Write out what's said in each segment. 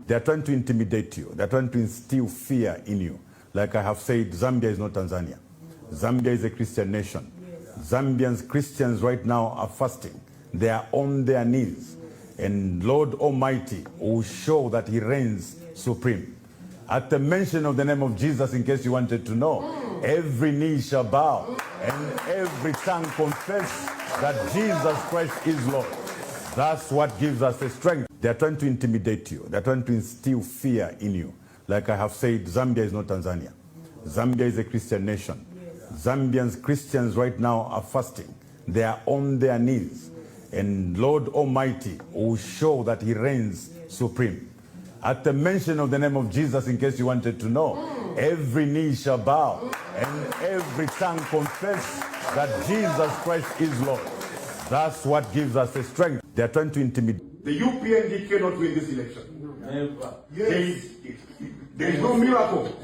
They are trying to intimidate you. They are trying to instill fear in you. Like I have said, Zambia is not Tanzania. Zambia is a Christian nation. Zambians, Christians right now are fasting. They are on their knees. And Lord Almighty will show that he reigns supreme. At the mention of the name of Jesus, in case you wanted to know, every knee shall bow and every tongue confess that Jesus Christ is Lord. That's what gives us the strength. They are trying to intimidate you. They are trying to instill fear in you. Like I have said, Zambia is not Tanzania. Zambia is a Christian nation. Zambians, Christians right now are fasting. They are on their knees. And Lord Almighty will show that he reigns supreme. At the mention of the name of Jesus, in case you wanted to know, every knee shall bow and every tongue confess that Jesus Christ is Lord. That's what gives us the strength. They are trying to intimidate. The UPND cannot win this election. Never. Yes. There is no miracle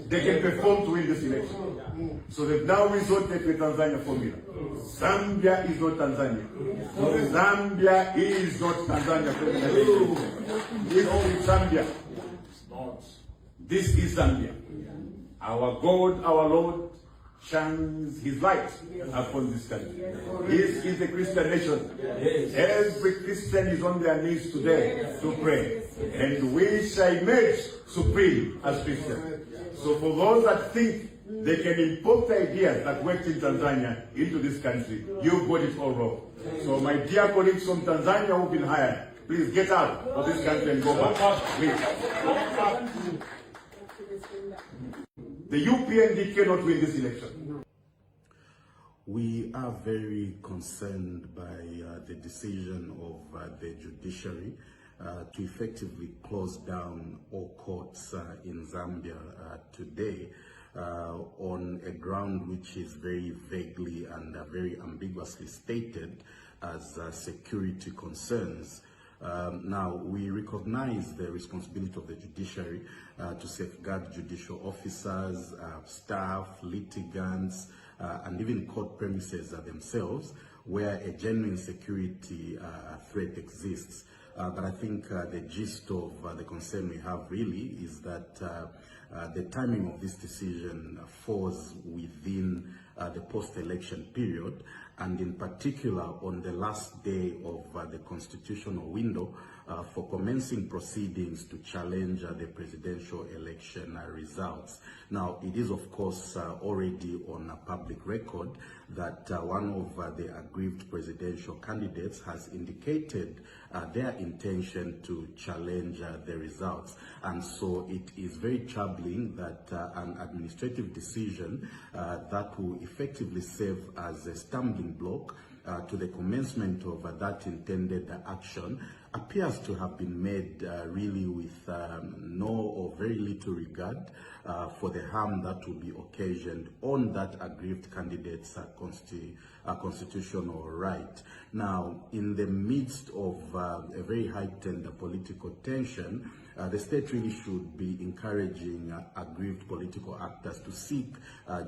they can perform to win this election. So they've now resorted to the Tanzania formula. Zambia is not Tanzania. Zambia is not Tanzania. This is Zambia. This is Zambia. Our God, our Lord, shines his light upon this country. This is a Christian nation. Every Christian is on their knees today to pray. And we shall emerge supreme as Christians. So for those that think they can import ideas that worked in Tanzania into this country, you got it all wrong. So my dear colleagues from Tanzania who've been hired, please get out of this country and go back. Please. The UPND cannot win this election. We are very concerned by the decision of the judiciary to effectively close down all courts in Zambia today on a ground which is very vaguely and very ambiguously stated as security concerns. Now, we recognize the responsibility of the judiciary to safeguard judicial officers, staff, litigants, and even court premises themselves where a genuine security threat exists. But I think the gist of the concern we have really is that the timing of this decision falls within the post-election period, and in particular on the last day of the constitutional window for commencing proceedings to challenge the presidential election results. Now, it is of course already on a public record that one of the aggrieved presidential candidates has indicated their intention to challenge the results. And so it is very troubling that an administrative decision that will effectively serve as a stumbling block to the commencement of that intended action appears to have been made really with no or very little regard for the harm that will be occasioned on that aggrieved candidate's constitutional right. Now, in the midst of a very heightened political tension, the state really should be encouraging aggrieved political actors to seek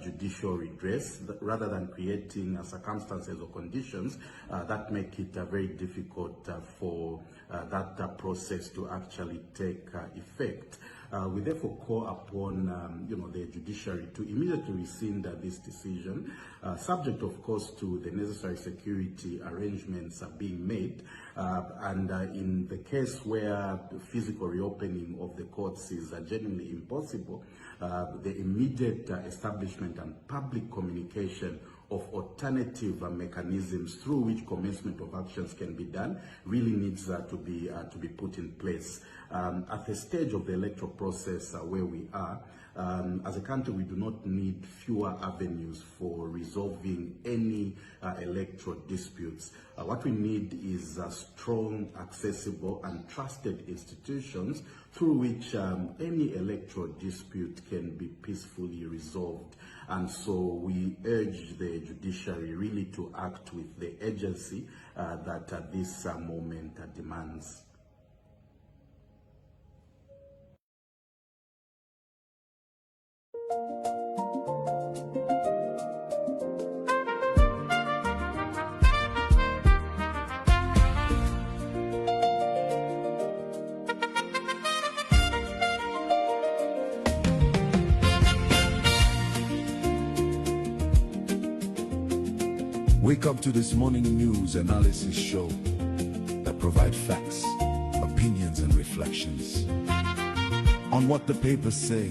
judicial redress rather than creating circumstances or conditions that make it very difficult for that process to actually take effect. We therefore call upon the judiciary to immediately rescind this decision, subject of course to the necessary security arrangements being made, and in the case where the physical reopening of the courts is genuinely impossible, the immediate establishment and public communication of alternative mechanisms through which commencement of actions can be done really needs to be put in place. At the stage of the electoral process where we are, as a country, we do not need fewer avenues for resolving any electoral disputes. What we need is strong, accessible, and trusted institutions through which any electoral dispute can be peacefully resolved. And so we urge the judiciary really to act with the urgency that this moment demands. Wake up to this morning news analysis show that provide facts, opinions, and reflections. On what the papers say,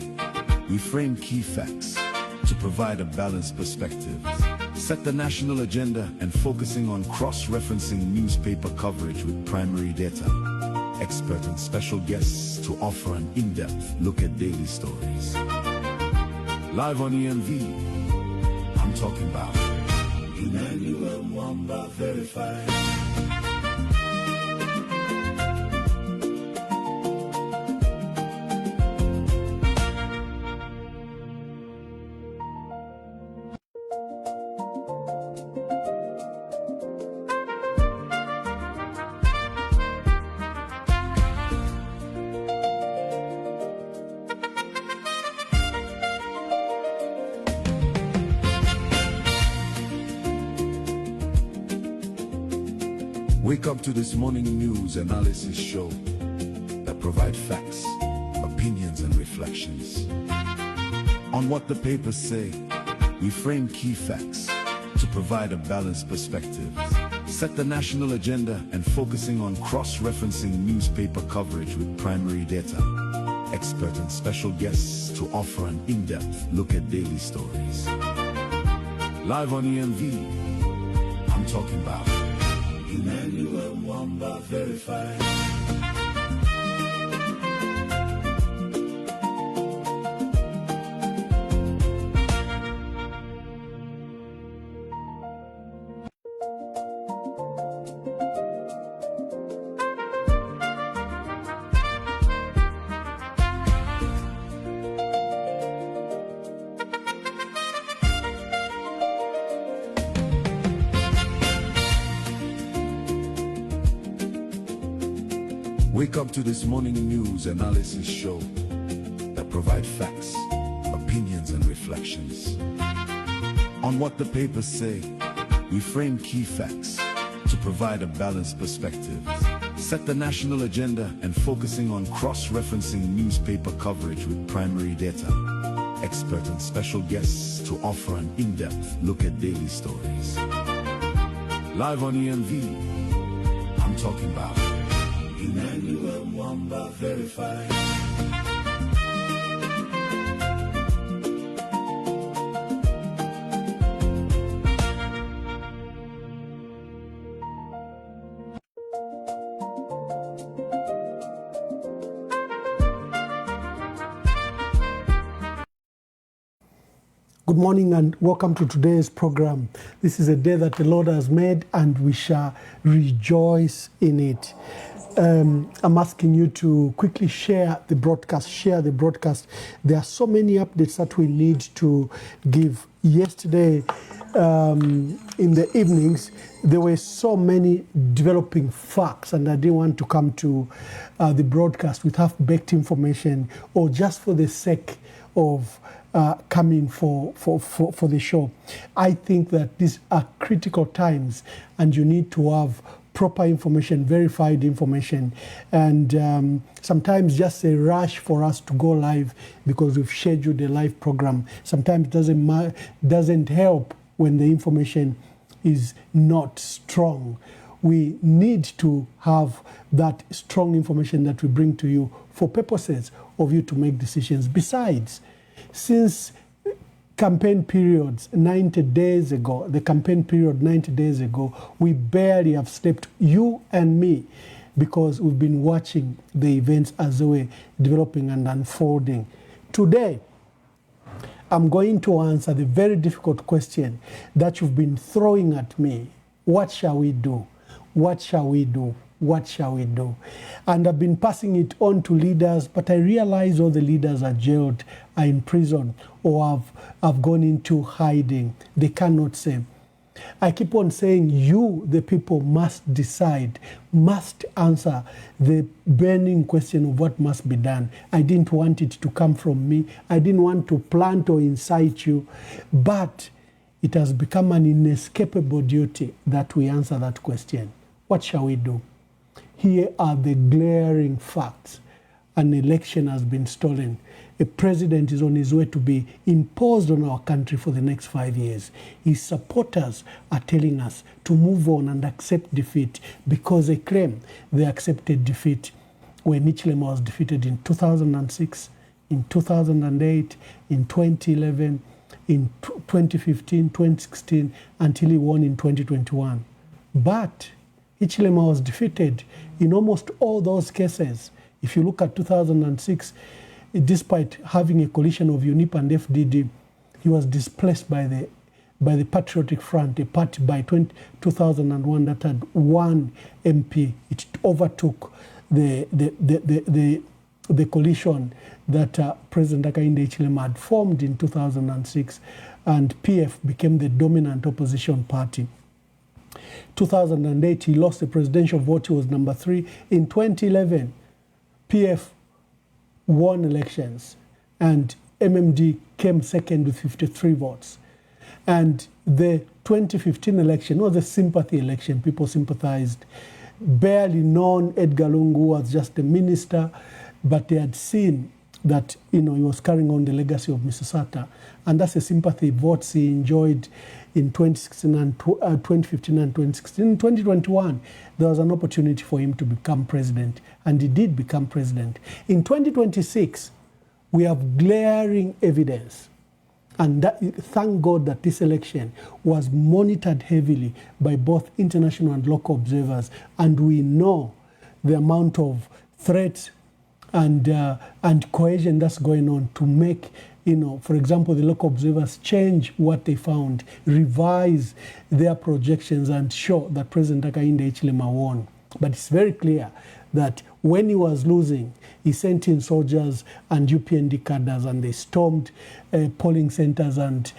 we frame key facts to provide a balanced perspective, set the national agenda, and focusing on cross-referencing newspaper coverage with primary data, expert and special guests to offer an in-depth look at daily stories. Live on EMV, I'm talking about Emmanuel Mwamba Verified. Wake up to this morning news analysis show that provide facts, opinions, and reflections. On what the papers say, we frame key facts to provide a balanced perspective, set the national agenda, and focusing on cross-referencing newspaper coverage with primary data, expert and special guests to offer an in-depth look at daily stories. Live on EMV, I'm talking about Emmanuel Mwamba Verified. Wake up to this morning news analysis show that provide facts, opinions, and reflections. On what the papers say, we frame key facts to provide a balanced perspective, set the national agenda, and focusing on cross-referencing newspaper coverage with primary data, expert and special guests to offer an in-depth look at daily stories. Live on EMV, I'm talking about Emmanuel Mwamba Verified. Good morning and welcome to today's program. This is a day that the Lord has made and we shall rejoice in it. I'm asking you to quickly share the broadcast. There are so many updates that we need to give. Yesterday, in the evenings, there were so many developing facts, and I didn't want to come to the broadcast with half-baked information or just for the sake of coming for the show. I think that these are critical times, and you need to have proper information, verified information, and sometimes just a rush for us to go live because we've scheduled a live program. Sometimes it doesn't help when the information is not strong. We need to have that strong information that we bring to you for purposes of you to make decisions. Besides, since campaign periods 90 days ago, we barely have slept, you and me, because we've been watching the events as they were developing and unfolding. Today, I'm going to answer the very difficult question that you've been throwing at me. What shall we do? What shall we do? What shall we do? And I've been passing it on to leaders, but I realize all the leaders are jailed, are in prison, or have gone into hiding. They cannot say. I keep on saying you, the people, must decide, must answer the burning question of what must be done. I didn't want it to come from me. I didn't want to plant or incite you, but it has become an inescapable duty that we answer that question. What shall we do? Here are the glaring facts. An election has been stolen. a president is on his way to be imposed on our country for the next 5 years. His supporters are telling us to move on and accept defeat because they claim they accepted defeat when Hichilema was defeated in 2006, in 2008, in 2011, in 2015, 2016, until he won in 2021. But Hichilema was defeated in almost all those cases. If you look at 2006, despite having a coalition of UNIP and FDD, he was displaced by the Patriotic Front, a party by 2001 that had one MP. It overtook the coalition that President Hakainde Hichilema had formed in 2006, and PF became the dominant opposition party. 2008, he lost the presidential vote. He was number 3. In 2011, PF won elections, and MMD came second with 53 votes. And the 2015 election was a sympathy election. People sympathized. Barely known Edgar Lungu was just a minister, but they had seen that he was carrying on the legacy of Mr. Sata, and that's a sympathy votes he enjoyed in 2016 and 2015 and 2016. In 2021, there was an opportunity for him to become president, and he did become president. In 2026, we have glaring evidence, and thank God that this election was monitored heavily by both international and local observers, and we know the amount of threats and cohesion that's going on to make, for example, the local observers change what they found, revise their projections, and show that President Hakainde Hichilema won. But it's very clear that when he was losing, he sent in soldiers and UPND cadres, and they stormed polling centers and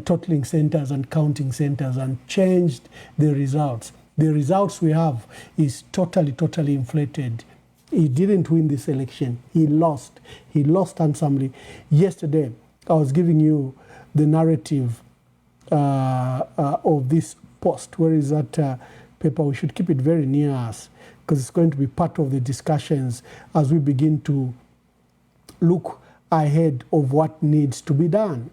totaling centers and counting centers and changed the results. The results we have is totally inflated. He didn't win this election. He lost. He lost handsomely. Yesterday, I was giving you the narrative of this post. Where is that paper? We should keep it very near us, because it's going to be part of the discussions as we begin to look ahead of what needs to be done.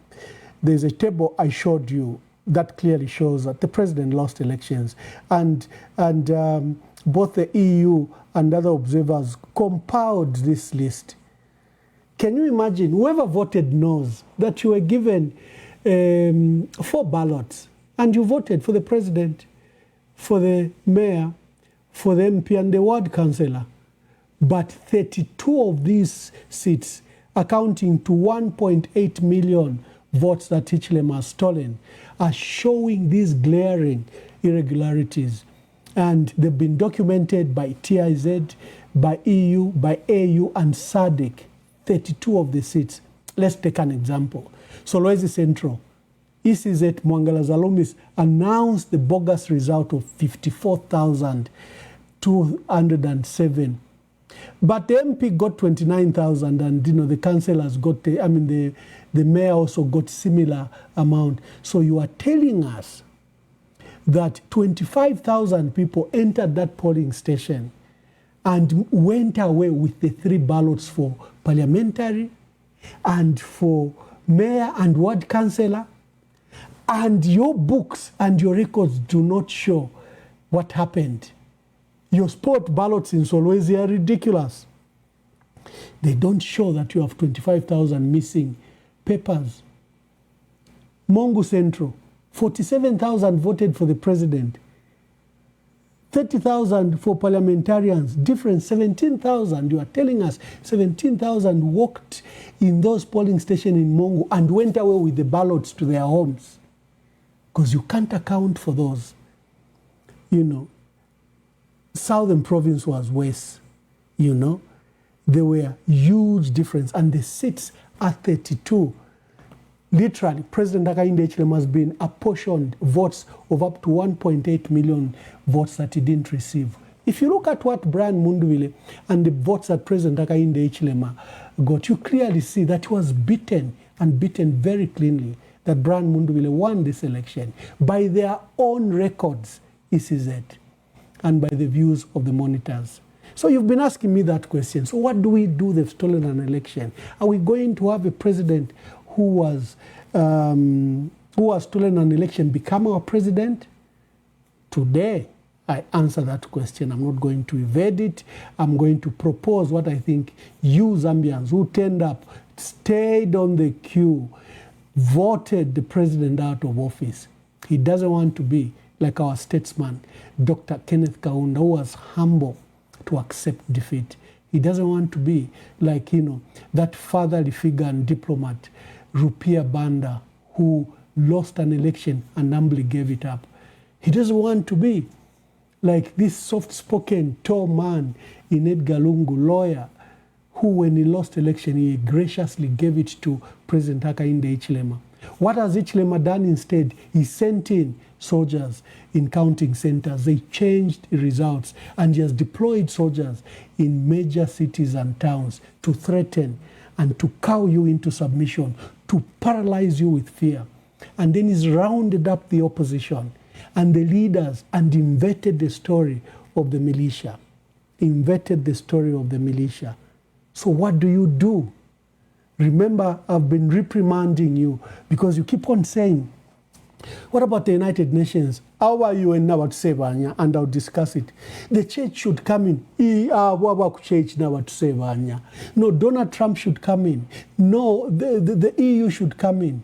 There's a table I showed you that clearly shows that the president lost elections, and both the EU and other observers compiled this list. Can you imagine? Whoever voted knows that you were given 4 ballots, and you voted for the president, for the mayor, for the MP, and the ward councillor. But 32 of these seats, accounting to 1.8 million votes that Hichilema has stolen, are showing these glaring irregularities. And they've been documented by TIZ, by EU, by AU, and SADC, 32 of the seats. Let's take an example. Solwezi Central, ECZ Mwangala Zalumis announced the bogus result of 54,207. But the MP got 29,000, and the councillors got, the mayor also got similar amount. So you are telling us that 25,000 people entered that polling station and went away with the 3 ballots for parliamentary and for mayor and ward councillor, and your books and your records do not show what happened. Your sport ballots in Solwezi are ridiculous. They don't show that you have 25,000 missing papers. Mongu Central, 47,000 voted for the president. 30,000 for parliamentarians, different 17,000. You are telling us 17,000 walked in those polling stations in Mongu and went away with the ballots to their homes. Because you can't account for those. Southern province was worse. There were huge difference, and the seats are 32. Literally, President Hakainde Hichilema has been apportioned votes of up to 1.8 million votes that he didn't receive. If you look at what Brian Mundubile and the votes that President Hakainde Hichilema got, you clearly see that he was beaten, and beaten very cleanly, that Brian Mundubile won this election by their own records, ECZ, and by the views of the monitors. So you've been asking me that question. So what do we do? They've stolen an election. Are we going to have a president who has stolen an election become our president? Today, I answer that question. I'm not going to evade it. I'm going to propose what I think you Zambians who turned up, stayed on the queue, voted the president out of office. He doesn't want to be like our statesman, Dr. Kenneth Kaunda, who was humble to accept defeat. He doesn't want to be like, that fatherly figure and diplomat, Rupia Banda, who lost an election and humbly gave it up. He doesn't want to be like this soft-spoken, tall man in Edgar Lungu, lawyer, who when he lost election, he graciously gave it to President Hakainde Hichilema. What has Hichilema done instead? He sent in soldiers in counting centers. They changed results, and he has deployed soldiers in major cities and towns to threaten and to cow you into submission, to paralyze you with fear. And then he's rounded up the opposition and the leaders and inverted the story of the militia. Inverted the story of the militia. So what do? Remember, I've been reprimanding you because you keep on saying, what about the United Nations? How are you and now to save Anya? And I'll discuss it. The church should come in. Church now to save Anya. No, Donald Trump should come in. No, the EU should come in.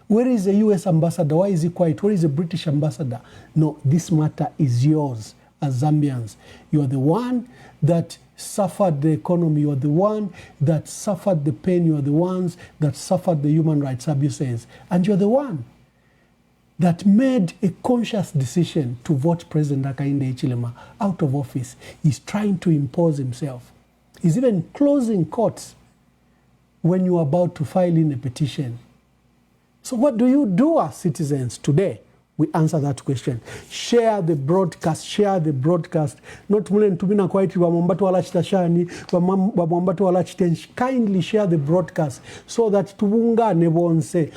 Where is the US ambassador? Why is he quiet? Where is the British ambassador? No, this matter is yours as Zambians. You are the one that suffered the economy. You are the one that suffered the pain. You are the ones that suffered the human rights abuses. And you're the one that made a conscious decision to vote President Hakainde Hichilema out of office. He's trying to impose himself. He's even closing courts when you're about to file in a petition. So what do you do as citizens today? We answer that question. Share the broadcast. Share the broadcast. Not mule tumina kwaiti wamambatu wala chitashani, wamambatu wala chitenshi. Kindly share the broadcast so that tuungane bonse,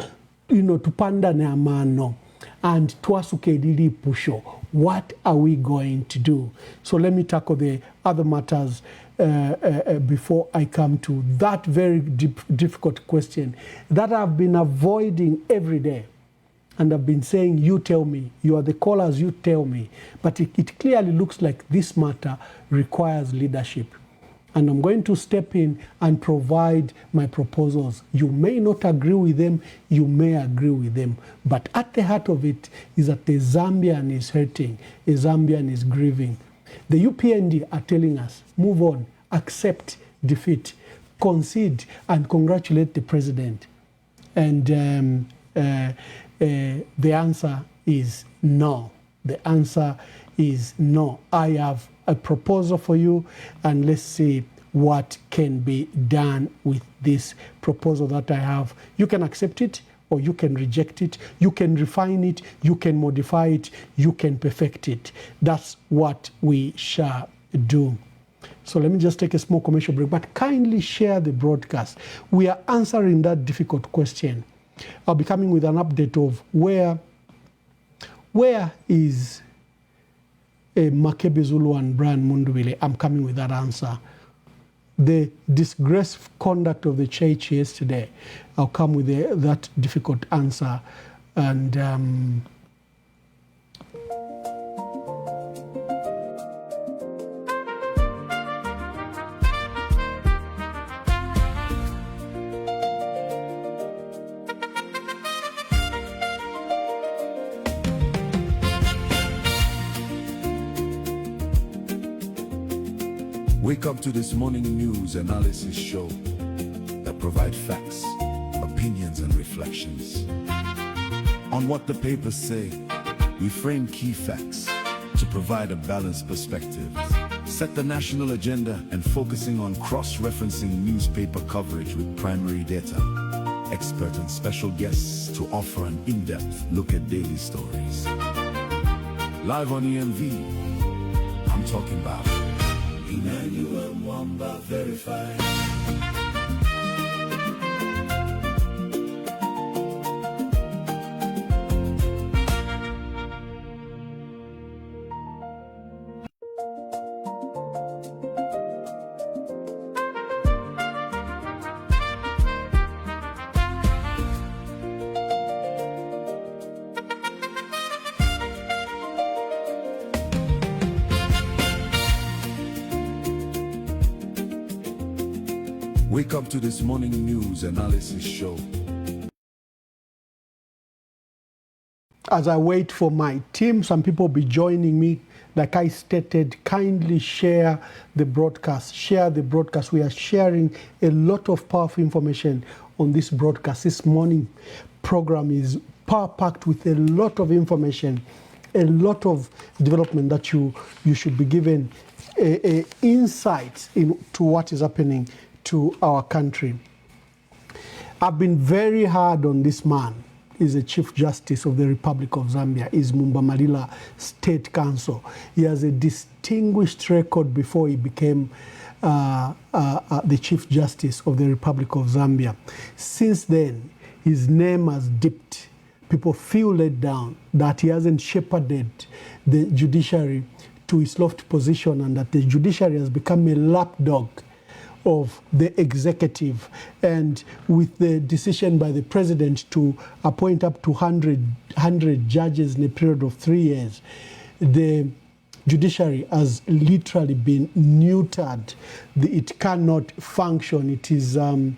tupandane amano and tuasuke dili pusho. What are we going to do? So let me tackle the other matters before I come to that very difficult question that I've been avoiding every day. And I've been saying, you tell me. You are the callers, you tell me. But it clearly looks like this matter requires leadership. And I'm going to step in and provide my proposals. You may not agree with them, you may agree with them. But at the heart of it is that the Zambian is hurting, a Zambian is grieving. The UPND are telling us, move on, accept defeat, concede, and congratulate the president. And the answer is no. The answer is no. I have a proposal for you, and let's see what can be done with this proposal that I have. You can accept it, or you can reject it. You can refine it. You can modify it. You can perfect it. That's what we shall do. So let me just take a small commercial break, but kindly share the broadcast. We are answering that difficult question. I'll be coming with an update of where is Makebi, Zulu and Brian Mundubile. I'm coming with that answer. The disgraceful conduct of the church yesterday, I'll come with that difficult answer. And Wake up to this morning news analysis show that provide facts, opinions, and reflections. On what the papers say, we frame key facts to provide a balanced perspective, set the national agenda, and focusing on cross-referencing newspaper coverage with primary data, expert and special guests to offer an in-depth look at daily stories. Live on EMV, I'm talking about Emmanuel Mwamba Verified. Wake up to this morning news analysis show. As I wait for my team, some people will be joining me. Like I stated, kindly share the broadcast. Share the broadcast. We are sharing a lot of powerful information on this broadcast. This morning program is power-packed with a lot of information, a lot of development that you should be given insights into what is happening to our country. I've been very hard on this man. Is a Chief Justice of the Republic of Zambia, is Mundubile State Council. He has a distinguished record before he became the Chief Justice of the Republic of Zambia. Since then, his name has dipped. People feel let down that he hasn't shepherded the judiciary to its lofty position and that the judiciary has become a lapdog of the executive, and with the decision by the president to appoint up to 100 judges in a period of 3 years, the judiciary has literally been neutered. It cannot function. It is a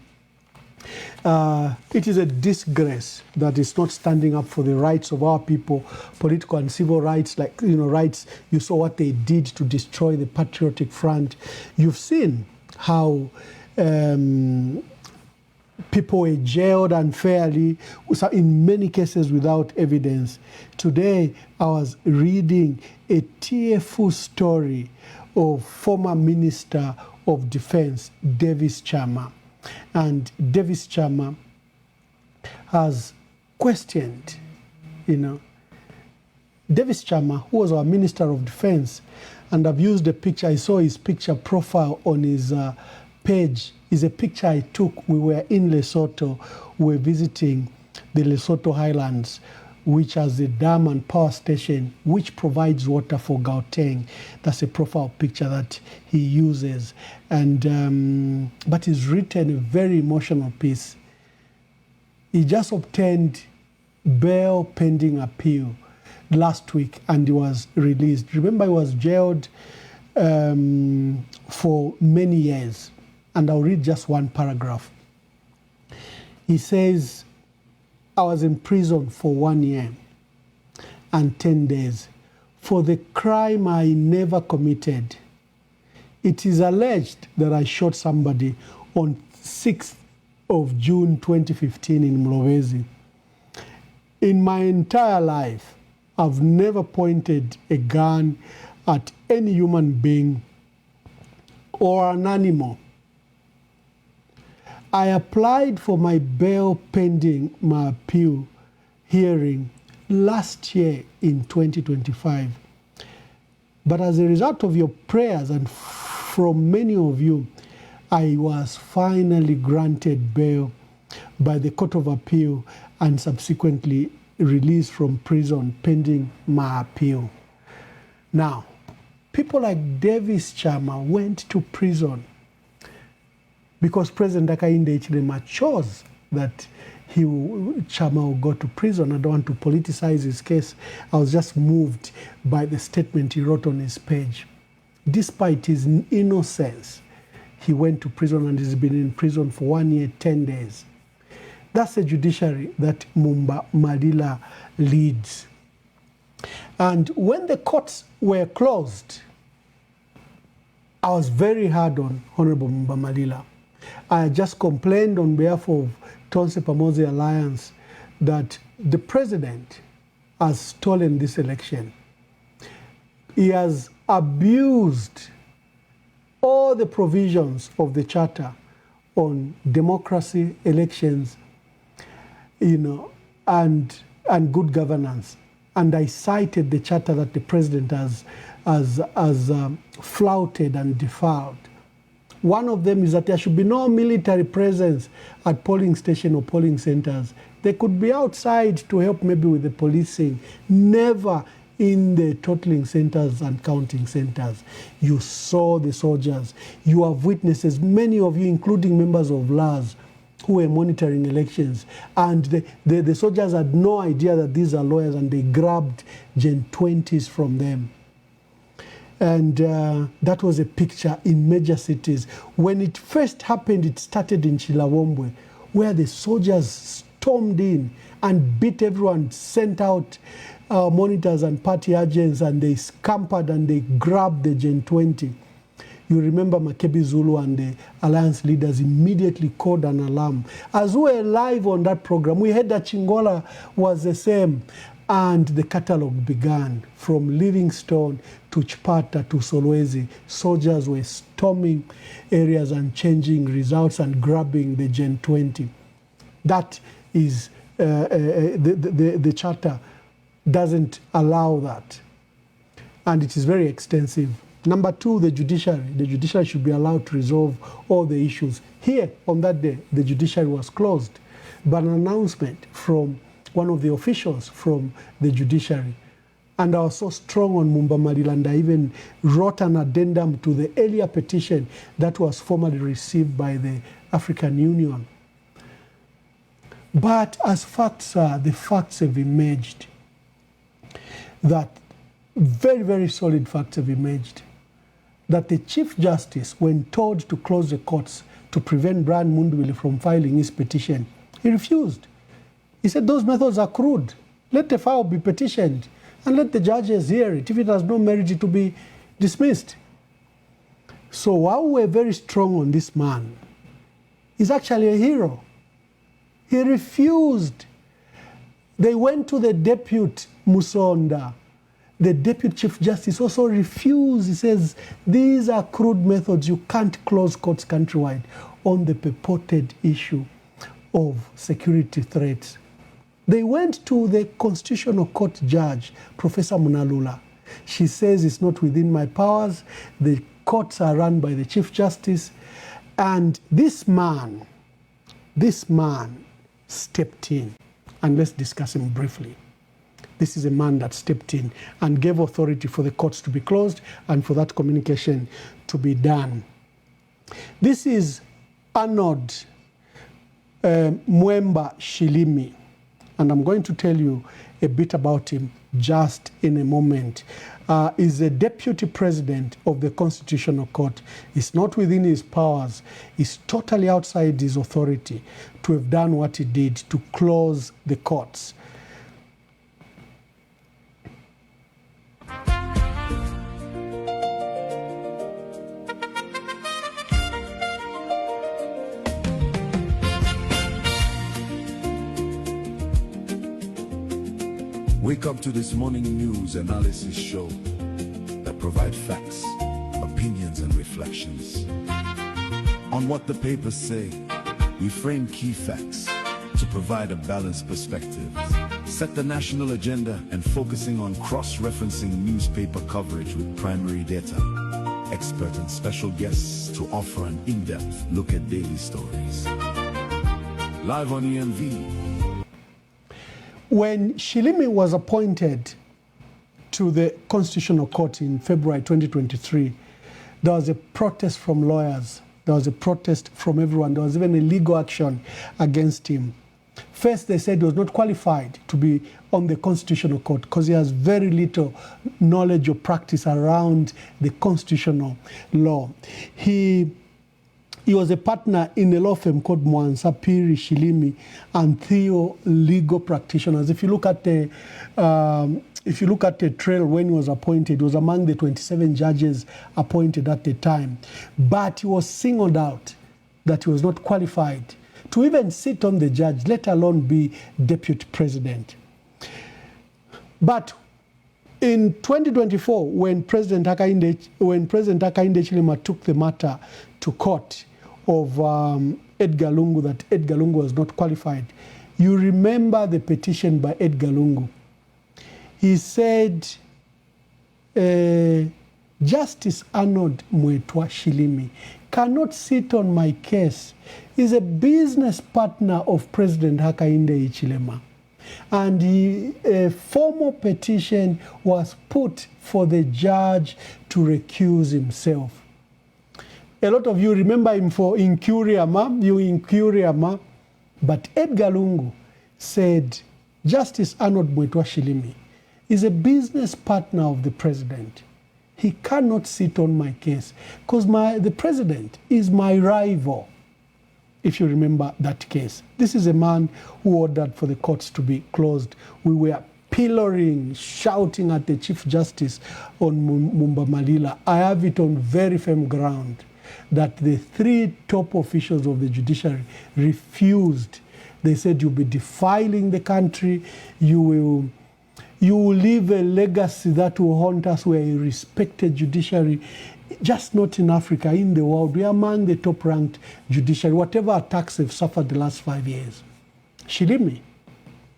disgrace that is not standing up for the rights of our people, political and civil rights, like rights. You saw what they did to destroy the Patriotic Front. You've seen how people were jailed unfairly, in many cases without evidence. Today, I was reading a tearful story of former Minister of Defense, Davis Chama. And Davis Chama has questioned, Davis Chama, who was our Minister of Defense, and I've used a picture. I saw his picture profile on his page. Is a picture I took. We were in Lesotho. We were visiting the Lesotho Highlands, which has a dam and power station which provides water for Gauteng. That's a profile picture that he uses. And but he's written a very emotional piece. He just obtained bail pending appeal last week, and he was released. Remember, he was jailed for many years. And I'll read just one paragraph. He says, I was in prison for 1 year and 10 days for the crime I never committed. It is alleged that I shot somebody on 6th of June 2015 in Mlowezi. In my entire life, I've never pointed a gun at any human being or an animal. I applied for my bail pending my appeal hearing last year in 2025. But as a result of your prayers and from many of you, I was finally granted bail by the Court of Appeal and subsequently released from prison pending my appeal. Now, people like Davis Chama went to prison because President Hakainde Hichilema chose that Chama will go to prison. I don't want to politicize his case. I was just moved by the statement he wrote on his page. Despite his innocence, he went to prison and has been in prison for 1 year, 10 days. That's the judiciary that Mundubile leads. And when the courts were closed, I was very hard on Honorable Mundubile. I just complained on behalf of Tonse Pamoze Alliance that the president has stolen this election. He has abused all the provisions of the Charter on democracy, elections, and good governance. And I cited the Charter that the president has flouted and defiled. One of them is that there should be no military presence at polling stations or polling centers. They could be outside to help maybe with the policing, never in the totaling centers and counting centers. You saw the soldiers. You have witnesses, many of you, including members of LAS, who were monitoring elections. And the soldiers had no idea that these are lawyers, and they grabbed Gen 20s from them. And that was a picture in major cities. When it first happened, it started in Chilawombwe, where the soldiers stormed in and beat everyone, sent out monitors and party agents, and they scampered and they grabbed the Gen 20. You remember Makebi, Zulu and the alliance leaders immediately called an alarm. As we were live on that program, we heard that Chingola was the same. And the catalogue began from Livingstone to Chipata to Solwezi. Soldiers were storming areas and changing results and grabbing the Gen 20. That is, the charter doesn't allow that. And it is very extensive. Number two, the judiciary. The judiciary should be allowed to resolve all the issues. Here, on that day, the judiciary was closed. But an announcement from one of the officials from the judiciary. And I was so strong on Mundubile, and I even wrote an addendum to the earlier petition that was formally received by the African Union. But as facts are, the facts have emerged that very, very solid facts have emerged that the Chief Justice, when told to close the courts to prevent Brian Mundubile from filing his petition, he refused. He said those methods are crude. Let the file be petitioned and let the judges hear it. If it has no merit, it to be dismissed. So while we're very strong on this man, he's actually a hero. He refused. They went to the Deputy Musonda. The Deputy Chief Justice also refused. He says, these are crude methods. You can't close courts countrywide on the purported issue of security threats. They went to the Constitutional Court judge, Professor Munalula. She says it's not within my powers. The courts are run by the Chief Justice. And this man stepped in. And let's discuss him briefly. This is a man that stepped in and gave authority for the courts to be closed and for that communication to be done. This is Arnold Mwemba Shilimi. And I'm going to tell you a bit about him just in a moment. He's the deputy president of the Constitutional Court. It's not within his powers. It's totally outside his authority to have done what he did to close the courts. Wake up to this morning news analysis show that provide facts, opinions, and reflections. On what the papers say, we frame key facts to provide a balanced perspective, set the national agenda, and focusing on cross-referencing newspaper coverage with primary data, expert and special guests to offer an in-depth look at daily stories. Live on EMV. When Shilimi was appointed to the Constitutional Court in February 2023, there was a protest from lawyers. There was a protest from everyone. There was even a legal action against him. First, they said he was not qualified to be on the Constitutional Court because he has very little knowledge or practice around the constitutional law. He was a partner in a law firm called Mwansapiri Shilimi and Theo legal practitioners. If you look at the trail when he was appointed, he was among the 27 judges appointed at the time. But he was singled out that he was not qualified to even sit on the judge, let alone be deputy president. But in 2024, when President Hakainde Hichilema took the matter to court of Edgar Lungu, that Edgar Lungu was not qualified, you remember the petition by Edgar Lungu. He said, Justice Arnold Mwetwa Shilimi cannot sit on my case. He's a business partner of President Hakainde Hichilema. And a formal petition was put for the judge to recuse himself. A lot of you remember him for Incuriama, but Edgar Lungu said, Justice Arnold Mwetwa Shilimi is a business partner of the president. he cannot sit on my case because the president is my rival, if you remember that case. This is a man who ordered for the courts to be closed. We were pillaring, shouting at the Chief Justice on Mundubile. I have it on very firm ground that the 3 top officials of the judiciary refused. They said, you'll be defiling the country, you will leave a legacy that will haunt us. We're a respected judiciary, just not in Africa, in the world. We are among the top-ranked judiciary, whatever attacks they've suffered the last 5 years. Hichilema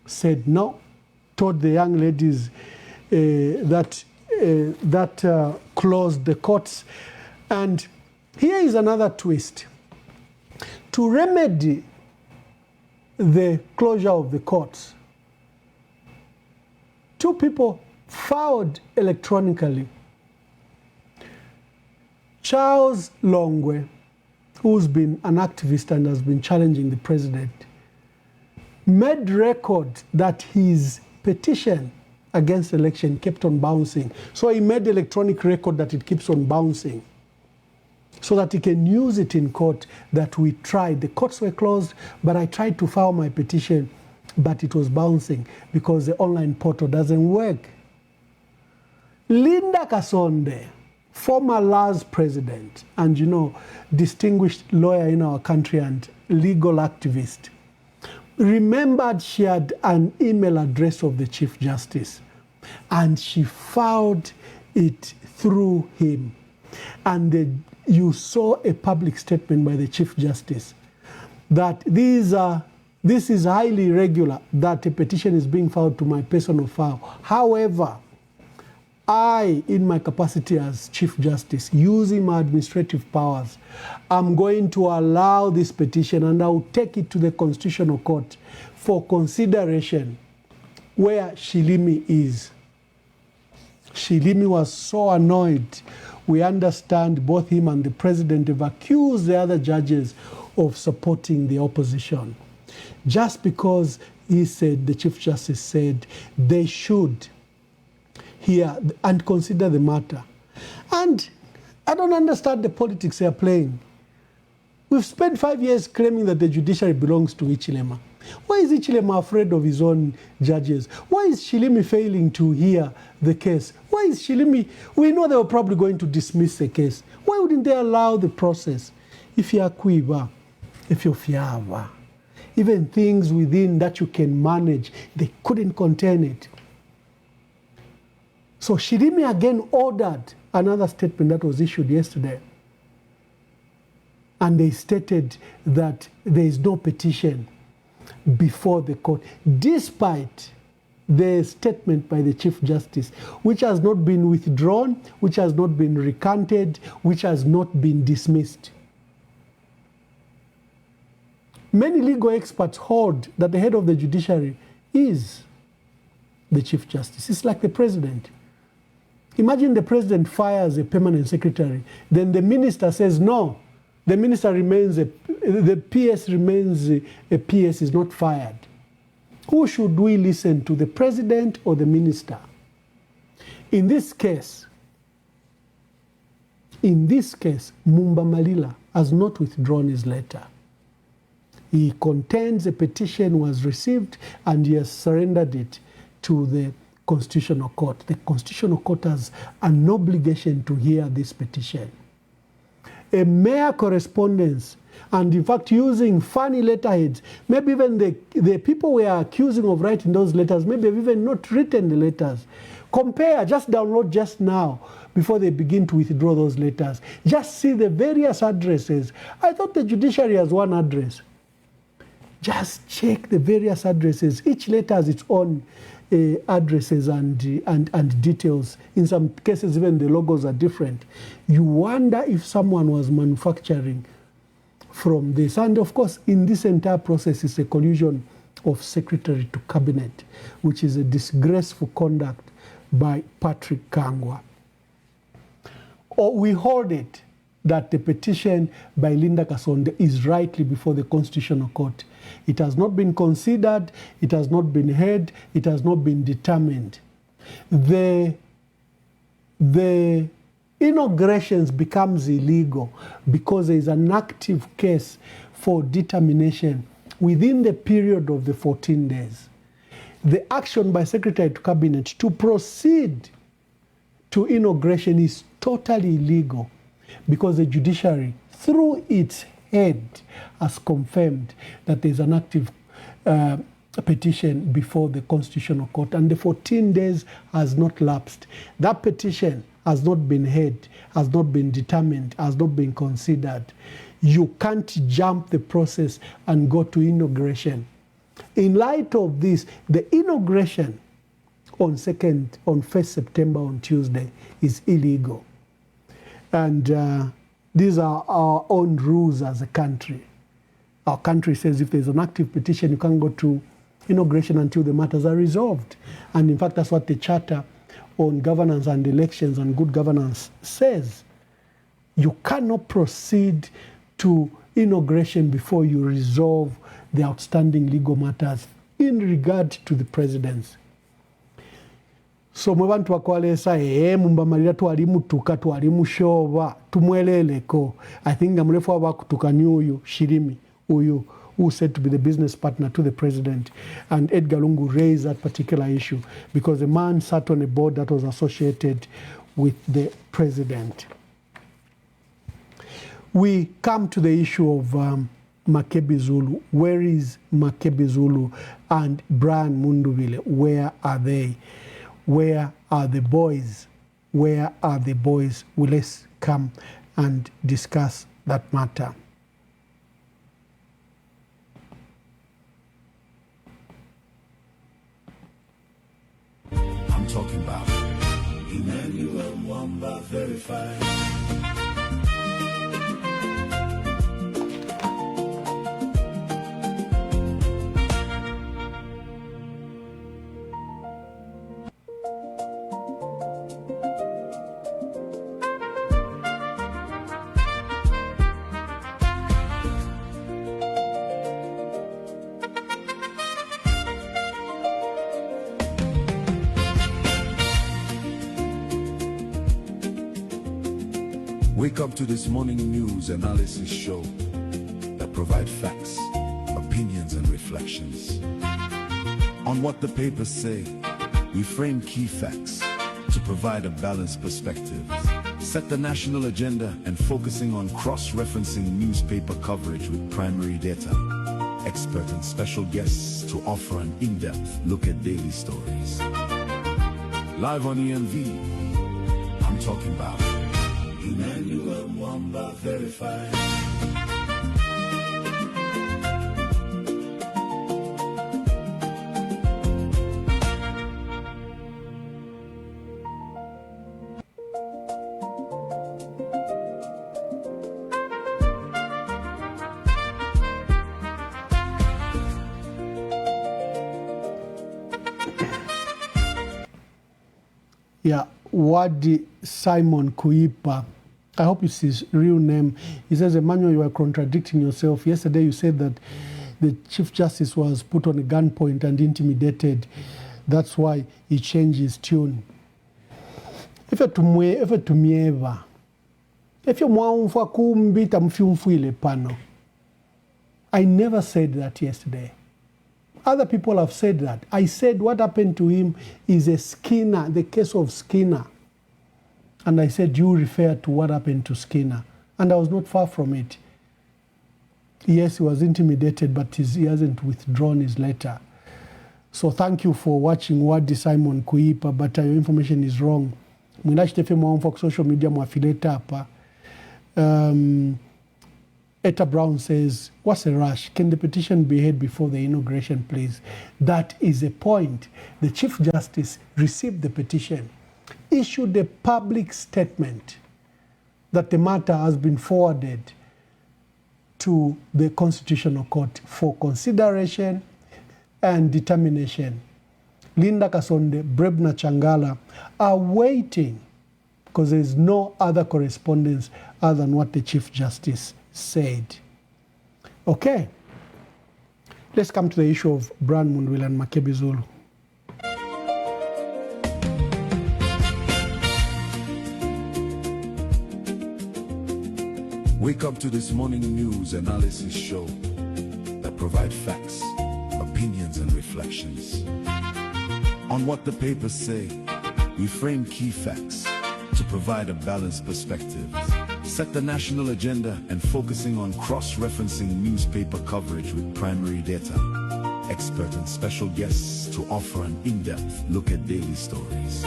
said no, told the young ladies that closed the courts. And here is another twist. To remedy the closure of the courts, 2 people filed electronically. Charles Longwe, who's been an activist and has been challenging the president, made record that his petition against election kept on bouncing. So he made electronic record that it keeps on bouncing so that he can use it in court, that we tried. The courts were closed, but I tried to file my petition, but it was bouncing because the online portal doesn't work. Linda Kasonde, former LAS president and, you know, distinguished lawyer in our country and legal activist, remembered she had an email address of the Chief Justice and she filed it through him. And you saw a public statement by the Chief Justice that this is highly irregular, that a petition is being filed to my personal file. However, I, in my capacity as Chief Justice, using my administrative powers, I'm going to allow this petition and I'll take it to the Constitutional Court for consideration where Hichilema is. Hichilema was so annoyed. We understand both him and the president have accused the other judges of supporting the opposition. Just because he said, the Chief Justice said, they should hear and consider the matter. And I don't understand the politics they are playing. We've spent 5 years claiming that the judiciary belongs to Hichilema. Why is Hichilema afraid of his own judges? Why is Hichilema failing to hear the case? Why is Hichilema, we know they were probably going to dismiss the case. Why wouldn't they allow the process? If you're quiva, if you're fiava, even things within that you can manage, they couldn't contain it. So Hichilema again ordered another statement that was issued yesterday. And they stated that there is no petition before the court, despite the statement by the Chief Justice, which has not been withdrawn, which has not been recanted, which has not been dismissed. Many legal experts hold that the head of the judiciary is the Chief Justice. It's like the president. Imagine the president fires a permanent secretary, then the minister says no. The minister remains, the PS remains a PS, is not fired. Who should we listen to, the president or the minister? In this case, Mundubile has not withdrawn his letter. He contends a petition was received and he has surrendered it to the Constitutional Court. The Constitutional Court has an obligation to hear this petition. A mere correspondence, and in fact using funny letterheads. Maybe even the people we are accusing of writing those letters, maybe have even not written the letters. Compare, just download just now before they begin to withdraw those letters. Just see the various addresses. I thought the judiciary has one address. Just check the various addresses. Each letter has its own addresses and details. In some cases, even the logos are different. You wonder if someone was manufacturing from this. And of course, in this entire process, it's a collusion of secretary to cabinet, which is a disgraceful conduct by Patrick Kangwa. Or we hold it that the petition by Linda Kasonde is rightly before the Constitutional Court. It has not been considered, it has not been heard, it has not been determined. The inaugurations becomes illegal because there is an active case for determination within the period of the 14 days. The action by Secretary to Cabinet to proceed to inauguration is totally illegal because the judiciary, through its head, has confirmed that there is an active petition before the Constitutional Court, and the 14 days has not lapsed. That petition has not been heard, has not been determined, has not been considered. You can't jump the process and go to inauguration. In light of this, the inauguration on 1st September on Tuesday is illegal. And these are our own rules as a country. Our country says if there's an active petition, you can't go to inauguration until the matters are resolved. And in fact, that's what the Charter on Governance and Elections and Good Governance says. You cannot proceed to inauguration before you resolve the outstanding legal matters in regard to the presidency. So mwe bantu bakwalesa mumbamalira twali mutuka twali mushoba tumweleleko. I think nga mulefu abakutukani uyu Shirimi uyu who said to be the business partner to the president, and Edgar Lungu raised that particular issue because the man sat on a board that was associated with the president. We come to the issue of Makebi Zulu. Where is Makebi Zulu and Brian Mundubile? Where are they? Where are the boys? Where are the boys? Well, let's come and discuss that matter. I'm talking about Emmanuel Mwamba Verified. Wake up to this morning news analysis show that provide facts, opinions, and reflections. On what the papers say, we frame key facts to provide a balanced perspective, set the national agenda, and focusing on cross-referencing newspaper coverage with primary data, expert and special guests to offer an in-depth look at daily stories. Live on EMV, I'm talking about Emmanuel Mwamba Verified. Yeah, Wadi Simon Kuipa. I hope it's his real name. He says, Emmanuel, you are contradicting yourself. Yesterday you said that the Chief Justice was put on a gunpoint and intimidated. That's why he changed his tune. If you're I never said that yesterday. Other people have said that. I said what happened to him is a Skinner, the case of Skinner. And I said, you refer to what happened to Skinner. And I was not far from it. Yes, he was intimidated, but he hasn't withdrawn his letter. So thank you for watching Wadi Simon Kuipa, but your information is wrong. Mwinashitefe mwamfok social media mwafileta hapa. Etta Brown says, what's a rush? Can the petition be heard before the inauguration, please? That is a point. The Chief Justice received the petition, issued a public statement that the matter has been forwarded to the Constitutional Court for consideration and determination. Linda Kasonde, Brebna Changala are waiting because there is no other correspondence other than what the Chief Justice said. Okay, let's come to the issue of Brian Mundubile and Makebi Zulu. Wake up to this morning news analysis show that provide facts, opinions, and reflections. On what the papers say, we frame key facts to provide a balanced perspective, set the national agenda, and focusing on cross-referencing newspaper coverage with primary data, expert and special guests to offer an in-depth look at daily stories.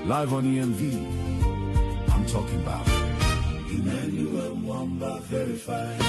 Live on EMV, I'm talking about Emmanuel Mwamba Verified.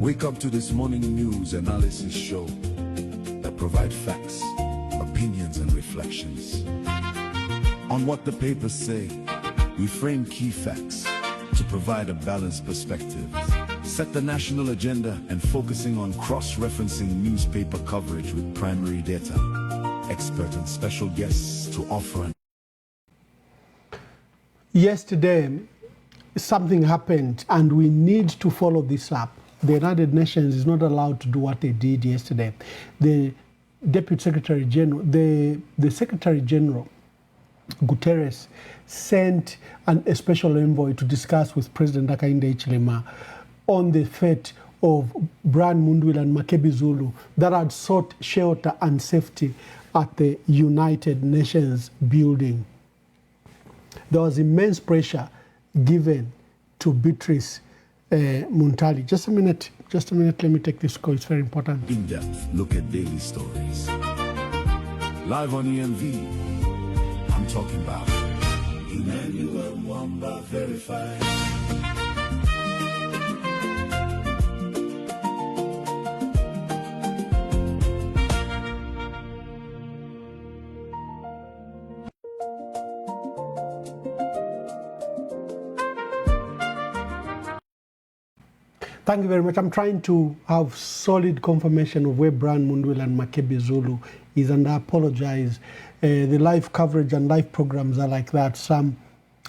Wake up to this morning news analysis show that provide facts, opinions, and reflections. On what the papers say, we frame key facts to provide a balanced perspective, set the national agenda, and focusing on cross-referencing newspaper coverage with primary data, expert and special guests to offer an... Yesterday, something happened and we need to follow this up. The United Nations is not allowed to do what they did yesterday. The Deputy Secretary General, the Secretary General, Guterres, sent a special envoy to discuss with President Hakainde Hichilema on the fate of Brian Mundubile and Makebi Zulu that had sought shelter and safety at the United Nations building. There was immense pressure given to Beatrice Muntali. Just a minute, let me take this call, it's very important. In-depth look at daily stories. Live on EMV, I'm talking about Emmanuel Mwamba Verified. Thank you very much. I'm trying to have solid confirmation of where Brian Mundubile and Makebi Zulu is, and I apologize. The live coverage and live programs are like that. Some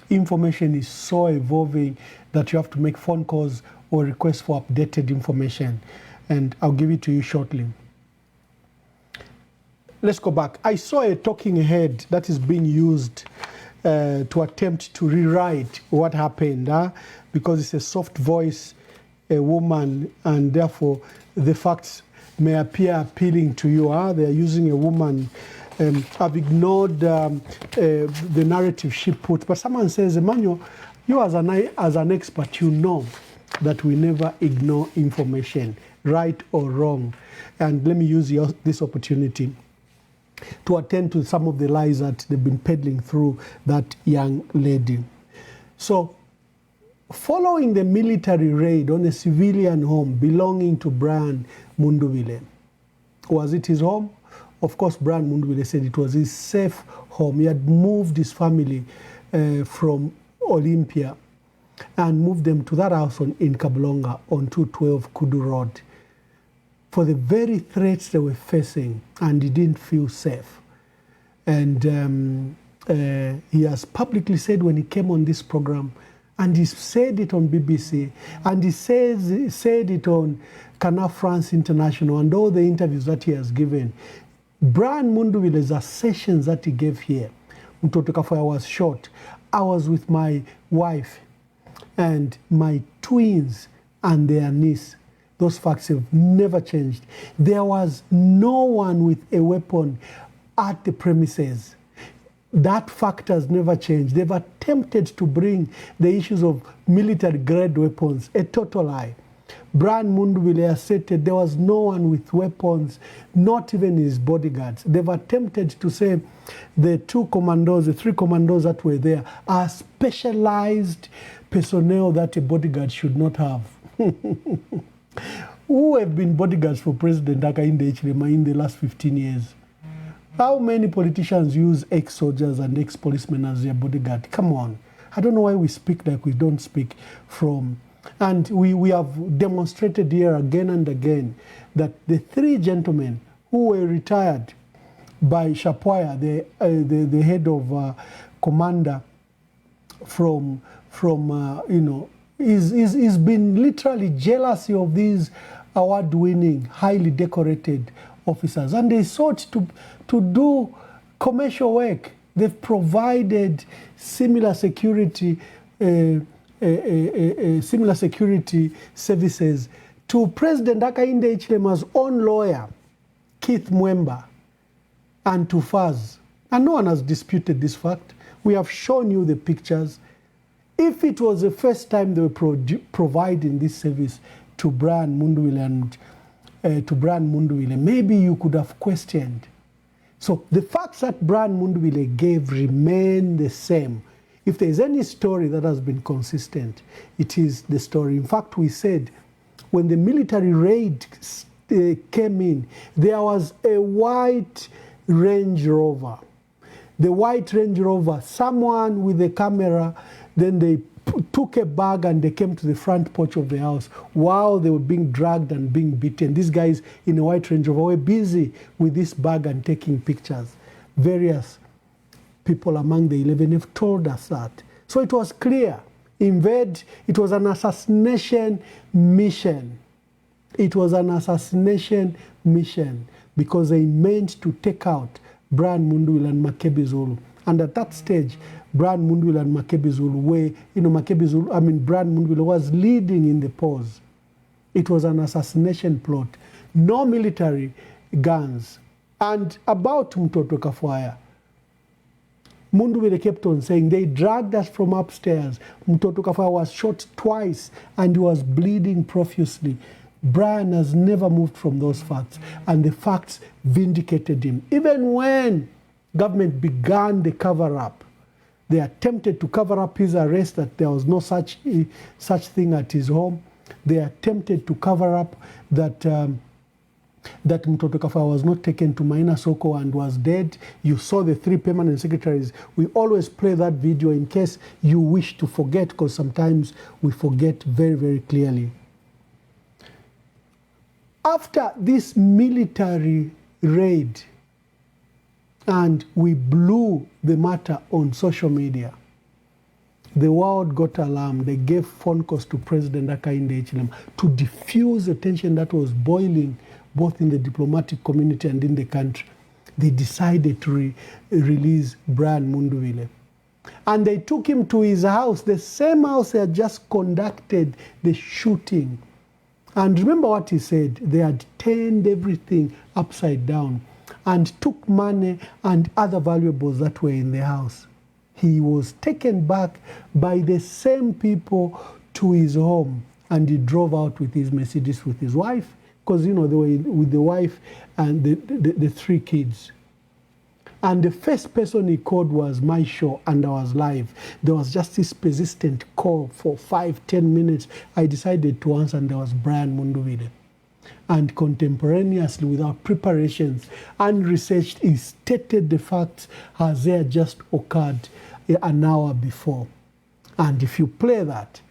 information is so evolving that you have to make phone calls or request for updated information, and I'll give it to you shortly. Let's go back. I saw a talking head that is being used to attempt to rewrite what happened, because it's a soft voice, a woman, and therefore the facts may appear appealing to you. They are using a woman. I've ignored the narrative she put, but someone says, Emmanuel, you as an expert, you know that we never ignore information, right or wrong. And let me use this opportunity to attend to some of the lies that they've been peddling through that young lady. So, following the military raid on a civilian home belonging to Brian Mundubile, was it his home? Of course, Brian Mundubile said it was his safe home. He had moved his family from Olympia and moved them to that house in Kablonga on 212 Kudu Road for the very threats they were facing, and he didn't feel safe. And he has publicly said when he came on this program, and he said it on BBC, and he said it on Canal France International, and all the interviews that he has given. Brian Mundubile's assertions that he gave here, I was shot. I was with my wife and my twins and their niece. Those facts have never changed. There was no one with a weapon at the premises. That fact has never changed. They've attempted to bring the issues of military-grade weapons, a total lie. Brian Mundubile asserted there was no one with weapons, not even his bodyguards. They've attempted to say the three commandos that were there are specialized personnel that a bodyguard should not have. Who have been bodyguards for President Hakainde Hichilema in the last 15 years? How many politicians use ex-soldiers and ex-policemen as their bodyguard? Come on. I don't know why we speak like we don't speak from And we have demonstrated here again and again that the three gentlemen who were retired by Shapwaya, the head of commander from is been literally jealous of these award-winning, highly decorated officers, and they sought to do commercial work. They've provided similar security services to President Hakainde Hichilema's own lawyer, Keith Mwemba, and to Faz. And no one has disputed this fact. We have shown you the pictures. If it was the first time they were providing this service to Brian Mundubile maybe you could have questioned. So the facts that Brian Mundubile gave remain the same. If there's any story that has been consistent, it is the story. In fact, we said when the military raid came in, there was a white Range Rover. The white Range Rover, someone with a camera, then they took a bag and they came to the front porch of the house while they were being dragged and being beaten. These guys in a white Range Rover were busy with this bag and taking pictures. Various people among the 11 have told us that. So it was clear. It was an assassination mission. It was an assassination mission because they meant to take out Brian Mundubile and Makebi Zulu. And at that stage, Brian Mundubile and Makebi Zulu were, Brian Mundubile was leading in the pause. It was an assassination plot. No military guns. And about Mtoto Kafwaya, Mundubile kept on saying, they dragged us from upstairs. Mtoto Kafwaya was shot twice and he was bleeding profusely. Brian has never moved from those facts, and the facts vindicated him. Even when government began the cover-up, they attempted to cover up his arrest, that there was no such thing at his home. They attempted to cover up that that Mtoto Kafwaya was not taken to Maina Soko and was dead. You saw the 3 permanent secretaries. We always play that video in case you wish to forget, because sometimes we forget very, very clearly. After this military raid, and we blew the matter on social media, the world got alarmed. They gave phone calls to President Hakainde Hichilema to diffuse the tension that was boiling both in the diplomatic community and in the country. They decided to release Brian Mundubile. And they took him to his house, the same house they had just conducted the shooting. And remember what he said, they had turned everything upside down and took money and other valuables that were in the house. He was taken back by the same people to his home, and he drove out with his Mercedes with his wife, because, you know, they were with the wife and the 3 kids. And the first person he called was my show, and I was live. There was just this persistent call for 5-10 minutes. I decided to answer, and there was Brian Mundubile. And contemporaneously, without preparations and research, he stated the facts as they had just occurred an hour before. And if you play that,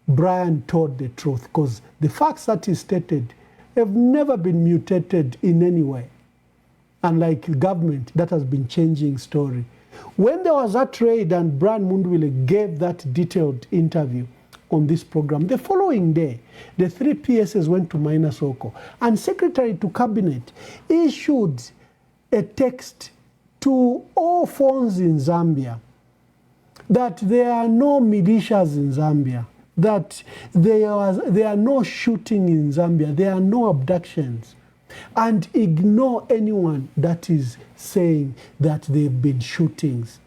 Brian told the truth, because the facts that he stated have never been mutated in any way. Unlike government, that has been changing story. When there was that raid and Brian Mundubile gave that detailed interview on this program, the following day, the 3 PSs went to Maina Soko, and Secretary to Cabinet issued a text to all phones in Zambia that there are no militias in Zambia, that there are no shooting in Zambia, there are no abductions, and ignore anyone that is saying that there have been shootings.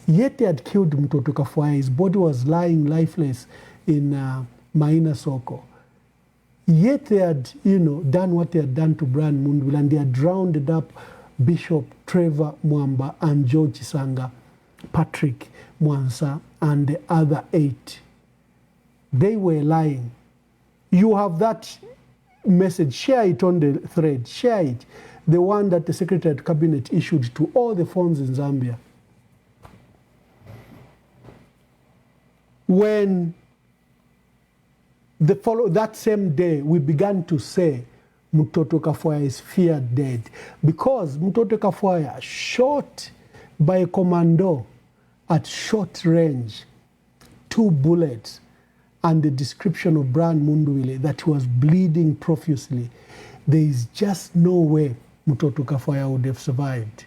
Yet they had killed Mtoto Kafwaya. His body was lying lifeless in Maina Soko. Yet they had, done what they had done to Brian Mundubile, and they had rounded up Bishop Trevor Mwamba and George Sanga, Patrick Mwansa, and the other 8. They were lying. You have that message. Share it on the thread. Share it. The one that the Secretary of Cabinet issued to all the phones in Zambia. When that same day, we began to say, Mtoto Kafuaya is feared dead. Because Mtoto Kafuaya shot by a commando at short range, 2 bullets, and the description of Brian Mundubile that he was bleeding profusely. There is just no way Mtoto Kafuaya would have survived.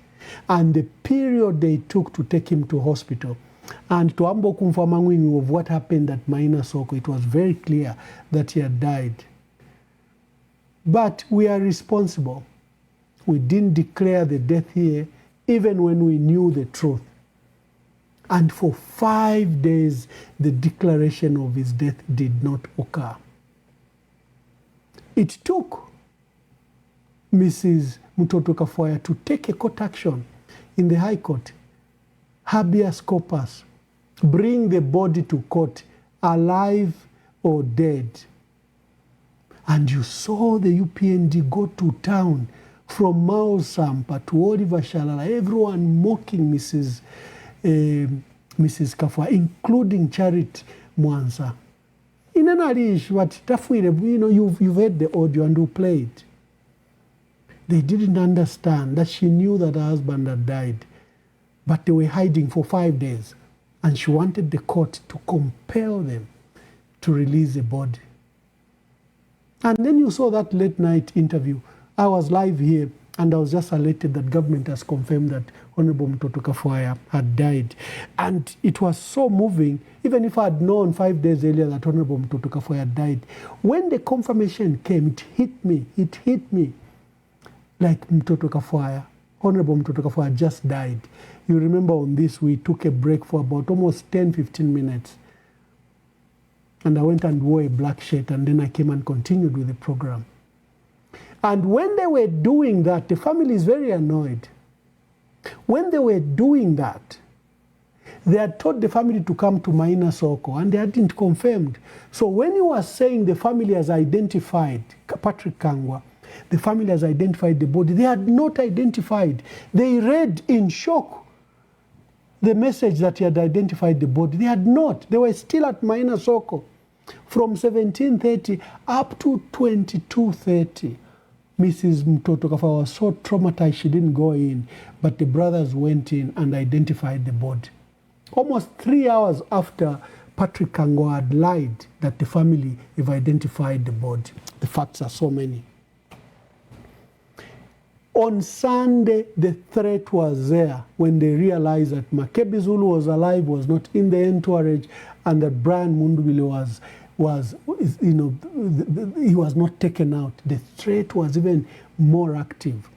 And the period they took to take him to hospital, and to Ambo Kumfamangwini of what happened at Maina Soko, it was very clear that he had died. But we are responsible. We didn't declare the death here, even when we knew the truth. And for 5 days, the declaration of his death did not occur. It took Mrs. Mtoto Kafuaya to take a court action in the High Court, habeas corpus, bring the body to court, alive or dead. And you saw the UPND go to town from Mao Sampa to Oliver Shalala, everyone mocking Mrs. Kafuaya, including Charity Mwanza. In an Arish, what you've heard the audio and who played. They didn't understand that she knew that her husband had died, but they were hiding for 5 days, and she wanted the court to compel them to release the body. And then you saw that late night interview. I was live here, and I was just elated that government has confirmed that Honorable Mtoto Kafuaya had died. And it was so moving, even if I had known 5 days earlier that Honorable Mtoto Kafuaya had died. When the confirmation came, it hit me like Mtoto Kafuaya, Honorable Mtoto Kafuaya just died. You remember on this, we took a break for about almost 10-15 minutes. And I went and wore a black shirt, and then I came and continued with the program. And when they were doing that, the family is very annoyed. When they were doing that, they had told the family to come to Maina Soko, and they hadn't confirmed. So when you were saying the family has identified Patrick Kangwa, the family has identified the body, they had not identified. They read in shock the message that he had identified the body. They had not. They were still at Maina Soko from 17:30 up to 22:30. Mrs. Mtoto Kafuaya was so traumatized she didn't go in, but the brothers went in and identified the body. Almost 3 hours after Patrick Kangwa had lied that the family have identified the body. The facts are so many. On Sunday, the threat was there when they realized that Makebi Zulu was alive, was not in the entourage, and that Brian Mundubile he was not taken out. The threat was even more active.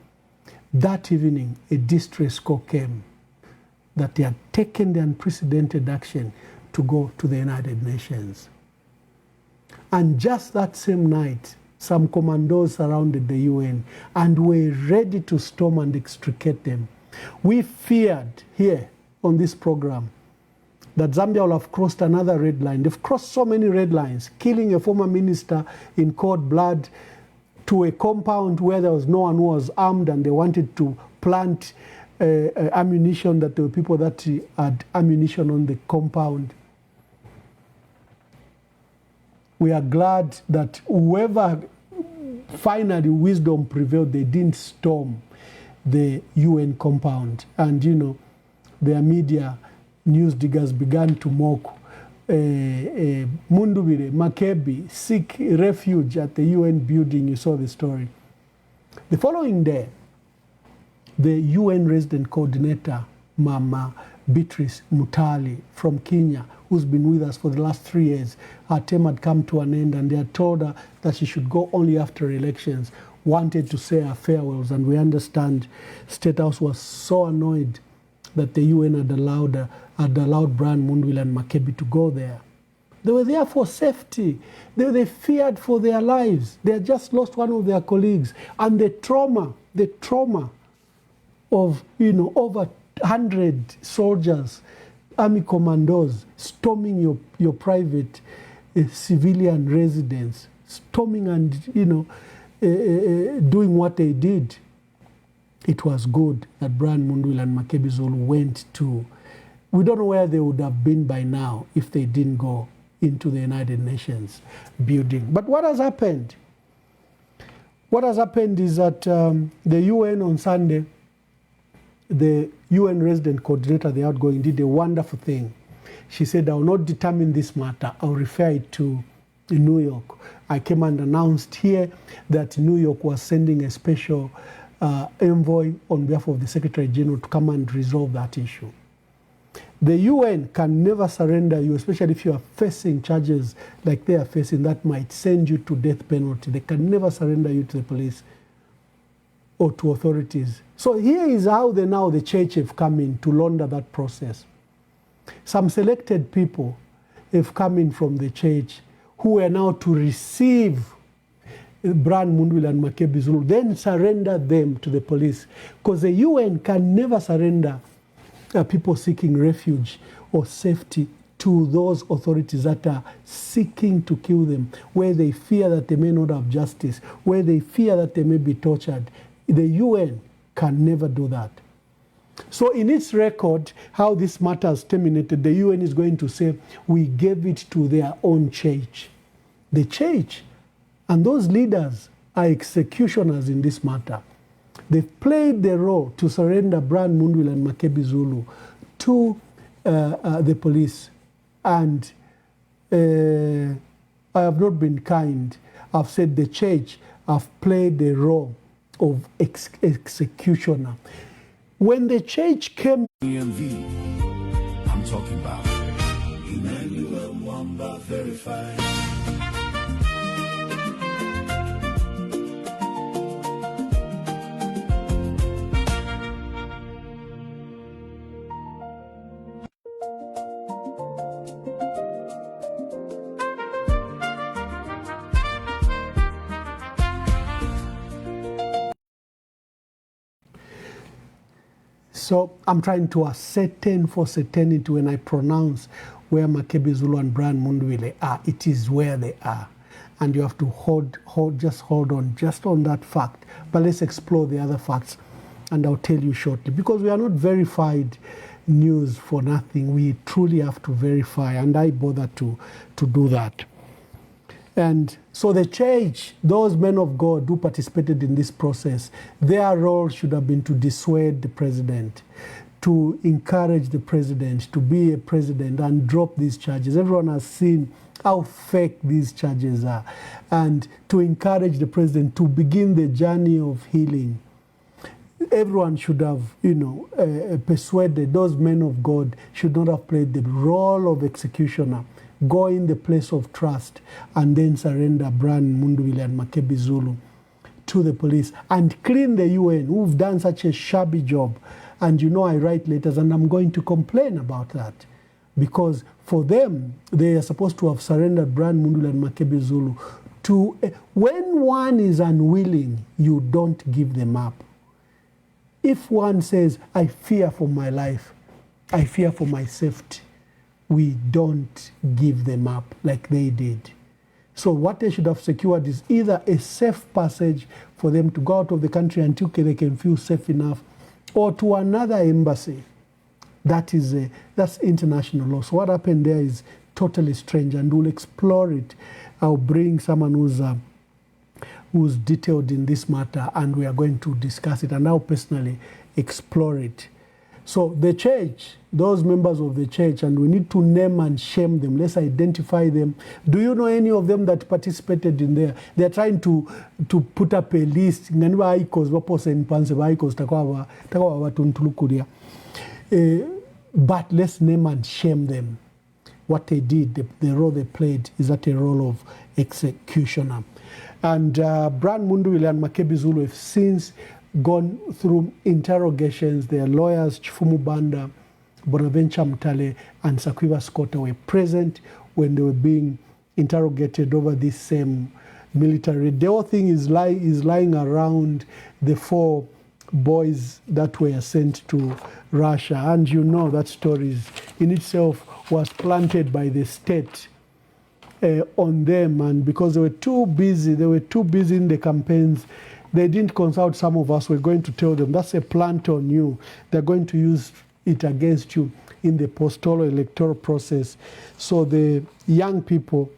That evening, a distress call came that they had taken the unprecedented action to go to the United Nations. And just that same night, some commandos surrounded the UN and were ready to storm and extricate them. We feared here on this program that Zambia will have crossed another red line. They've crossed so many red lines, killing a former minister in cold blood, to a compound where there was no one who was armed, and they wanted to plant ammunition, that there were people that had ammunition on the compound. We are glad that whoever finally wisdom prevailed, they didn't storm the UN compound. And, their media news diggers began to mock Mundubile, Makebi, seek refuge at the UN building. You saw the story. The following day, the UN resident coordinator, Mama Beatrice Mutali from Kenya, who's been with us for the last 3 years, her term had come to an end, and they had told her that she should go only after elections, wanted to say her farewells. And we understand State House was so annoyed that the UN had allowed Brian Mundubile and Makebi to go there. They were there for safety. They feared for their lives. They had just lost one of their colleagues. And the trauma of, over 100 soldiers, army commandos, storming your private civilian residence, storming and, doing what they did. It was good that Brian Mundubile and Makebi Zulu went to. We don't know where they would have been by now if they didn't go into the United Nations building. But what has happened? What has happened is that the UN on Sunday, the UN resident coordinator, the outgoing, did a wonderful thing. She said, I will not determine this matter. I'll refer it to New York. I came and announced here that New York was sending a special envoy on behalf of the Secretary General to come and resolve that issue. The UN can never surrender you, especially if you are facing charges like they are facing that might send you to death penalty. They can never surrender you to the police or to authorities. So here is how the church have come in to launder that process. Some selected people have come in from the church who are now to receive Brian Mundubile and Makebi Zulu, then surrender them to the police. Because the UN can never surrender people seeking refuge or safety to those authorities that are seeking to kill them, where they fear that they may not have justice, where they fear that they may be tortured. The UN can never do that. So in its record, how this matter has terminated, the UN is going to say, we gave it to their own church. The church and those leaders are executioners in this matter. They've played the role to surrender Brian Mundubile and Makebi Zulu to the police. And I have not been kind. I've said the church have played the role of executioner. When the church came... EMV, I'm talking about Emmanuel Mwamba Verified. So I'm trying to ascertain for certainty when I pronounce where Makebi Zulu and Brian Mundubile are. It is where they are. And you have to hold on just on that fact. But let's explore the other facts, and I'll tell you shortly. Because we are not verified news for nothing. We truly have to verify, and I bother to do that. And so the church, those men of God who participated in this process, their role should have been to dissuade the president, to encourage the president to be a president and drop these charges. Everyone has seen how fake these charges are, and to encourage the president to begin the journey of healing. Everyone should have, persuaded. Those men of God should not have played the role of executioner. Go in the place of trust and then surrender Brian Mundubile and Makebi Zulu to the police and clean the UN, who've done such a shabby job. And I write letters and I'm going to complain about that, because for them, they are supposed to have surrendered Brian Mundubile and Makebi Zulu to... When one is unwilling, you don't give them up. If one says, I fear for my life, I fear for my safety, we don't give them up like they did. So what they should have secured is either a safe passage for them to go out of the country until they can feel safe enough, or to another embassy. That's international law. So what happened there is totally strange, and we'll explore it. I'll bring someone who's detailed in this matter, and we are going to discuss it, and I'll personally explore it. So the church, those members of the church, and we need to name and shame them. Let's identify them. Do you know any of them that participated in there? They're trying to put up a list. But let's name and shame them. What they did, the role they played, is that a role of executioner. And Brian Mundubile and Makebi Zulu have since gone through interrogations. Their lawyers, Chifumu Banda, Bonaventure Mtale, and Sakwiba Skota were present when they were being interrogated over this same military. The whole thing is lying around the 4 boys that were sent to Russia. And that story in itself was planted by the state on them. And because they were too busy in the campaigns, they didn't consult some of us. We're going to tell them, that's a plant on you. They're going to use it against you in the postal electoral process. So the young people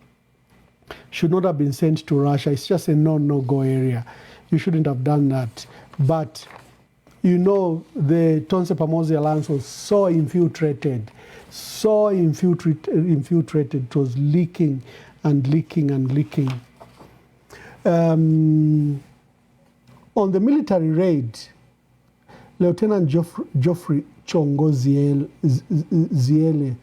should not have been sent to Russia. It's just a no-go area. You shouldn't have done that. But you know, the Tonse Pamosi Alliance was so infiltrated. It was leaking and leaking and leaking. On the military raid, Lieutenant Geoffrey Chongo Ziele,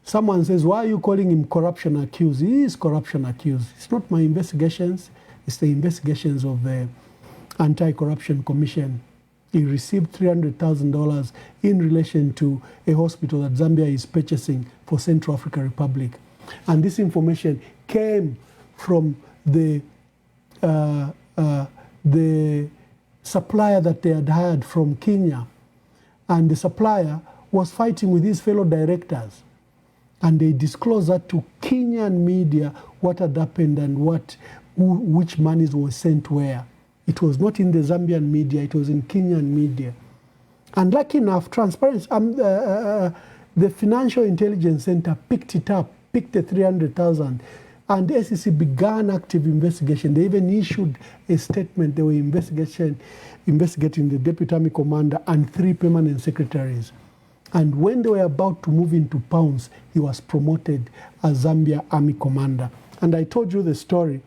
someone says, why are you calling him corruption accused? He is corruption accused. It's not my investigations. It's the investigations of the Anti-Corruption Commission. He received $300,000 in relation to a hospital that Zambia is purchasing for Central African Republic. And this information came from the supplier that they had hired from Kenya. And the supplier was fighting with his fellow directors. And they disclosed that to Kenyan media what had happened and which monies were sent where. It was not in the Zambian media, it was in Kenyan media. And lucky enough, transparency, the Financial Intelligence Center picked it up, picked the 300,000, and the SEC began active investigation. They even issued a statement. They were investigating the Deputy Army Commander and 3 permanent secretaries. And when they were about to move into pounds, he was promoted as Zambia Army Commander. And I told you the story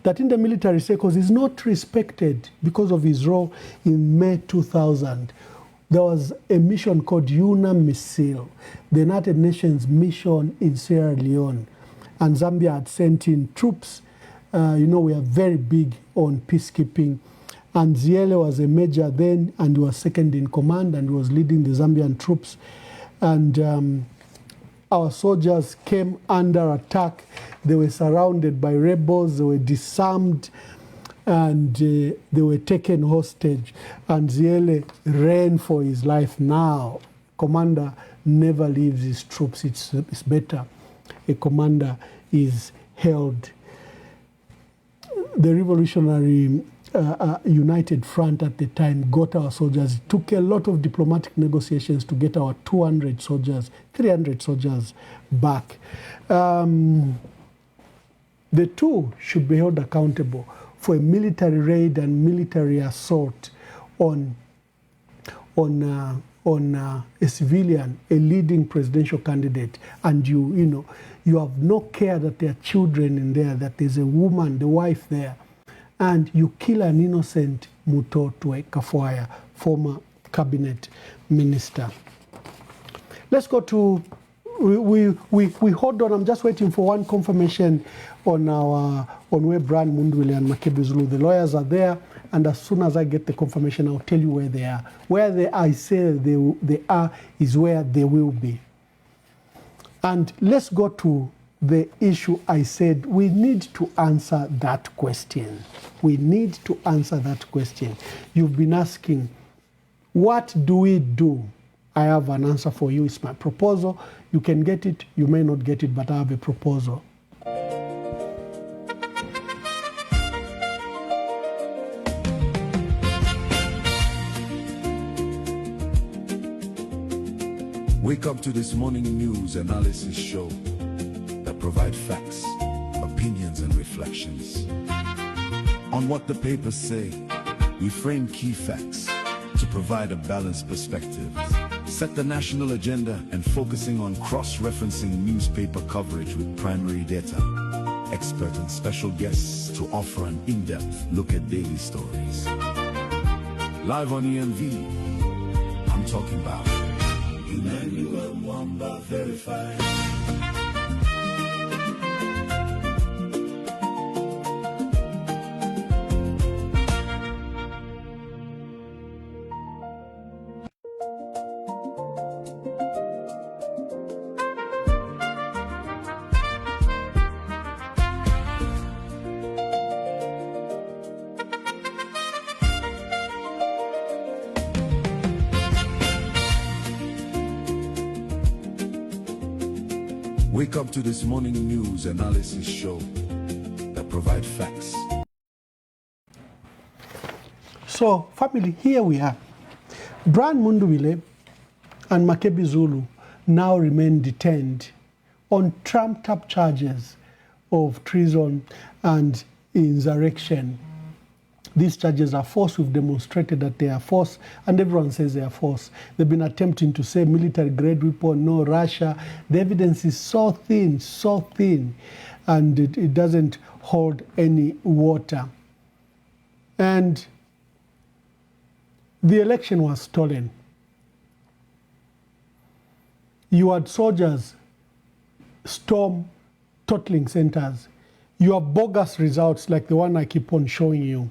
that in the military circles is not respected because of his role in May 2000. There was a mission called UNAMISIL, the United Nations mission in Sierra Leone. And Zambia had sent in troops. You know, we are very big on peacekeeping. And Ziele was a major then, and he was second in command, and he was leading the Zambian troops. And our soldiers came under attack. They were surrounded by rebels. They were disarmed, and they were taken hostage. And Ziele ran for his life. Now, commander never leaves his troops. It's better a commander is held. The revolutionary United Front at the time got our soldiers. It took a lot of diplomatic negotiations to get our 200 soldiers, 300 soldiers back. The two should be held accountable for a military raid and military assault on a civilian, a leading presidential candidate, and you have no care that there are children in there, that there's a woman, the wife there, and you kill an innocent Mutotwe Kafuaya, former cabinet minister. Let's go to, we hold on. I'm just waiting for one confirmation on where Brian Mundubile and Makebi Zulu. The lawyers are there, and as soon as I get the confirmation, I'll tell you where they are. Where I say they are is where they will be. And let's go to the issue. I said we need to answer that question. We need to answer that question. You've been asking, what do we do? I have an answer for you. It's my proposal. You can get it, you may not get it, but I have a proposal. Wake up to this morning news analysis show that provide facts, opinions, and reflections. On what the papers say, we frame key facts to provide a balanced perspective, set the national agenda, and focusing on cross-referencing newspaper coverage with primary data, expert and special guests to offer an in-depth look at daily stories. Live on EMV, I'm talking about Emmanuel Mwamba Verified. Wake up to this morning news analysis show that provide facts. So, family, here we are. Brian Mundubile and Makebi Zulu now remain detained on trumped-up charges of treason and insurrection. These charges are false. We've demonstrated that they are false, and everyone says they are false. They've been attempting to say military-grade weapon, no, Russia. The evidence is so thin, and it doesn't hold any water. And the election was stolen. You had soldiers storm totaling centers. You have bogus results like the one I keep on showing you.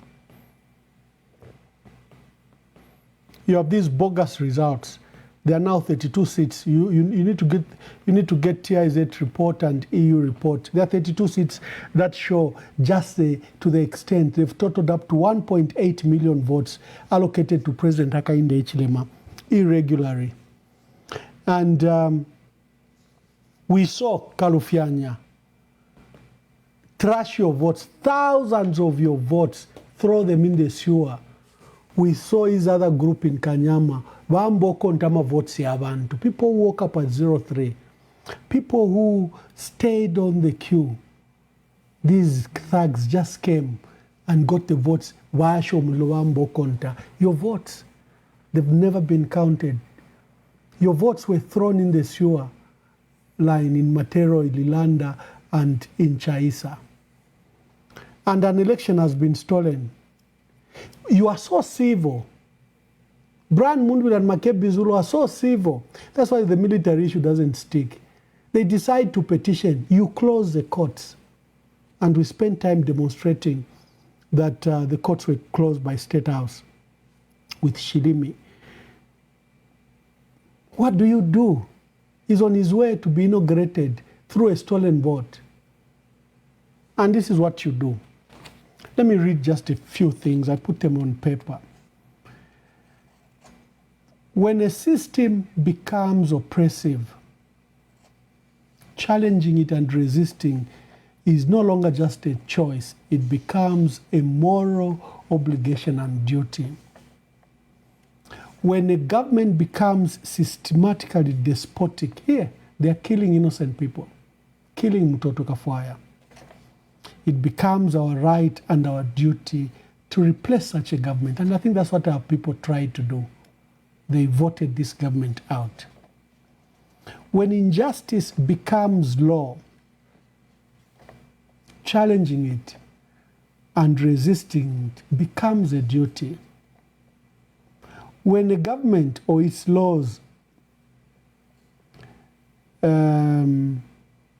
You have these bogus results. There are now 32 seats. You need to get TIZ report and EU report. There are 32 seats that show just to the extent they've totaled up to 1.8 million votes allocated to President Hakainde Hichilema irregularly. And we saw Kalufyanya trash your votes, thousands of your votes, throw them in the sewer. We saw his other group in Kanyama, Vamboko Ntama votes yabantu. People who woke up at 03. People who stayed on the queue. These thugs just came and got the votes. Your votes, they've never been counted. Your votes were thrown in the sewer line in Matero, Ililanda, and in Chaisa. And an election has been stolen. You are so civil. Brian Mundubile and Makebi Zulu are so civil. That's why the military issue doesn't stick. They decide to petition. You close the courts. And we spent time demonstrating that the courts were closed by State House with Shilimi. What do? He's on his way to be inaugurated through a stolen vote. And this is what you do. Let me read just a few things. I put them on paper. When a system becomes oppressive, challenging it and resisting is no longer just a choice. It becomes a moral obligation and duty. When a government becomes systematically despotic, here, they are killing innocent people, killing Mtoto Kafwaya. It becomes our right and our duty to replace such a government. And I think that's what our people tried to do. They voted this government out. When injustice becomes law, challenging it and resisting it becomes a duty. When a government or its laws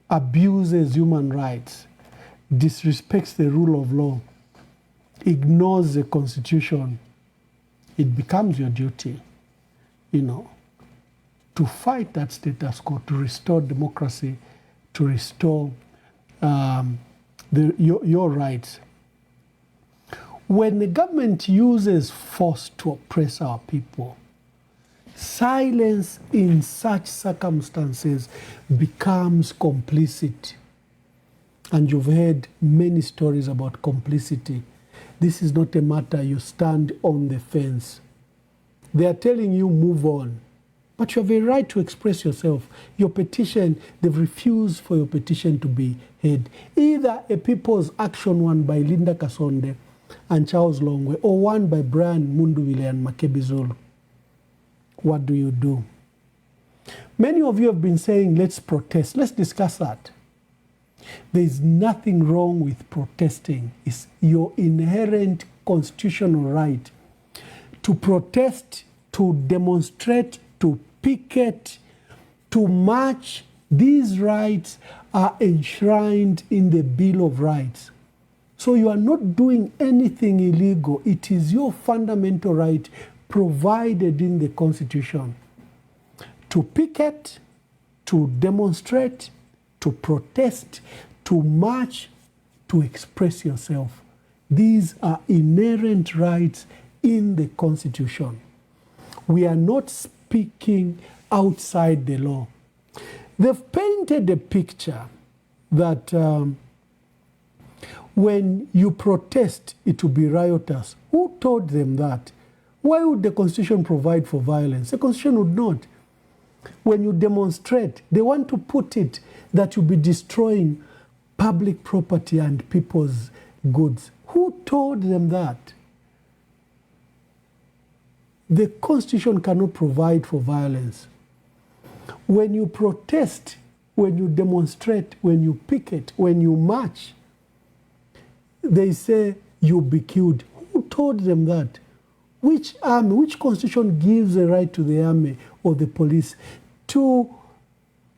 abuses human rights, disrespects the rule of law, ignores the Constitution, it becomes your duty, to fight that status quo, to restore democracy, to restore your rights. When the government uses force to oppress our people, silence in such circumstances becomes complicit. And you've heard many stories about complicity. This is not a matter you stand on the fence. They are telling you move on. But you have a right to express yourself. Your petition, they've refused for your petition to be heard. Either a People's Action one by Linda Kasonde and Charles Longwe, or one by Brian Mundubile and Makebi Zulu. What do? Many of you have been saying, let's protest. Let's discuss that. There is nothing wrong with protesting. It's your inherent constitutional right to protest, to demonstrate, to picket, to march. These rights are enshrined in the Bill of Rights. So you are not doing anything illegal. It is your fundamental right provided in the Constitution to picket, to demonstrate, to protest, to march, to express yourself. These are inherent rights in the Constitution. We are not speaking outside the law. They've painted a picture that when you protest, it will be riotous. Who told them that? Why would the Constitution provide for violence? The Constitution would not. When you demonstrate, they want to put it that you'll be destroying public property and people's goods. Who told them that? The Constitution cannot provide for violence. When you protest, when you demonstrate, when you picket, when you march, they say you'll be killed. Who told them that? Which army, which constitution gives a right to the army or the police to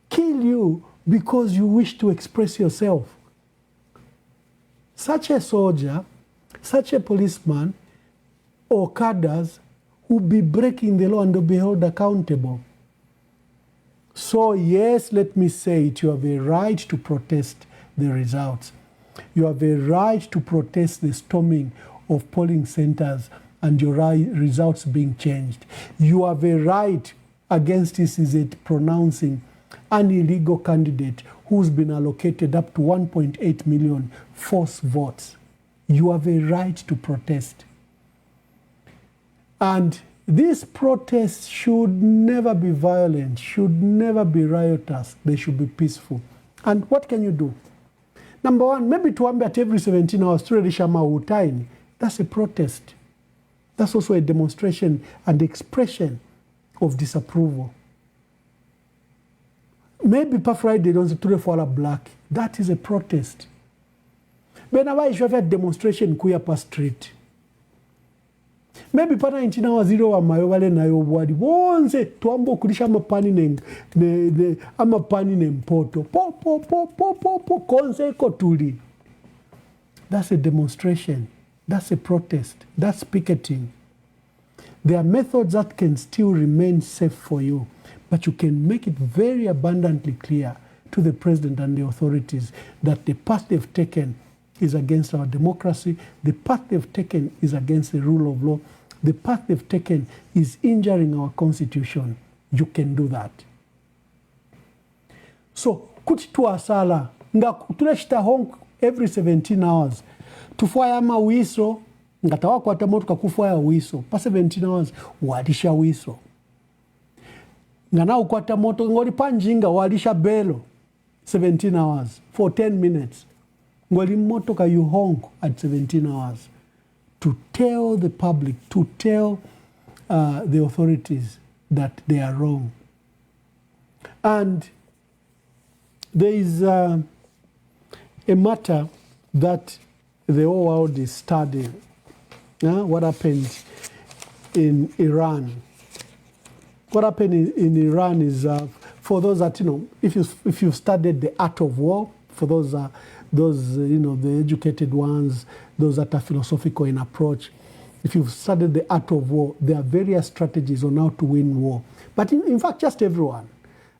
kill you because you wish to express yourself? Such a soldier, such a policeman, or cadres will be breaking the law and will be held accountable. So yes, let me say it, you have a right to protest the results. You have a right to protest the storming of polling centers and your results being changed. You have a right against this is it pronouncing an illegal candidate who's been allocated up to 1.8 million false votes. You have a right to protest. And these protests should never be violent, should never be riotous. They should be peaceful. And what can you do? Number one, maybe to at every 17 hours, that's a protest. That's also a demonstration and expression of disapproval. Maybe per Friday, don't for black. That is a protest. Whenever you have a demonstration, Kuyapa Street. Maybe pana inchina waziro wa mayovale na yobwadi. Wonse tuambo kulisha amapani ne mpoto. Po konse kotuli. That's a demonstration. That's a protest. That's picketing. There are methods that can still remain safe for you, but you can make it very abundantly clear to the president and the authorities that the path they've taken is against our democracy. The path they've taken is against the rule of law. The path they've taken is injuring our constitution. You can do that. So, kuti asala nga tuleshita honk every 17 hours. Tufaya wiso, ngatawa kwa tamoto kakufaya wiso. Pa 17 hours, walisha wiso. Ngana ukwata moto, ngoli panjinga, walisha belo. 17 hours, for 10 minutes. Ngoli moto ka you honk at 17 hours. To tell the public, to tell the authorities that they are wrong. And there is a matter that the whole world is studying. What happened in Iran? What happened in Iran is, for those that, if you've studied the art of war, for those the educated ones, those that are philosophical in approach, if you've studied the art of war, there are various strategies on how to win war. But in fact, just everyone.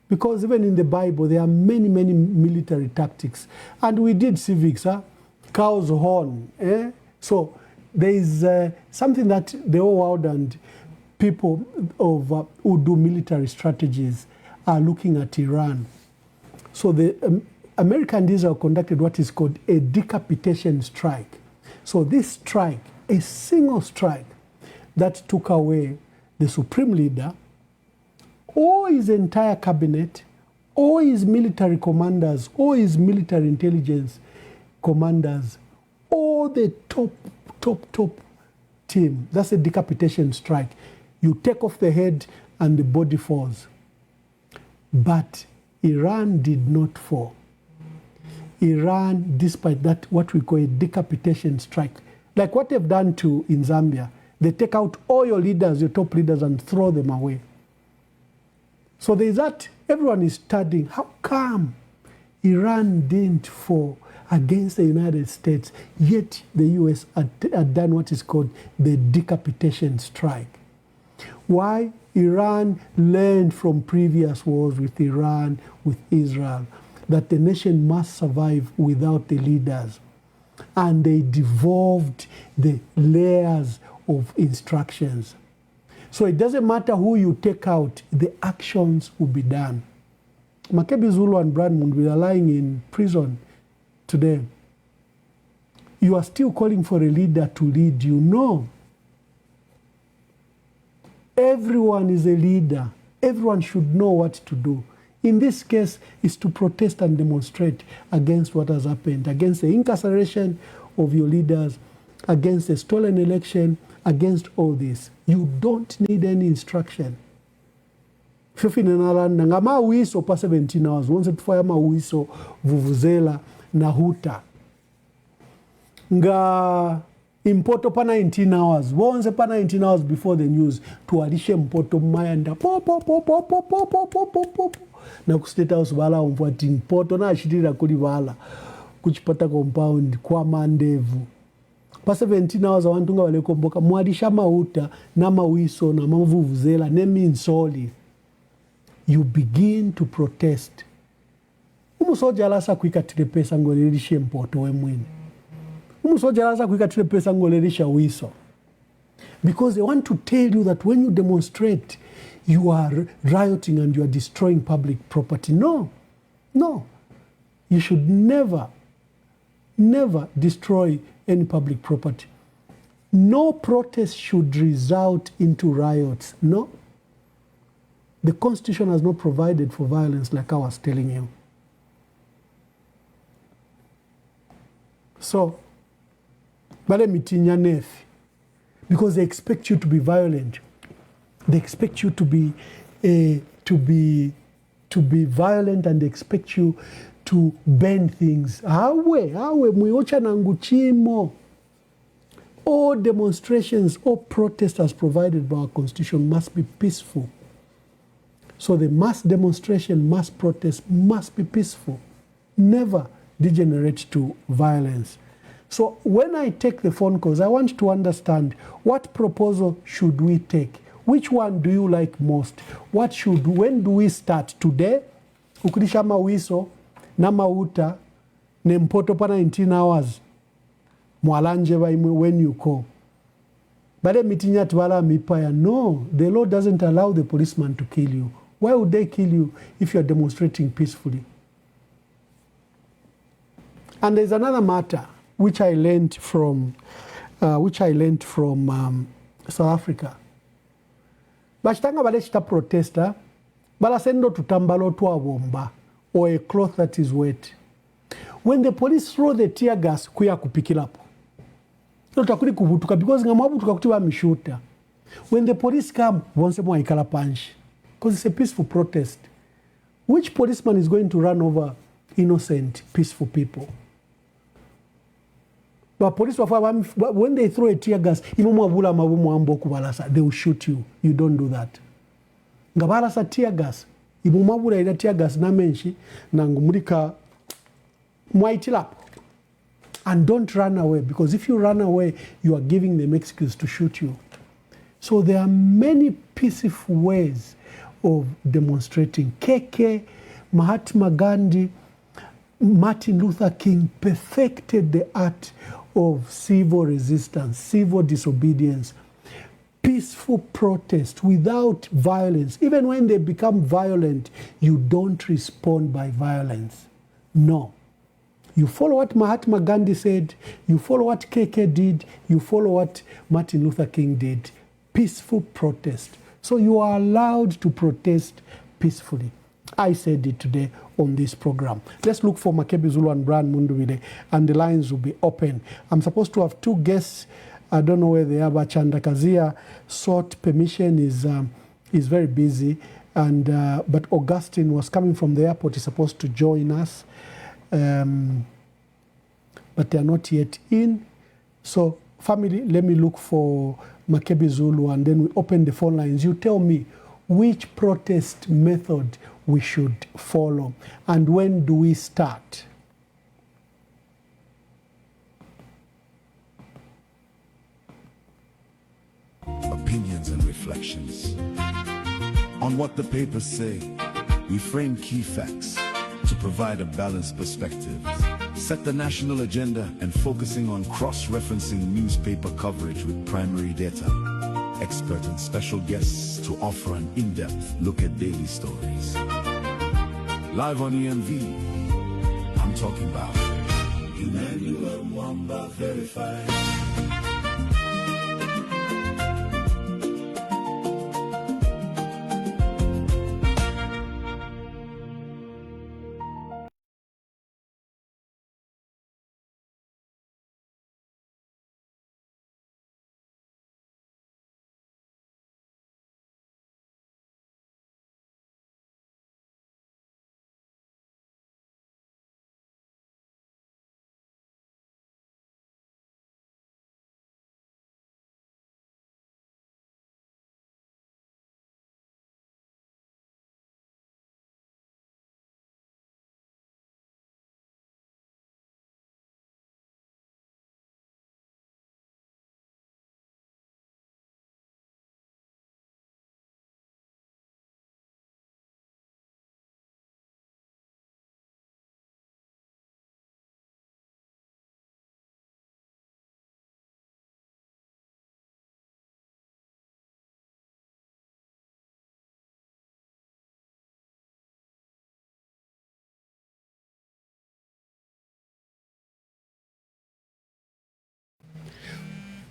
Because even in the Bible, there are many, many military tactics. And we did civics, cow's horn. So there is something that the whole world and people of who do military strategies are looking at Iran. So the America and Israel conducted what is called a decapitation strike. So this strike, a single strike that took away the supreme leader, all his entire cabinet, all his military commanders, all his military intelligence commanders, all the top team. That's a decapitation strike. You take off the head and the body falls. But Iran did not fall. Iran, despite that, what we call a decapitation strike, like what they've done in Zambia, they take out all your leaders, your top leaders, and throw them away. So there's that, everyone is studying, how come Iran didn't fall against the United States, yet the US had done what is called the decapitation strike? Why? Iran learned from previous wars with Iran, with Israel, that the nation must survive without the leaders. And they devolved the layers of instructions. So it doesn't matter who you take out, the actions will be done. Makebi, Zulu, and Mundubile are lying in prison today. You are still calling for a leader to lead you. No. Everyone is a leader. Everyone should know what to do. In this case, is to protest and demonstrate against what has happened, against the incarceration of your leaders, against the stolen election, against all this. You don't need any instruction. Fifinenalanda ngama wiso pa 17 hours. Once tufaya mawiso vuvuzela na huta. Nga impoto pa 19 hours. Once pa 19 hours before the news. Tuwalishe mpoto mayanda. Na ku State House bala umfuati mpoto na ashitira kuli bala. Kuchipata compound kwa mandevu. Pa 17 hours abantu nga wale komboka. Mwalisha mahuta na mawiso na mavuvuzela. Nemi insoli. You begin to protest. Umusoja alasa kuikatile pesa ngolelishe mpoto we mwini. Umusoja alasa kuikatile pesa ngolelisha wiso. Because they want to tell you that when you demonstrate, you are rioting and you are destroying public property. No. No. You should never destroy any public property. No protest should result into riots. No. The Constitution has not provided for violence like I was telling you. So, bale mitinya nefi, because they expect you to be violent. They expect you to be violent, and they expect you to bend things. Awe mwiyocha nangu chimo. All demonstrations, all protests as provided by our Constitution must be peaceful. So the mass demonstration, mass protest must be peaceful. Never degenerate to violence. So when I take the phone calls, I want to understand what proposal should we take? Which one do you like most? When do we start? Today? Ukudisha mawiso, na mauta, ne mpoto pa 19 hours. Mwalanje when you call. Bale mitinya twala mipaya. No, the law doesn't allow the policeman to kill you. Why would they kill you if you're demonstrating peacefully? And there's another matter which I learned from South Africa. Bachitanga bale chita protester, bala sendo tutambalo tuwa bomba, or a cloth that is wet. When the police throw the tear gas, kuya kupikilapo. Tutakuli kubutuka because ngamabutuka kutiwa mishuta. When the police come, wonse mwa ikala punch. Because it's a peaceful protest. Which policeman is going to run over innocent, peaceful people? But police, when they throw a tear gas, they will shoot you. You don't do that. Ngabalasa tear gas. Ibumabula ida tear gas na menshi na ngumulika mwaitilap. And don't run away, because if you run away, you are giving them excuse to shoot you. So there are many peaceful ways of demonstrating. KK, Mahatma Gandhi, Martin Luther King perfected the art of civil resistance, civil disobedience, peaceful protest without violence. Even when they become violent, you don't respond by violence. No. You follow what Mahatma Gandhi said, you follow what KK did, you follow what Martin Luther King did. Peaceful protest. So you are allowed to protest peacefully. I said it today on this program. Let's look for Makebi, Zulu and Brian Mundubile, and the lines will be open. I'm supposed to have two guests. I don't know where they are, but Chandakazia sought permission, is very busy. And but Augustine was coming from the airport. He's supposed to join us. But they are not yet in. So, family, let me look for Makebi Zulu, and then we open the phone lines. You tell me which protest method we should follow, and when do we start? Opinions and reflections. On what the papers say, we frame key facts to provide a balanced perspective, set the national agenda, and focusing on cross-referencing newspaper coverage with primary data, expert and special guests to offer an in-depth look at daily stories. Live on EMV, I'm talking about Emmanuel Mwamba Verified.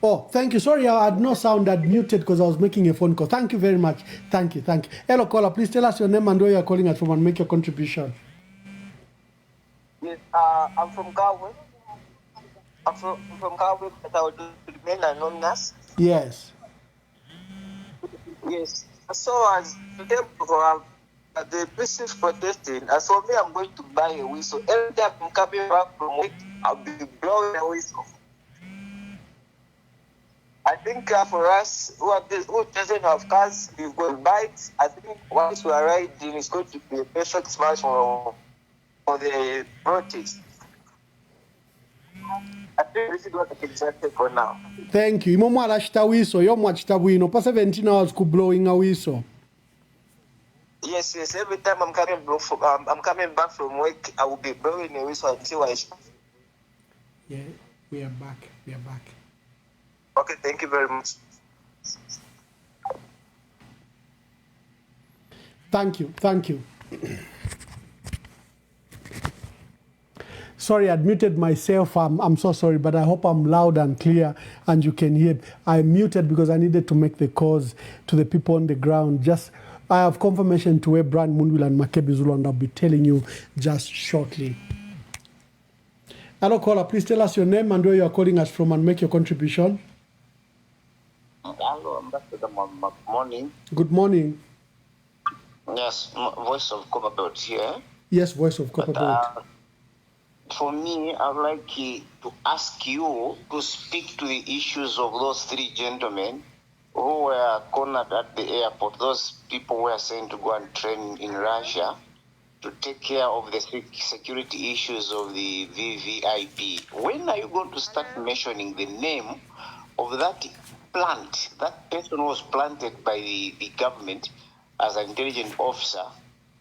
Oh, thank you. Sorry, I had no sound. I'd muted because I was making a phone call. Thank you very much. Thank you. Hello, caller. Please tell us your name and where you are calling us from and make your contribution. Yes, I'm from Galway. I'm from Galway, but I would remain anonymous. Yes. Yes. So as the peaceful protesting, as for me, I'm going to buy a whistle. Every time I'm coming back from work, I'll be blowing a whistle. I think for us who doesn't have cars, we've got bikes. I think once we are riding, it's going to be a perfect match for the protest. I think this is what I can say for now. Thank you. Imo mwala chita whistle, yo mwa chita bwino. Pa 17 hours ku blowing a whistle. Yes. Every time I'm coming back from work, I will be blowing a whistle until I. Yeah, we are back. Okay, thank you very much. Thank you. Sorry, I muted myself. I'm so sorry, but I hope I'm loud and clear and you can hear. I muted because I needed to make the calls to the people on the ground. I have confirmation to where Brand Mundubile and Makebi Zulu, and I'll be telling you just shortly. Hello, caller. Please tell us your name and where you are calling us from and make your contribution. Hello, Ambassador. Good morning. Good morning. Yes, Voice of Copperbelt here. Yes, Voice of Copperbelt. For me, I'd like to ask you to speak to the issues of those three gentlemen who were cornered at the airport. Those people were sent to go and train in Russia to take care of the security issues of the VVIP. When are you going to start mentioning the name of that plant? That person was planted by the government as an intelligent officer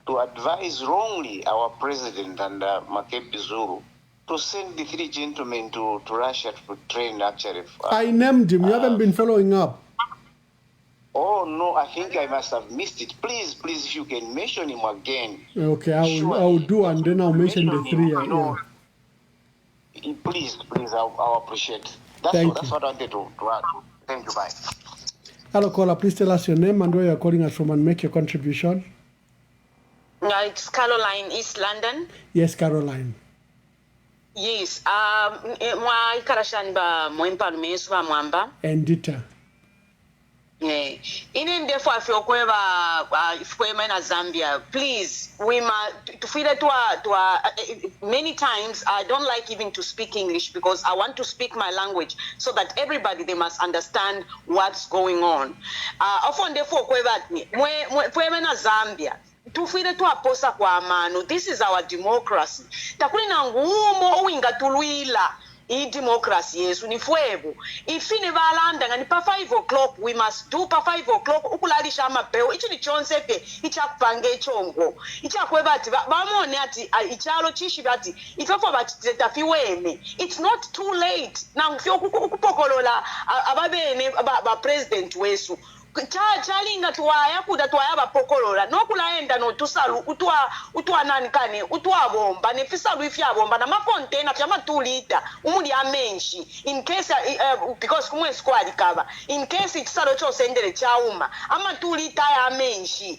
to advise wrongly our president and Makebi Zulu to send the three gentlemen to Russia to train actually. I named him. You haven't been following up. Oh, no, I think I must have missed it. Please, if you can mention him again. Okay, I will do, and then I'll mention the three. Please, I'll appreciate it. That's what I wanted to add. Thank you, bye. Hello, caller. Please tell us your name and where you're calling us from and make your contribution. It's Caroline, East London. Yes, Caroline. Yes. Mwa ikarashani ba mwempa lumesu ba mwamba. Endita. Yeah. In therefore, if you're going to Zambia, please, we must to feel to many times I don't like even to speak English because I want to speak my language so that everybody they must understand what's going on. Often therefore, Zambia. Tufile twaposa kwa amano. This is our democracy. Takulina ngumo uwinga tuluila. Democracy yesu ni fwebu ifine balanda ngani pa 5 o'clock we must do pa 5 o'clock ukulalisha amapeo ichi ni chonsepe ichakupange echongo ichakweba ati bamone ati ichalo chishi bati ifafo bati tafiweme. It's not too late na ngifyo ukupokolola ababene ba president wesu chalinga tuwaya kuda tuwaya bapokolola nokulaenda no tusalu utwa nani kane utwa bomba nefisalu ifya bomba na makontena fya matulita umuli amenshi in case because kumwe squad cover in case itisalo cho sendele chauma amatulita ya amenshi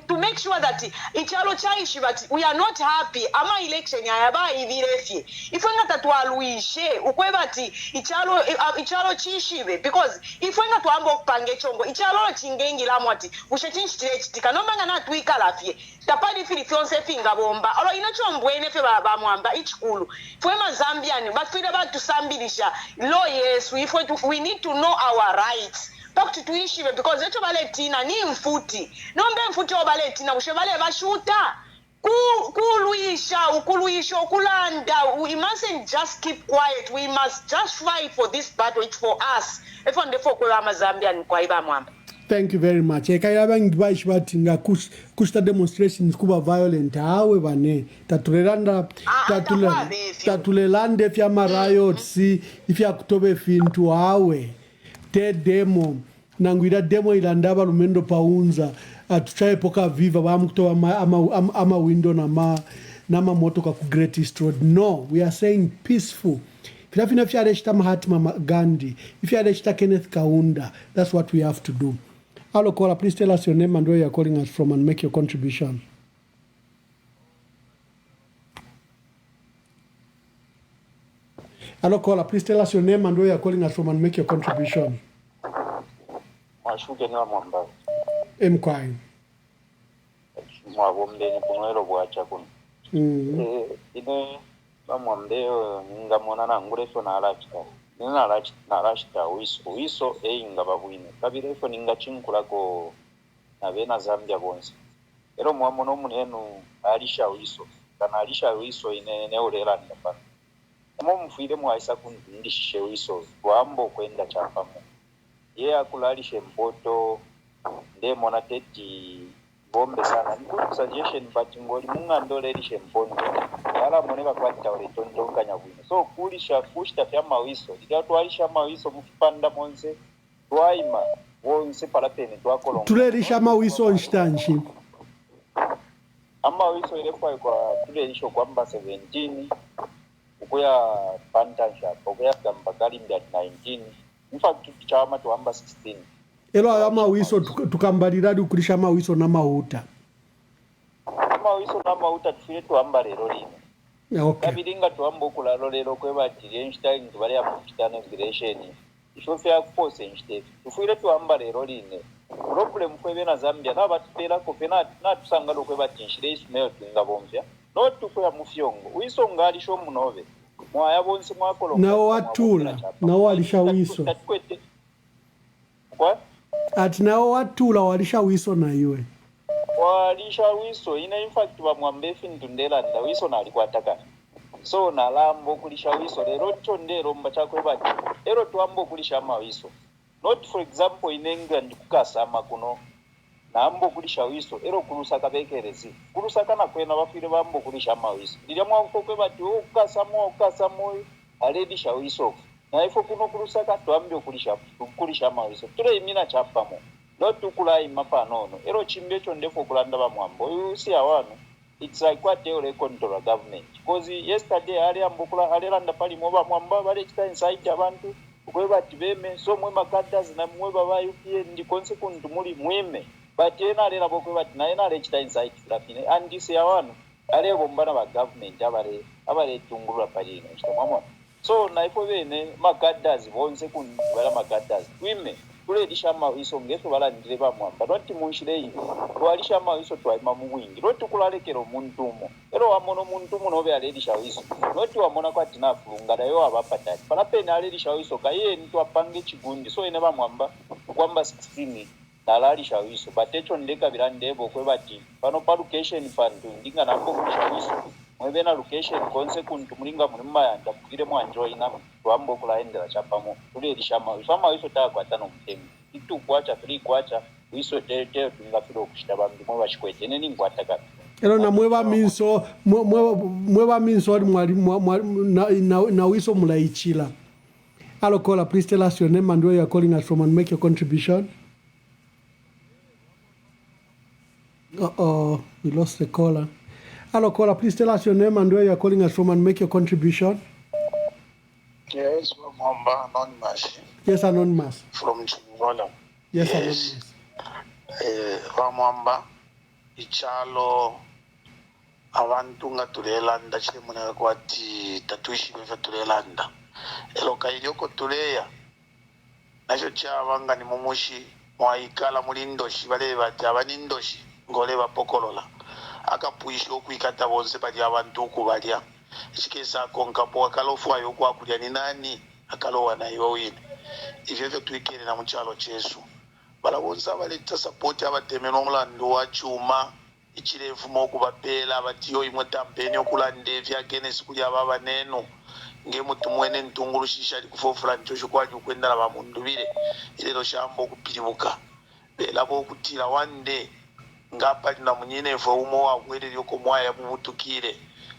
to make sure that ichalo chaishi but we are not happy ama election ya ba ivirefye ifanga tatwaluishe ukwebati ichalo chishibe because ifwenga tuambo kupange chongo ichalo chingengi la mwati ushetinchitire chitika nomanga na tuikalafye tapadi fili fyonse finga bomba alo inachombwene fe baba mwamba ichikulu fwema Zambian batwira batusambilisha lo yesu we need to know our rights pakti tuishibe because echo baletina ni mfuti nombe mfuti obaletina ushebale bashuta ukuluisha ukulanda. We mustn't just keep quiet. We must just fight for this battle. It's for us. Thank you very much. Kushta demonstrations kuba violent hawe bane tatulelande fyama riots ifya kutobe fintu hawe te demo nanguira demo ilandaba lumendo paunza atuchaye poka viva bamukutoba ama window nama moto ku Great East Road. No, we are saying peaceful. If you are Mahatma Gandhi, if you are Kenneth Kaunda, that's what we have to do. Hello, caller, please tell us your name and where you are calling us from and make your contribution. Hello, caller, please tell us your name and where you are calling us from and make your contribution. Mkwai. Ngamona na ngureso na alachita nalachita wiso einga babwine kabirefo ningachinkulako nabena Zambia bonse ero mwamono munenu alisha wiso kana alisha wiso ine urela ndapa mo mfire mwaisa kundishe wiso wambo kwenda chapamo ye akulalishe mpoto nde mona teti bombe sana ni good suggestion but ngoli mungandolelishe mpondo wala moneka kwata ule tondoka nyabwino so kulisha kushita fya mawiso ikatwalisha mawiso mufipanda monse twaima wonse palatene twakolonga tulelisha mawiso nshtanshi amawiso ile kwa tulelisho kwamba 17 ukuya pantansha ukuya gambakali mbi 19 in fact chama tuamba 16 elo amawiso tukambaliradi ukulisha mawiso na mahuta amawiso na mahuta tufire tuamba lero lino okay kabiringa tuamba okulalo lero kwebati Einstein tubali amufitana inspiration ishofya kupose Einstein tufire tuamba lero lino problem kwebe na Zambia nabatupera ko pena natusangalo kwebati nshire ismeyo twinga bomvya no tukuya mufyongo wiso ngali sho munove mwaya bonse mwakolo nao watula nao walishawiso kwa ati nao watula walishawiso na iwe walishawiso ina in fact bamwambefi ndundela nda wiso na alikwataka so na lambo kulishawiso lero chondero mba chakwe bati ero tuambo kulisha mawiso not for example in England kukasama kuno nambo kulishawiso ero kulusa kabekerezi kulusa kana kwena bafire bambo kulisha mawiso ndilya mwanko kwe bati ukasamo aledi shawiso na ifo kuno kulusa katwambe kulisha mawiso tule imina chapamo not tukulai mapanono ero chimbecho ndefo kulanda bamwambo you see awano it's like what they control government because yesterday ali landa pali moba mwamba bale chita inside abantu kweba tibeme so mwe makadazi na mwe baba UPN ndi consequent muri mweme but ena lera bokweba tina ena le chita inside lapine and this awano ale bombana ba government abale tungulwa pali ino chitamamo so na ifo bene makadazi bonse kunbala makadazi wime tuledisha mawiso ngeso balandire bamwamba noti munshire ino twalisha mawiso twaima muwingi noti kulalekero muntumo ero wamono muntumo nobe aledisha wiso noti wamona kwa tinafulunga dayo abapatati palapena aledisha wiso kaye ntu apange chigundi so ine bamwamba kwamba 16 dalalisha wiso batecho ndeka birandebo kwebati pano pa location fund ndinga nambo kulisha wiso mwebena location consequent mulinga mulima yanda kugire mwanjoina twambo kulaendera chapamo tuledisha mawiso takwatana mutemi itu kwacha 3 kwacha wiso tete tungafiro okushita bambi mwe bashikwete neni ngwataka ero na mweba minso ali mwali na wiso mulaichila. Hello caller, please tell us your name and where you are calling us from and make your contribution. We lost the caller. Hello caller, please tell us your name and where you are calling us from and make your contribution. Yes, Mwamba, anonymous. Yes, anonymous. From Chungola. Yes, anonymous. Mwamba, ichalo abantu nga tulelanda chile muna kwati tatuishi beva tulelanda. Elo kailioko tuleya. Nacho chavanga ni mumushi mwaikala mulindoshi bale bati abanindoshi ngole bapokolola. Akapuishi okuikata bonse bali abantu kubalya. Chikesa konkapo akalofu ayo kwa kulya ni nani akalowa na iwo wine ivyo tuikere na mchalo chesu bala bonza baleta support abatemeno omulando wa chuma ichirefu moku bapela batiyo imwe tampeni okulande vyakene sikulya baba neno nge mutu mwene ntungurushisha likufofula nchosho kwaji ukwenda na Mundubile ilero shambo kupiribuka bela bo kutira one day ngapa na munyine fo umo wa kwere yoko mwaya bubutukire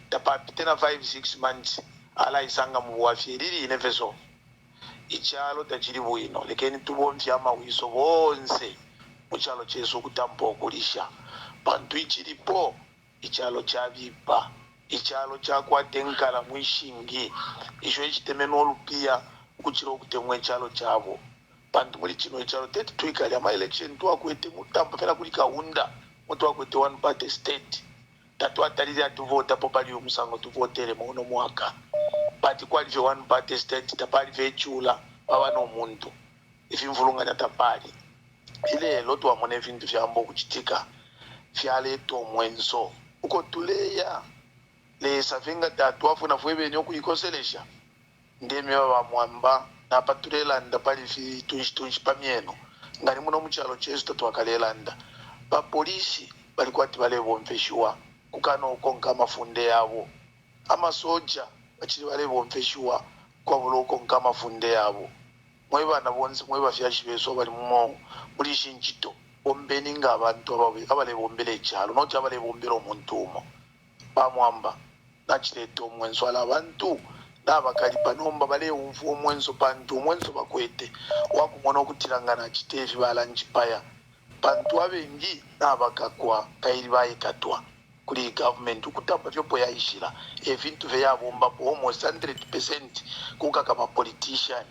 tapapitena 5-6 months ala isanga muwafiriri ineveso ichalo tachiri buino lekeni tubomvya mawiso bonse muchalo chesu kutampo kulisha bantu ichiripo ichalo chavipa ichalo chakwate nkala mwishingi isho ichiteme nolupia kuchira okutemwa ichalo chavo pantu muri chino ichalo tete tuikali ama election twakwete mutamba pena kuli kaunda mutu wakwete one party state tatuataliri atuvota popali umusango tuvotere muno mwaka pati kwalive one party state tapali vechula baba no muntu ifimvulunganya tapali ile lotu wamone vintu vyambo kuchitika vyaleto mwenso uko tuleya le safinga tatu afuna fwebe nyoku ikoselesha ndeme wa mwamba na patulelanda pali vi tunji pamieno ngani muno muchalo chesu tatu wakalelanda pa polisi balikwati bale bomfeshiwa kukano ukonka mafunde yabo ama soja bachili bale bomfeshiwa kwa bulo ukonka mafunde yabo mwebana bonse mweba fyashibeso bali mumo muri shinjito bombeninga abantu abale bombele chalo noti abale bombero omuntu umo bamwamba nachileto mwenso ala abantu nabakali panomba bale umfu omwenso pantu omwenso bakwete wakumona okutirangana chitevi balanjipaya pantu abengi nabakakwa kairi bayekatwa kuli government ukutamba vyopo yaishira evintu veyabomba po almost 100% kukaka ma politician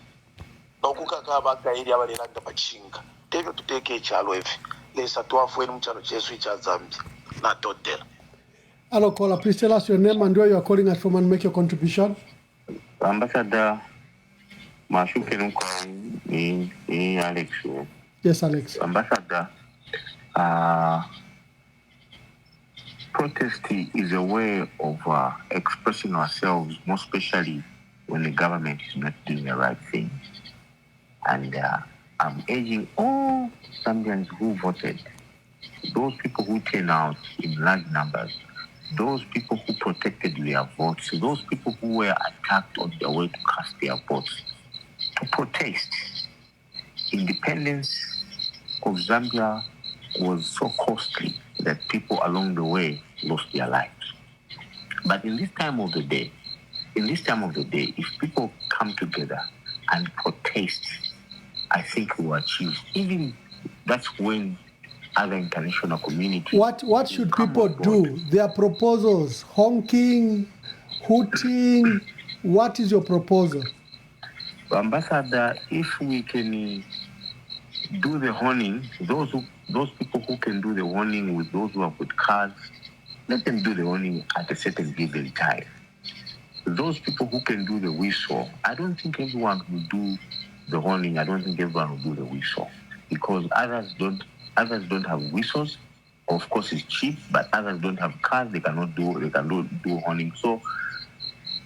nokukaka abakairi abalelanda pachinga tevyo tuteke echalo evi lesa twafweni muchalo chesu icha Zambia na totela. Hello, caller. Please tell us your name and where you are calling us from and make your contribution. Ambassador Mashukenuko ni Alex. Yes, Alex. Ambassador, protest is a way of expressing ourselves, more especially when the government is not doing the right thing. And I'm urging all Zambians who voted, those people who turn out in large numbers, those people who protected their votes, those people who were attacked on their way to cast their votes, to protest. Independence of Zambia was so costly that people along the way lost their lives. But in this time of the day, if people come together and protest, I think we will achieve. Even that's when other international community. What should people do? Their proposals: honking, hooting. What is your proposal? Ambassador, if we can do the horning, those people who can do the horning with those who have got cars, let them do the horning at a certain given time. Those people who can do the whistle, I don't think everyone will do the horning. I don't think everyone will do the whistle because others don't have whistles. Of course, it's cheap, but others don't have cars. They cannot do horning. So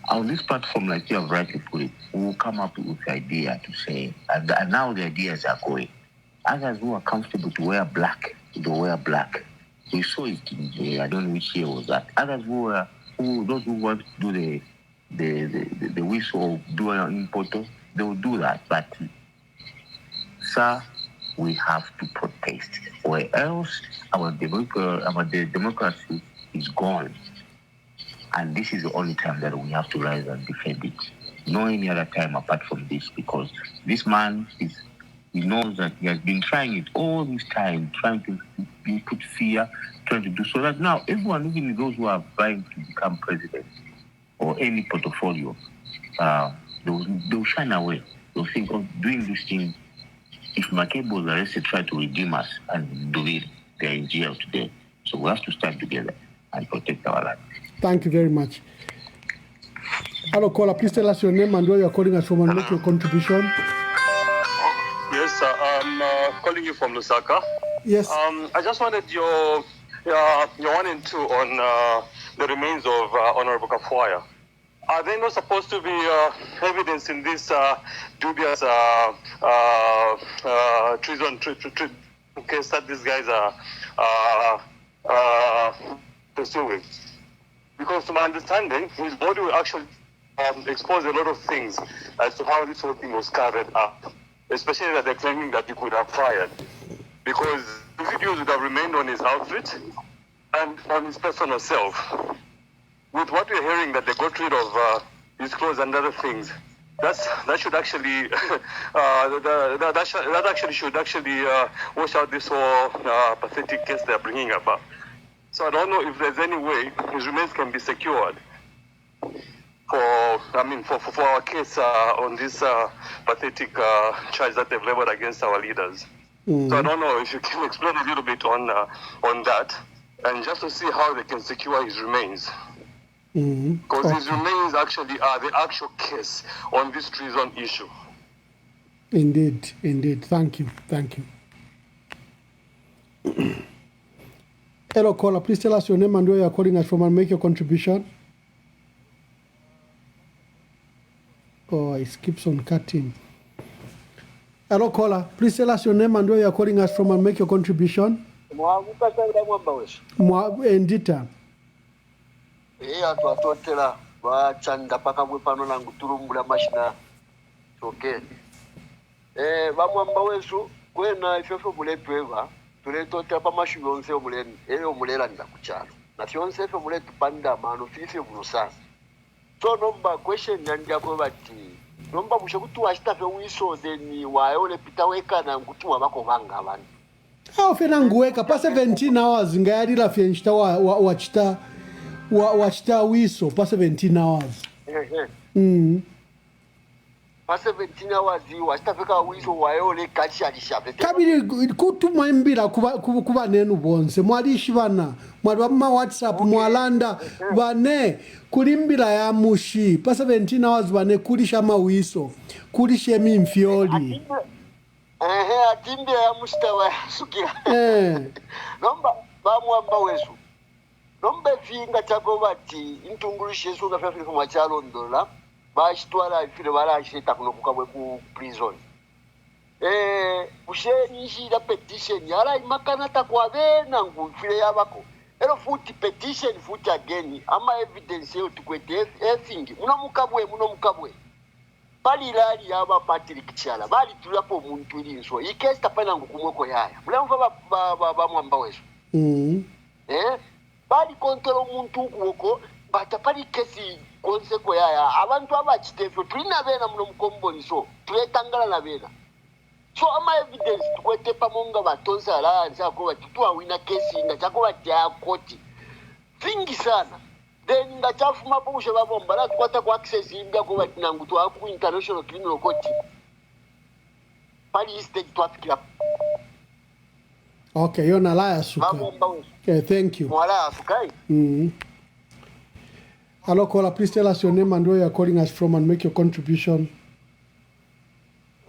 on this platform, like you have rightly put it, we will come up with the idea to say, and now the ideas are going. Others who are comfortable to wear black, they'll wear black. We saw it in I don't know which year was that. Others those who want to do the whistle or do an import, they will do that. But sir, we have to protest, or else our democracy is gone. And this is the only time that we have to rise and defend it. No any other time apart from this, because this man he knows that he has been trying it all this time, trying to put fear, trying to do so that now everyone, even those who are trying to become president or any portfolio, they'll shine away. They'll think of doing this thing. If Makebi was arrested, try to redeem us and do it. They're in jail today. So we have to stand together and protect our lives. Thank you very much. Hello, caller. Please tell us your name and where you are calling us from and make your contribution. Yes, I'm calling you from Lusaka. Yes. I just wanted your 1 and 2 on the remains of Honorable Kafwaya. Are they not supposed to be evidence in this dubious treason case that these guys are pursuing? Because to my understanding, his body will actually expose a lot of things as to how this whole thing was carried out, especially that they're claiming that he could have fired. Because the videos would have remained on his outfit and on his personal self. With what we're hearing that they got rid of his clothes and other things, that should actually should wash out this whole pathetic case they're bringing about. So I don't know if there's any way his remains can be secured for our case on this pathetic charge that they've leveled against our leaders. So I don't know if you can explain a little bit on that, and just to see how they can secure his remains. Because his remains actually are the actual case on this treason issue. Indeed. Thank you. Hello, caller. Please tell us your name and where you are calling us from and make your contribution. Oh, it keeps on cutting. Hello, caller. Please tell us your name and where you are calling us from and make your contribution. Ndita. Atwatotela vachanda pakamwe pano nangu turumbula mashina toke vamwamba wesu kwena ifefe muletweva tuletotela pamashulo onse omuleni eyo omuleranda kuchalo na fyonse efe muletu panda mano fife vulusasa so nomba question yandiako bati nomba mushe kuti wachitafe wiso then wayole pita weka na nguti wabako vanga abantu fena nguweka pa 17 hours ngayalila fyenchita wachita wachita wiso pa 17 hours. Pa 17 hours wachitafika wiso wayole kachi alishafe. Kabiri kutuma imbira kuba nenu bonse mwalishi bana mwali wama WhatsApp mwalanda bane kulimbira ya mushi pa 17 hours bane kulisha mawiso kulisha mimfioli. Atimbe ya mustawa sukira. Nomba bamwamba wesu. Nombe finga chako bati intungulishe suga fafiri kwa chalo ndola bashitwala ifire barashita kuno kukabwe ku prison. Ushenyishi la petition yala imakana takwa bena ngufire yabako. Ero futi petition futi again ama evidence yo tukwete everything muno mukabwe. Bali lali yaba Patrick Chala bali tulapo muntu ilinso ikesi tapana ngukumweko yaya. Mulamva bamwamba wesu. Bali kontrol muntu kuoko batapali kesi konseko yaya abantu abachitefyo tulina bena muno mukomboni so tuletangala na bena so ama evidence tukwete pamonga batonza la nzako batutwa wina kesi ngachako batya koti vingi sana then ngachafuma bushe babomba la tukwata kwa access imbya ko batinangu to aku international criminal court pali state twafikira. Okay, you're na laya suka. Okay, thank you. Wala sukai. Hello, caller. Please tell us your name and where you are calling us from and make your contribution.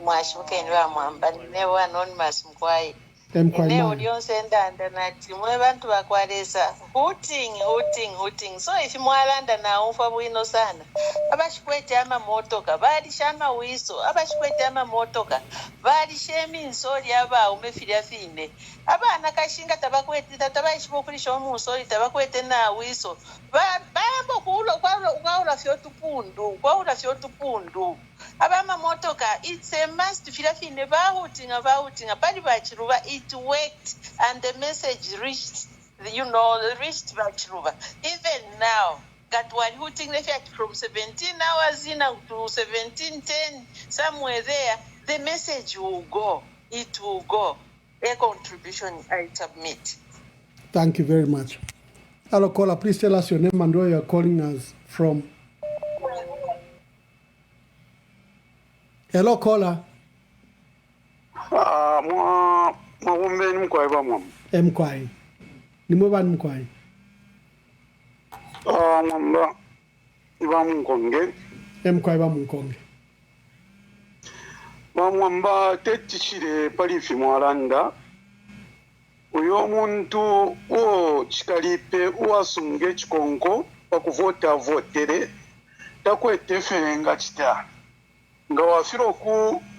Mwashuke niwa mwamba newa anonymous mkwai. Ine ulionse ndanda nati mwe bantu bakwalesa hooting. So if mwalanda na ufa bwino sana. Abashikwete ama motoka bali shama wiso abashikwete ama motoka bali shemi nsori aba umefiria fine abana kashinga tabakwete tabaishibokulisha omusori tabakwete na wiso bambo kulo kwa fyotu pundu abama motoka it's a must fira fine bahootinga bali bachiruba it worked and the message reached bachiruba even now. Got one hooting effect from 17 hours in to 17:10, somewhere there, the message will go. It will go. A contribution I submit. Thank you very much. Hello, caller. Please tell us your name and where you are calling us from. Hello, caller. Mkwai. Nimweba mkwai. Mwamba iba munkonge. Mkwai ba munkonge. Mwamba tetishire palifi mwalanda. Uyo muntu o chikalipe uwasunge chikonko pakuvota votere takwete ferenga chita. Nga wafiro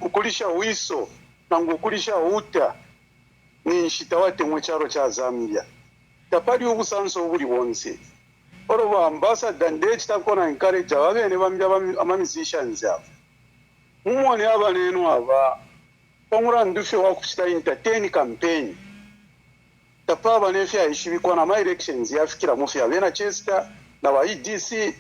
ukulisha wiso na ngukulisha uta ni nshitawate mwecharo cha Zambia. Tapali ubusanso ubuli wonse. Oro ambassador ndeci takona encourage abene bambya ama musicians abo. Mumone abanenu aba pamura ndufe wa kuchita entertain campaign. Tapaba nefya ishibikwa na my elections yafikira mufya bena Chester na wa EDC.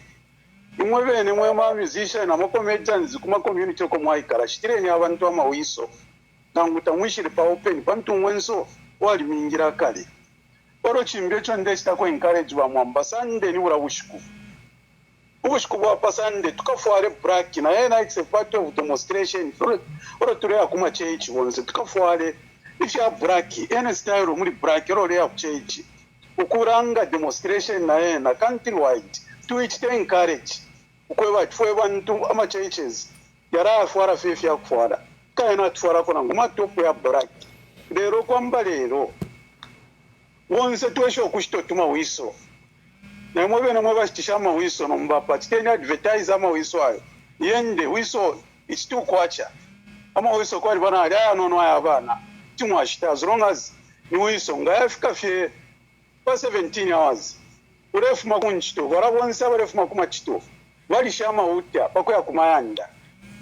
Imwe bene mwe ma musicians na comedians kuma community ko mwaikara shitireni abantu amawiso. Nanguta mwishire pa open pantu mwenso wali mingira kale. oro chimbecho ndechita ko encourage ba mwamba Sunday ni ura bushikufu wa Sunday tukafware black na yena it's a part of demonstration oro ture akuma church wonse tukafware if you are black any style muri black oro le church ukuranga demonstration na yena countrywide to it encourage ukwewa tfwe bantu ama churches yara afwara fefi yakufwara kaina tfwara kona nguma topo ya black lero kwamba lero wonse twesho kushitotuma wiso na mwe na mwe bashitisha wiso no mbapa titeni advertise ama wiso ayo yende wiso it's too kwacha ama wiso kwali bana ali no aya bana timwashita as long as ni wiso ngayafika fye pa 17 hours urefu makunchito warabonse abarefu makumachito bali shama utya pakoya kumayanda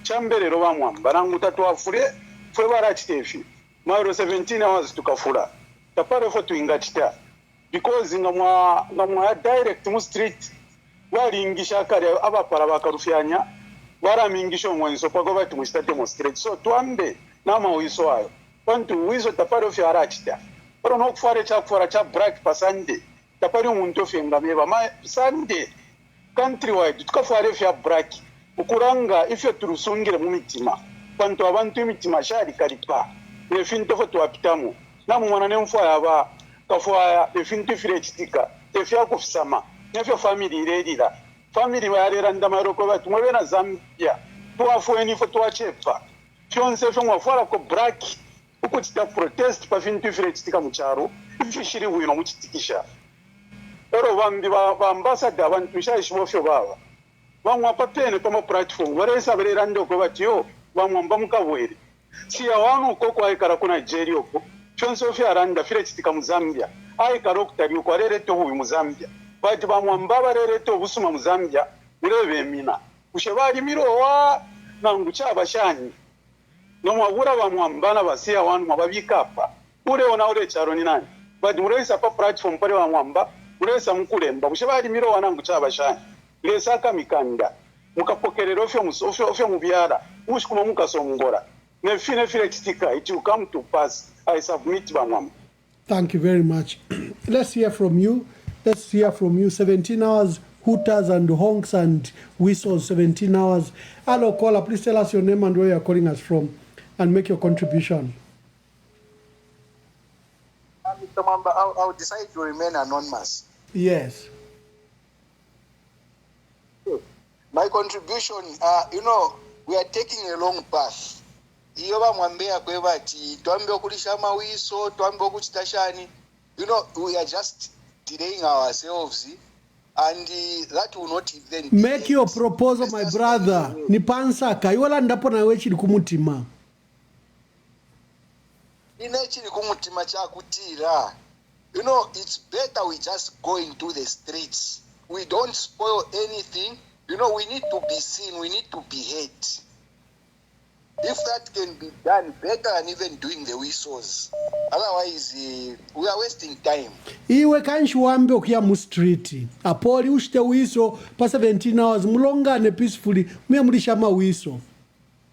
chambelero bamwamba nangu tatu afure fwe barachitefi mairo 17 hours tukafura tapare fo tuingachita because ngamwa direct mu street walingisha kare abapara bakarufyanya baramingisha omwenso pago bati mu state demonstrate so twambe nama wiso ayo pantu wiso tapare fyo arachita oro no kufare cha break pa Sunday tapare umuntu ofenga meba ma Sunday countrywide tukafare fyo break ukuranga ifyo turusungire mu mitima pantu abantu imitima shari kalipa nefinto fo twapitamu namu mwana nemfwa yaba kafwa efinto firechitika efya kufisama nefyo family iredira family yarera ndamaro ko batu mwe na Zambia twafweni fo twachepa fyonse fyo mwafara ko break ukutita protest pa finto firechitika mucharo ifishiri wino muchitikisha ero bambi ba ambassador abantu shayishimo fyo baba bamwa papene kama platform waresa berera ndoko batiyo bamwa mbamukabwere siya wanu koko aikara kuna Nigeria oko chonso fya randa fire chitika mu Zambia aikara okutari uko arereto huyu mu Zambia bati bamwamba barereto busuma mu Zambia urebe mina ushebali mirowa nangu cyabashani no mwabura bamwambana basiya wanu mababikapa ure ona ure charo ni nani bati muresa pa platform pale bamwamba uresa mukulemba ushebali mirowa nangu cyabashani lesa kamikanda mukapokerero fyo mu byara ushikuma mukasongora. It will come to pass. I submit, Bangam. Thank you very much. Let's hear from you. 17 hours, hooters and honks and whistles, 17 hours. Hello, caller. Please tell us your name and where you're calling us from and make your contribution. Mr. Mamba, I'll decide to remain anonymous. Yes. My contribution, we are taking a long path. Iyo bamwambea kwe bati twambe okulisha mawiso twambe okuchita shani we are just delaying ourselves and that will not even make your proposal my brother ni pansaka iwala ndapo na wechi kumutima inechi kumutima cha kutira it's better we just go into the streets, we don't spoil anything, we need to be seen, we need to be heard. If that can be done better than even doing the whistles. Otherwise, we are wasting time. Iwe kanshwambe okuya mu street. Apoli ushite wiso pa 17 hours mulongane peacefully. Muyamulisha ma wiso.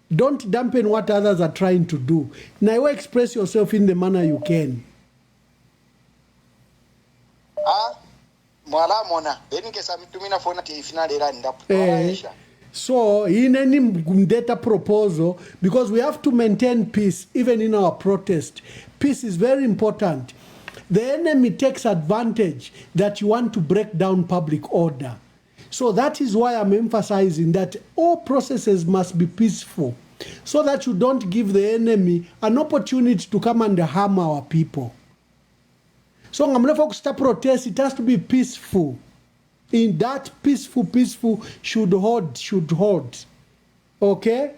Don't dampen what others are trying to do. Na iwe express yourself in the manner you can. Mwala mona. Benike samitumina fona tifinale randa. So, in any data proposal, because we have to maintain peace, even in our protest, peace is very important. The enemy takes advantage that you want to break down public order. So that is why I'm emphasizing that all processes must be peaceful, so that you don't give the enemy an opportunity to come and harm our people. So, I'm not to protest, it has to be peaceful. In that peaceful should hold. Okay?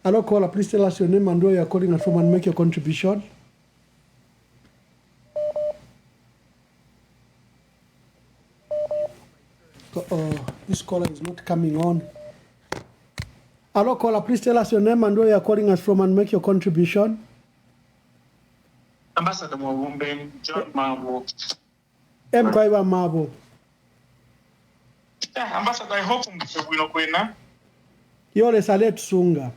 Hello, caller. Please tell us your name and where you're calling us from and make your contribution. This caller is not coming on. Hello, caller. Please tell us your name and where you're calling us from and make your contribution. Ambassador Mwumbe, John Mabo. Mkwaiwa Mabo. Ambassador, I hope we know kwena. Yole Salet Sunga.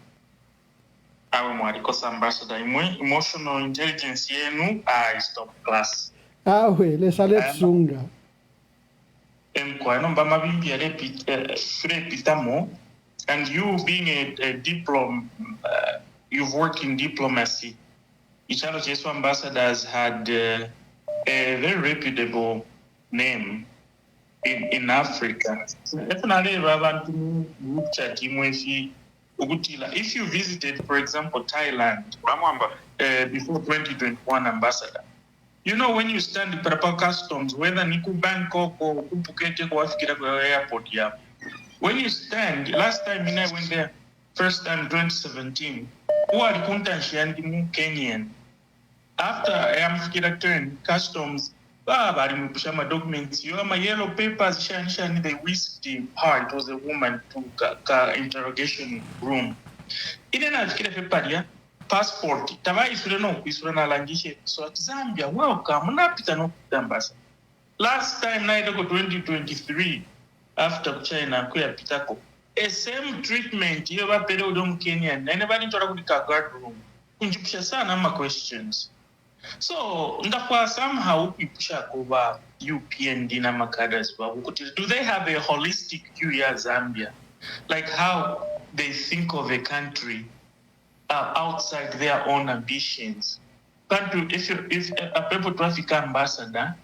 awe mwarikosa ambassador imwe emotional intelligence yenu is top class awe lesale tsunga kwa nomba mabimbi ya repitamo and you being a you've worked in diplomacy. Ichalo Chesu ambassadors had a very reputable name in Africa. If you visited, for example, Thailand, before 2021 ambassador, you know when you stand in Prapa Customs, whether Niku Bangkok or Phuket or airport, yeah. When you stand, last time I went there, first time 2017, who are the Kenyan? After I am fikira turn, customs, my documents, you have my yellow papers, shani, they whisked him. It was a woman to interrogation room. Ine na fikira paper ya passport. Tawa isura na langishe. So at Zambia, welcome. Unapita no kutambasa. Last time na go 2023 after China kuya pitako. A same treatment you have pere udom Kenyan. Na anybody tora kudika guard room. Kunjipusha sana ma questions. So ndakwa somehow ipusha over UPND na makadas. Do they have a holistic view ya Zambia? Like how they think of a country outside their own ambitions. But if a people traffic ambassador,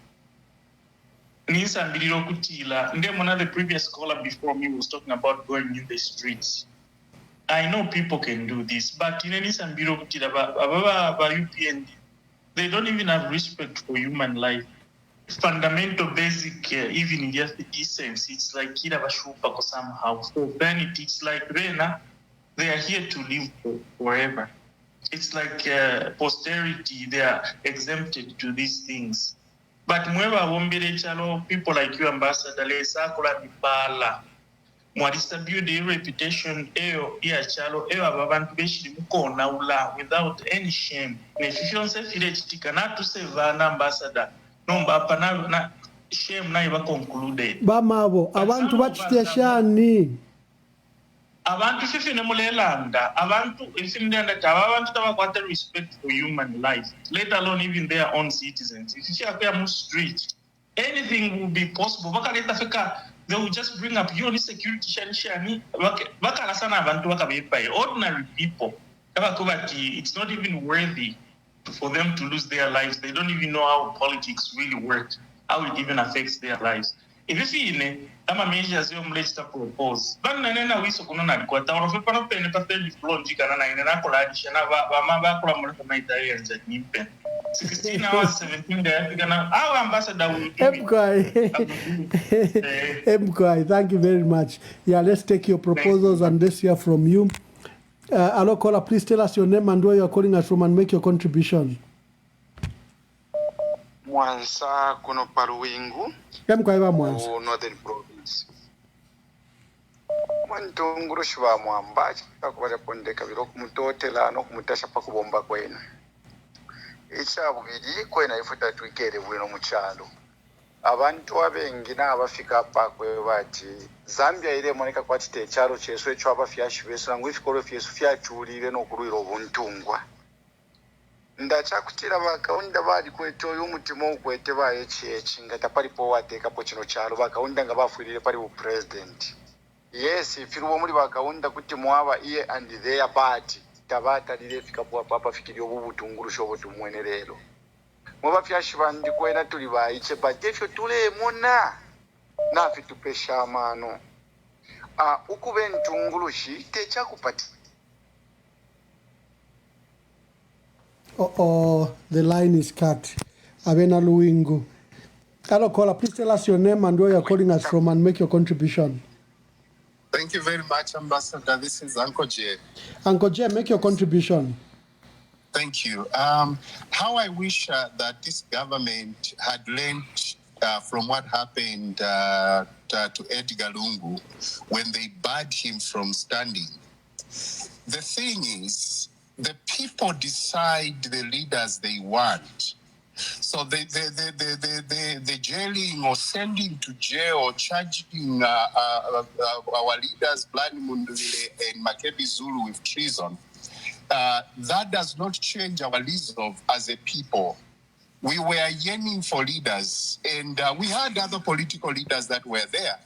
one of the previous caller before me was talking about going in the streets. I know people can do this, but in any UPND, they don't even have respect for human life. Fundamental, basic, even in their decency, it's like Kirabashupa somehow. So vanity, it's like Rena, they are here to live forever. It's like posterity, they are exempted to these things. But people like you, Ambassador, build a reputation without any shame. If you don't say to save an ambassador, no, na shame na iba concluded. Bamabo, abantu bachiteshani. Abantu fifine mulelanda. Abantu ifindenda abantu tabakwata respect for human life, let alone even their own citizens. If you are on street, anything will be possible. They will just bring up your security shani. Ordinary people. It's not even worthy for them to lose their lives. They don't even know how politics really works, how it even affects their lives. If you see, I'm a measure you to propose. But Nana, we so couldn't go down of a pen, but then you plunge in an accolade, and I've 16 hours, 17 days. Our ambassador will do it. Thank you very much. Yeah, let's take your proposals and let's hear from you. Hello, caller, please tell us your name and where you're calling us from and make your contribution. Mwansa kuno paruwingu. Northern Province. Mwantunguru shwa mwamba chakubara pondeka biro kumutotela no kumutasha pakubomba kwenu. Ichabubiri kwena ifuta twikere bwino muchalo. Abantu abengi n'abafika pakwe bati Zambia ire moneka kwati te chalo cheso echo abafyashi beso ngwifikoro fyesu fyachulire no kuruiro obuntungwa. Ndachakutira vakaunda vari kwetoyo mutima ukwete vaechechi ngata paripo watekapo chino chalo vakaunda nga vafurire pari upresident. Yes, ifiruwo muri vakaunda kuti mwava iye and their party tabata rirefikapo apapa fikirio bubutunguru shobo tumwenerero. Mwabafyashi bandi kwena tuli vaiche batefyo tule mona nafi tupesha mano. Ukube ntungulushi techa kupati. The line is cut. Abena Luingu. Hello, caller. Please tell us your name and where you're calling us from and make your contribution. Thank you very much, Ambassador. This is Uncle J. Uncle J, make your contribution. Thank you. How I wish that this government had learned from what happened to Edgar Lungu when they barred him from standing. The thing is, the people decide the leaders they want. So the jailing or sending to jail or charging our leaders, Mundubile and Makebi Zulu with treason, that does not change our resolve as a people. We were yearning for leaders, and we had other political leaders that were there.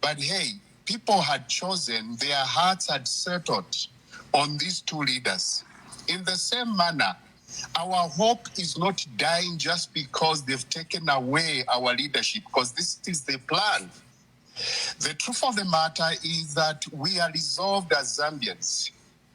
But hey, people had chosen, their hearts had settled on these two leaders. In the same manner, our hope is not dying just because they've taken away our leadership, because this is the plan. The truth of the matter is that we are resolved as Zambians.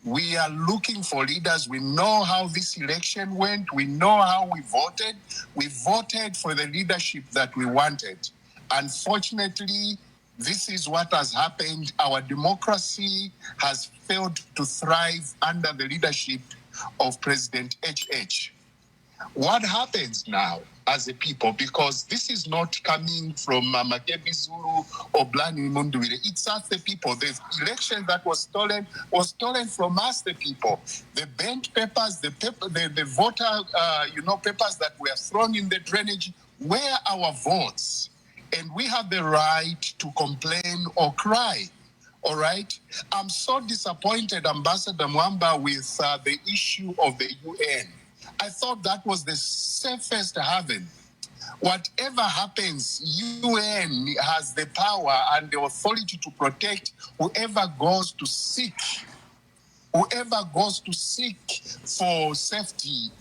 We are looking for leaders. We know how this election went. We know how we voted. We voted for the leadership that we wanted. Unfortunately, this is what has happened. Our democracy has failed to thrive under the leadership of President HH. What happens now as a people, because this is not coming from Makebi, Zulu or Blani Mundubile, it's us the people. The election that was stolen from us the people. The bent papers, the voter, papers that were thrown in the drainage were our votes. And we have the right to complain or cry. All right? I'm so disappointed, Ambassador Mwamba, with the issue of the UN. I thought that was the safest haven. Whatever happens, UN has the power and the authority to protect whoever goes to seek for safety,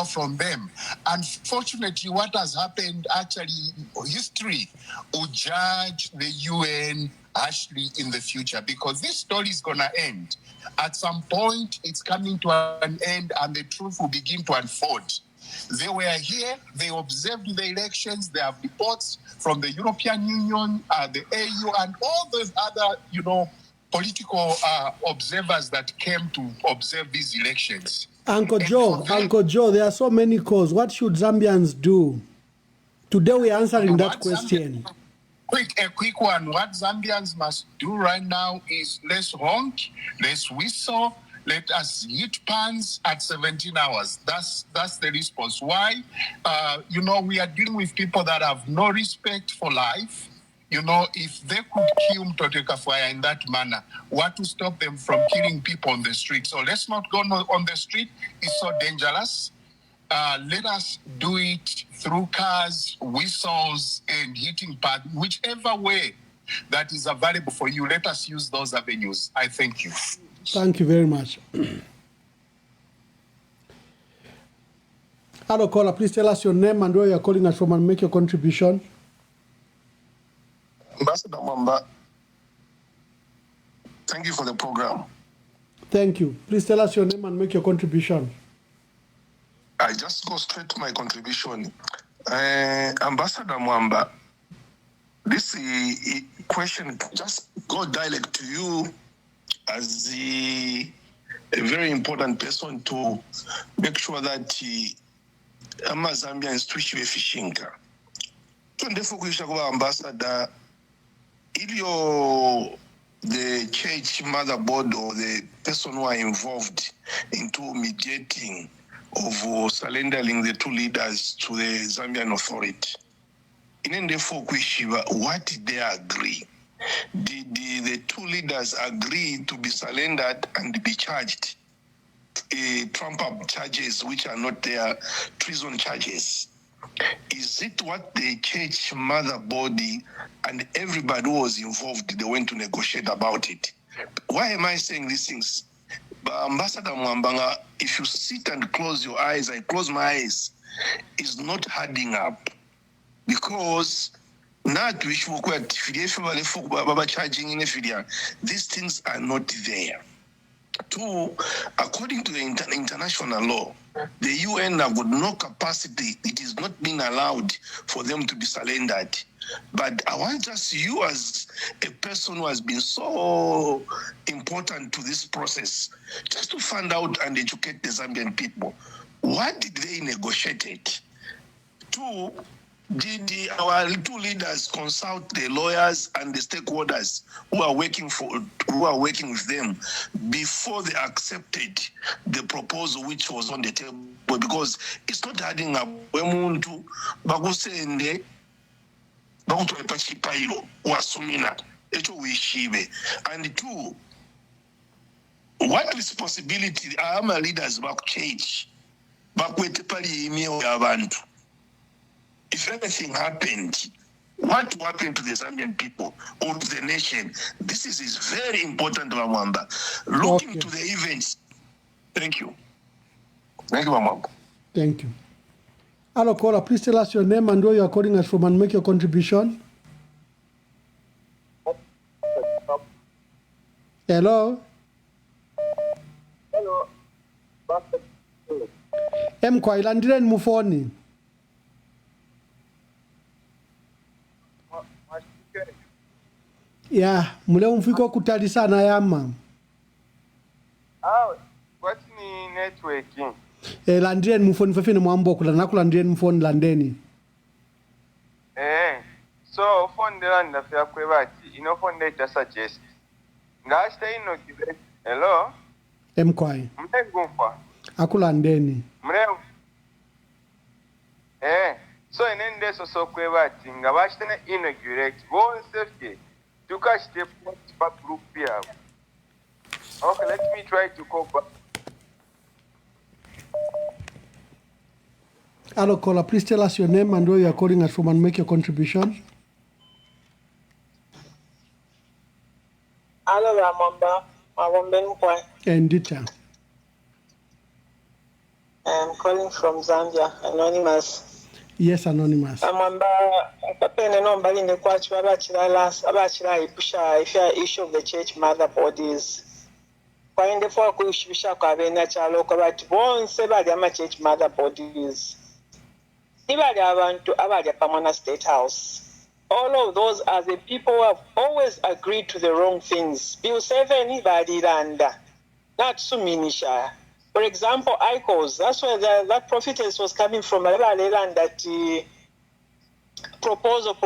from them. Unfortunately, what has happened, actually, history will judge the UN actually in the future, because this story is going to end. At some point, it's coming to an end and the truth will begin to unfold. They were here, they observed the elections, they have reports from the European Union, the AU, and all those other, political observers that came to observe these elections. Uncle Joe, there are so many calls. What should Zambians do? Today we are answering that question. A quick one. What Zambians must do right now is let's honk, let's whistle, let us hit pans at 17 hours. That's the response. Why? We are dealing with people that have no respect for life. If they could kill Mtoteka Fire in that manner, what to stop them from killing people on the street? So let's not go on the street. It's so dangerous. Let us do it through cars, whistles, and hitting pad, whichever way that is available for you. Let us use those avenues. I thank you. Thank you very much. Hello, caller. Please tell us your name and where you are calling us from and make your contribution. Ambassador Mwamba, thank you for the program. Thank you. Please tell us your name and make your contribution. I just go straight to my contribution. Ambassador Mwamba, this question just go direct to you as a very important person to make sure that Zambia is twitchy fishinga. Ambassador, the church motherboard or the person who are involved into mediating of surrendering the two leaders to the Zambian authority. What did they agree? Did the two leaders agree to be surrendered and be charged trump-up charges which are not their treason charges? Is it what the church mother body and everybody who was involved, they went to negotiate about it? Why am I saying these things? But Ambassador Mwambanga, if you sit and close your eyes, I close my eyes, it's not adding up. Because these things are not there. Two, according to the international law, the UN have got no capacity. It is not being allowed for them to be surrendered. But I want just you as a person who has been so important to this process, just to find out and educate the Zambian people. What did they negotiate? Two, did our two leaders consult the lawyers and the stakeholders who are working with them before they accepted the proposal which was on the table? Because it's not adding up. And two, What responsibility are my leaders back change? Back with pali abantu. If anything happened, what will happen to the Zambian people or to the nation? This is very important, Mamamba. Looking to the events. Thank you. Thank you, Mamamba. Thank you. Hello, caller. Please tell us your name and where you are calling us from and make your contribution. Hello? Hello. Mkwailandire mufoni. Yeah, mule umfiko kutali sana yama. What ni networking? Landire mufoni fefine mwambo kula nakulandire mufoni landeni. So phone de landa fya kwebati ino phone de ta suggest. Ngashita ino kibe. Hello? Mkwai. Mtegumfa. Akulandeni. Mrevu. So inende so kwebati nga bashitene inaugurate bon safety. Tukashite pa group here. Okay, let me try to cope. Hello, caller. Please tell us your name and where you are calling us from and make your contribution. Hello, Ramamba. Ndita. I'm calling from Zambia, Anonymous. Yes, Anonymous. Ramamba, apapene no mbali ne kwachi abachira ipusha issue of the church mother bodies. Kwa inde for kushibisha kwa bena chalo kwa bati bonse bali ama church mother bodies. Ibali abantu abali pamona state house. All of those are the people who have always agreed to the wrong things. Bill 7 ibali landa. Not Suminisha. For example, ICOs, that's where that prophetess was coming from. That proposal,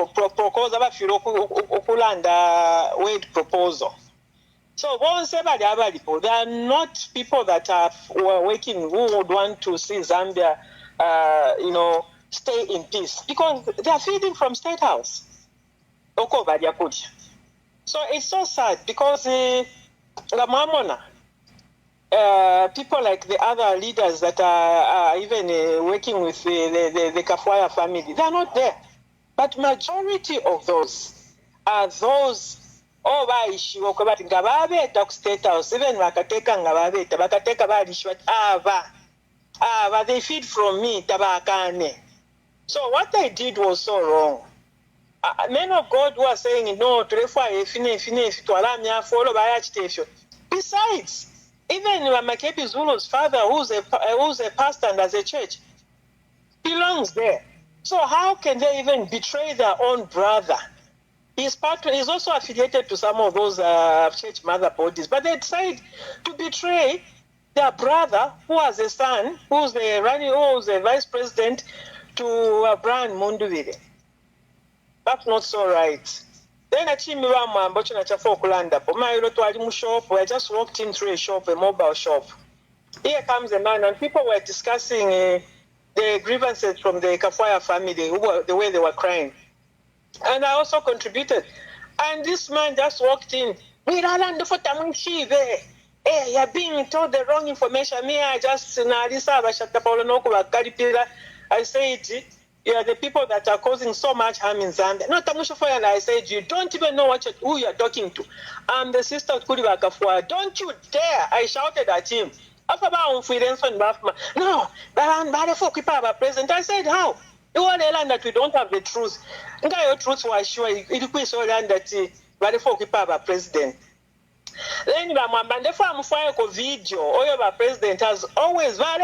word proposal. So, they are not people that were working who would want to see Zambia, stay in peace because they are feeding from State House. So it's so sad because people like the other leaders that are even working with the Kafwaya family, they are not there. But majority of those are those State House, even they feed from me, tabakane. So what they did was so wrong. Men of God who are saying, no, besides, even Makebi Zulu's father, who's a pastor and as a church, belongs there. So how can they even betray their own brother? He's also affiliated to some of those church mother bodies, but they decide to betray their brother, who has a son, who's the vice president to Brian Mundubile. That's not so right. Then I just walked in through a shop, a mobile shop. Here comes a man, and people were discussing the grievances from the Kafwaya family, the way they were crying. And I also contributed. And this man just walked in. You're being told the wrong information. I said, you are the people that are causing so much harm in Zambia. No, and I said, you don't even know who you are talking to. I'm the sister of Kuriba Kafwa. Don't you dare. I shouted at him. No, president. I said, how? You want to learn that we don't have the truth. Your truth was sure. It was so learn that president. Then the video or president has always we are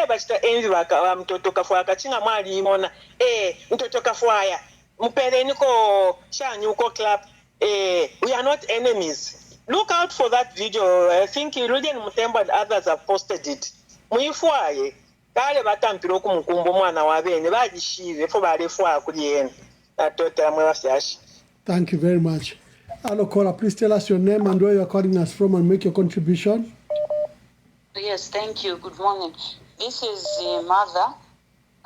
not enemies. Look out for that video. I think Rudian Mutemba and others have posted it. Thank you very much. Hello, caller. Please tell us your name and where you are calling us from and make your contribution. Yes, thank you. Good morning. This is Mother.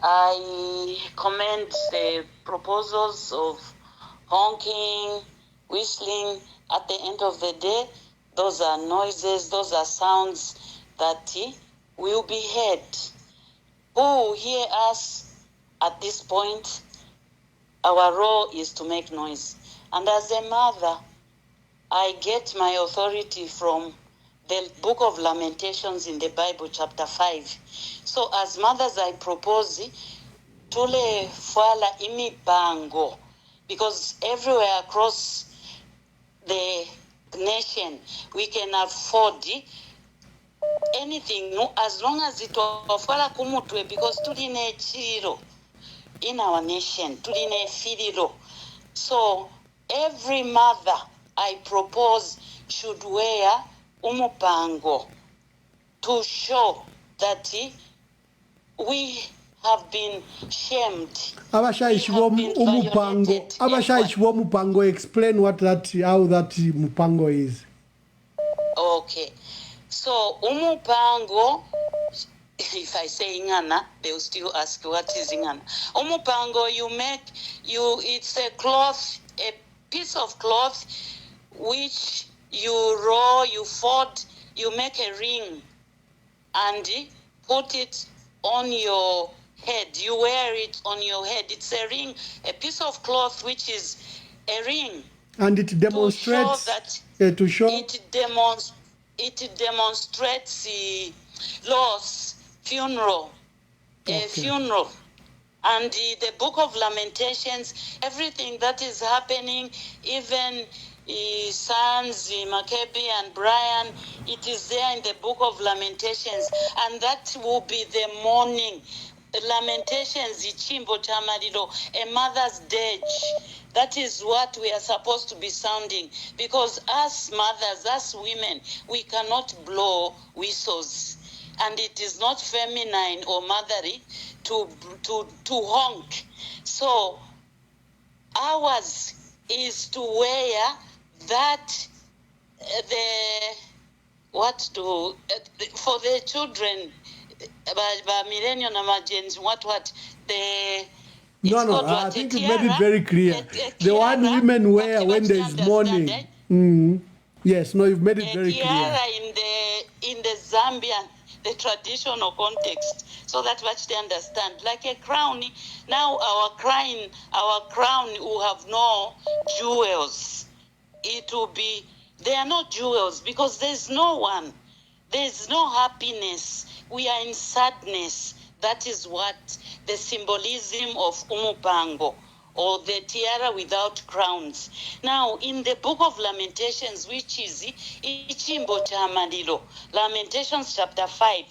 I commend the proposals of honking, whistling. At the end of the day, Those are noises, those are sounds that will be heard. Who will hear us at this point? Our role is to make noise. And as a mother, I get my authority from the book of Lamentations in the Bible, chapter 5. So as mothers, I propose tule fala imipango, because everywhere across the nation we can afford anything as long as it ofala kumutwe, because tuline chiro in our nation, tuline filiro. So every mother, I propose, should wear umupango to show that we have been shamed. Abashayishi mupango, explain how that mupango is. Okay. So umupango, if I say ingana, they will still ask what is ingana. Umupango, it's a cloth, a piece of cloth which you roll, you fold, you make a ring and put it on your head. You wear it on your head. It's a ring, a piece of cloth which is a ring. And it demonstrates it demonstrates loss, funeral, funeral. And the book of Lamentations, everything that is happening, even sons, Makebi and Brian, it is there in the book of Lamentations. And that will be the mourning. Lamentations, Ichimbo Chamarilo, a mother's dirge. That is what we are supposed to be sounding. Because as mothers, as women, we cannot blow whistles. And it is not feminine or motherly to honk. So ours is to wear that for the children, by millennium emergence, I think you made it very clear. The one women wear when there is mourning. Yes, no, you've made it very clear. In the Zambian, the traditional context, so that what they understand. Like a crown, now our crown will have no jewels. It will be, there are no jewels because there's no one. There's no happiness. We are in sadness. That is what the symbolism of umupango, or the tiara without crowns. Now, in the book of Lamentations, which is Ichimbo Chamadilo, Lamentations chapter 5,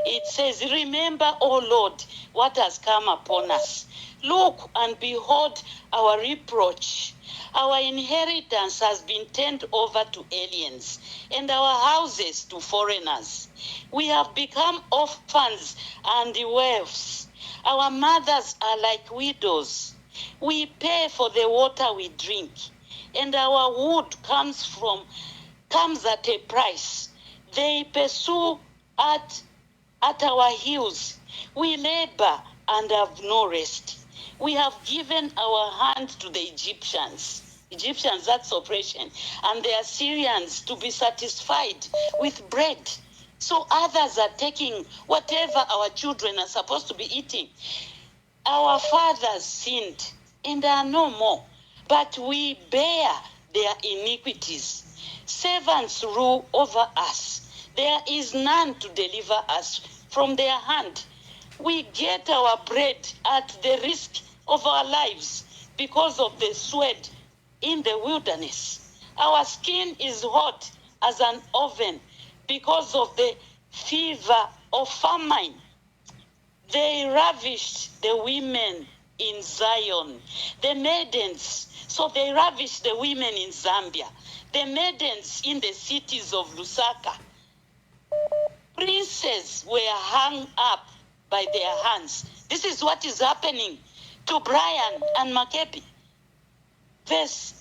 it says, "Remember, O Lord, what has come upon us. Look and behold our reproach. Our inheritance has been turned over to aliens, and our houses to foreigners. We have become orphans and waifs. Our mothers are like widows. We pay for the water we drink, and our wood comes at a price. They pursue at our heels. We labor and have no rest. We have given our hand to the Egyptians, that's oppression, and the Assyrians to be satisfied with bread. So others are taking whatever our children are supposed to be eating. Our fathers sinned and are no more, but we bear their iniquities. Servants rule over us. There is none to deliver us from their hand. We get our bread at the risk of our lives because of the sweat in the wilderness. Our skin is hot as an oven because of the fever of famine. They ravished the women in Zion, the maidens. So they ravished the women in Zambia, the maidens in the cities of Lusaka. Princes were hung up by their hands. This is what is happening to Brian and Makebi. Verse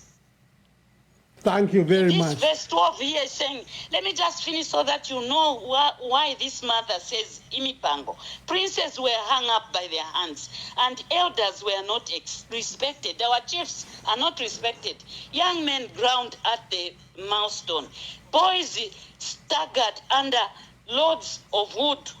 Thank you very This much. verse 12 here is saying, let me just finish so that you know why this mother says imipango. Princes were hung up by their hands, and elders were not respected. Our chiefs are not respected. Young men ground at the milestone. Boys staggered under loads of wood.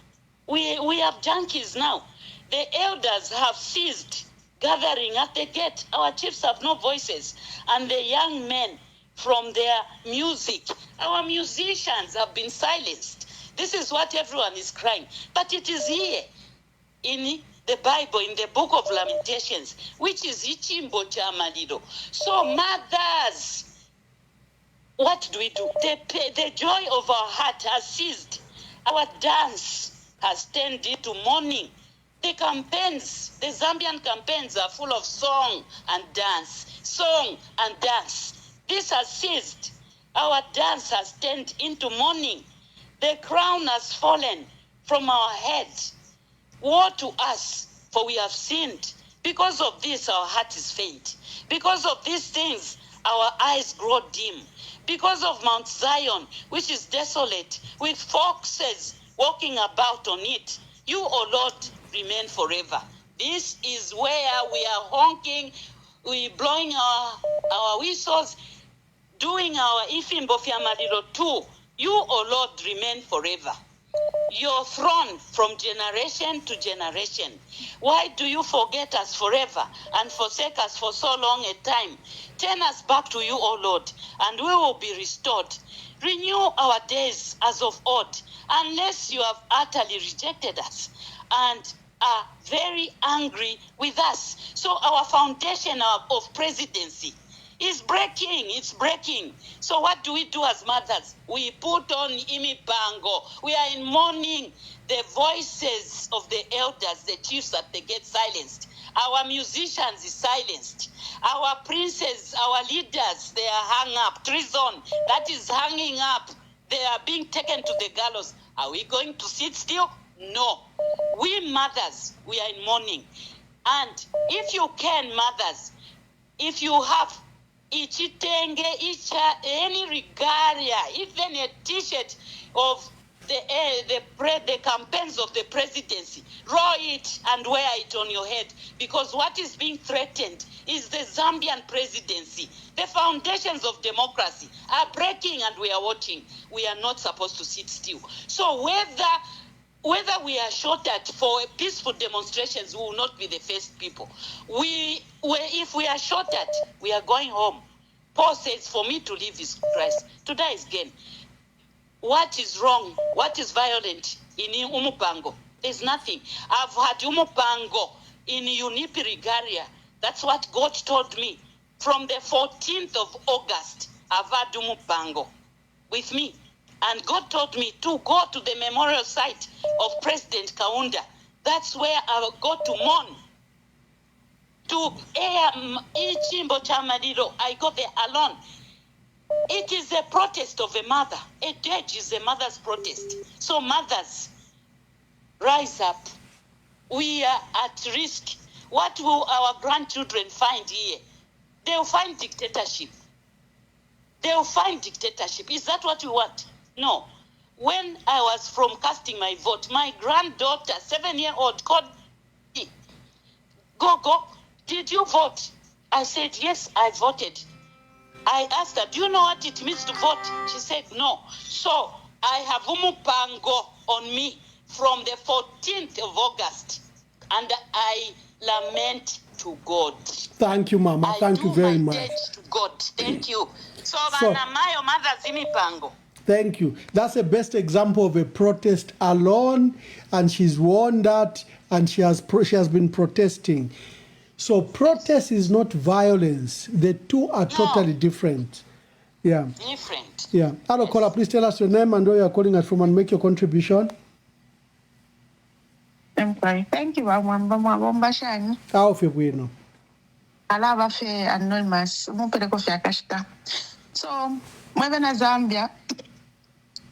We have junkies now. The elders have ceased gathering at the gate. Our chiefs have no voices, and the young men from their music. Our musicians have been silenced. This is what everyone is crying. But it is here in the Bible, in the book of Lamentations, which is Hichimbo cha Malilo. So mothers, what do we do? The joy of our heart has ceased. Our dance has turned into mourning. The campaigns, the Zambian campaigns are full of song and dance. Song and dance. This has ceased. Our dance has turned into mourning. The crown has fallen from our heads. Woe to us, for we have sinned. Because of this, our heart is faint. Because of these things, our eyes grow dim. Because of Mount Zion, which is desolate, with foxes walking about on it, you, O Lord, remain forever. This is where we are honking, we blowing our whistles, doing our Ifimbo Fiamadiro too. You, O Lord, remain forever. Your throne from generation to generation. Why do you forget us forever and forsake us for so long a time? Turn us back to you, O Lord, and we will be restored. Renew our days as of old, unless you have utterly rejected us and are very angry with us. So our foundation of presidency is breaking. It's breaking. So what do we do as mothers? We put on imipango. We are in mourning. The voices of the elders, the chiefs that they get silenced. Our musicians is silenced. Our princes, our leaders, they are hung up. Treason, that is hanging up. They are being taken to the gallows. Are we going to sit still? No. We mothers, we are in mourning. And if you can, mothers, if you have ichitenge, any regalia, even a t-shirt of the campaigns of the presidency, roll it and wear it on your head, because what is being threatened is the Zambian presidency. The foundations of democracy are breaking and we are watching. We are not supposed to sit still. So whether we are shot at for peaceful demonstrations, we will not be the first people. If we are shot at, we are going home. Paul says, for me to live is Christ, to die is gain. What is wrong? What is violent in Umupango? There's nothing. I've had Umupango in Unipi Regalia. That's what God told me. From the 14th of August, I've had Umupango with me. And God told me to go to the memorial site of President Kaunda. That's where I will go to mourn. To Ichimbo Chamadiro, I go there alone. It is a protest of a mother. A death is a mother's protest. So mothers, rise up. We are at risk. What will our grandchildren find here? They'll find dictatorship. They'll find dictatorship. Is that what we want? No. When I was from casting my vote, my granddaughter, 7-year-old, called me. Go, did you vote? I said, yes, I voted. I asked her, do you know what it means to vote? She said, no. So I have Umupango on me from the 14th of August, and I lament to God. Thank you, Mama. Thank you very much. To God. Thank you. So, So thank you. That's the best example of a protest alone, and she's won that, and she has been protesting. So protest is not violence. The two are totally different. Yeah. Different. Yeah. Hello, caller, please tell us your name and where you are calling us from and make your contribution. I'm fine. Thank you, Bombashani. How fe bueno. Alaba fe anonymous. Mupeleko fe akashita. So, mwebe na Zambia.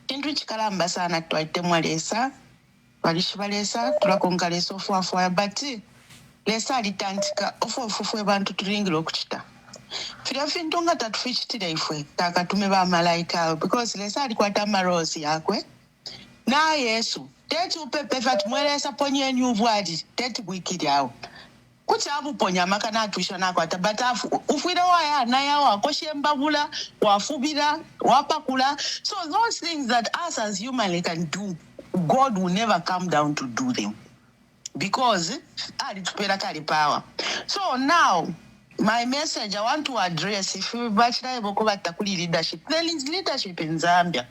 Kintu chikalamba sana twaite mwalesa. Walishibalesa tulakonga leso fuafua bati. Lesa alitandika ofuafufwe bantu tulingiro kuchita. Firafintonga tatufichitira ifwe takatume bamalaika because lesa alikwata marozi yakwe na Yesu teti upepe fati mwelesa ponye nyuvu ati teti wikiri yao kuti amuponya makana atuisha nakwata but ufwire waya na yawo akoshembavula wafubira wapakula. So those things that us as human can do, God will never come down to do them because alitupera kali power. So now my message I want to address, if you bachira eboko batakuli leadership, there is leadership in Zambia.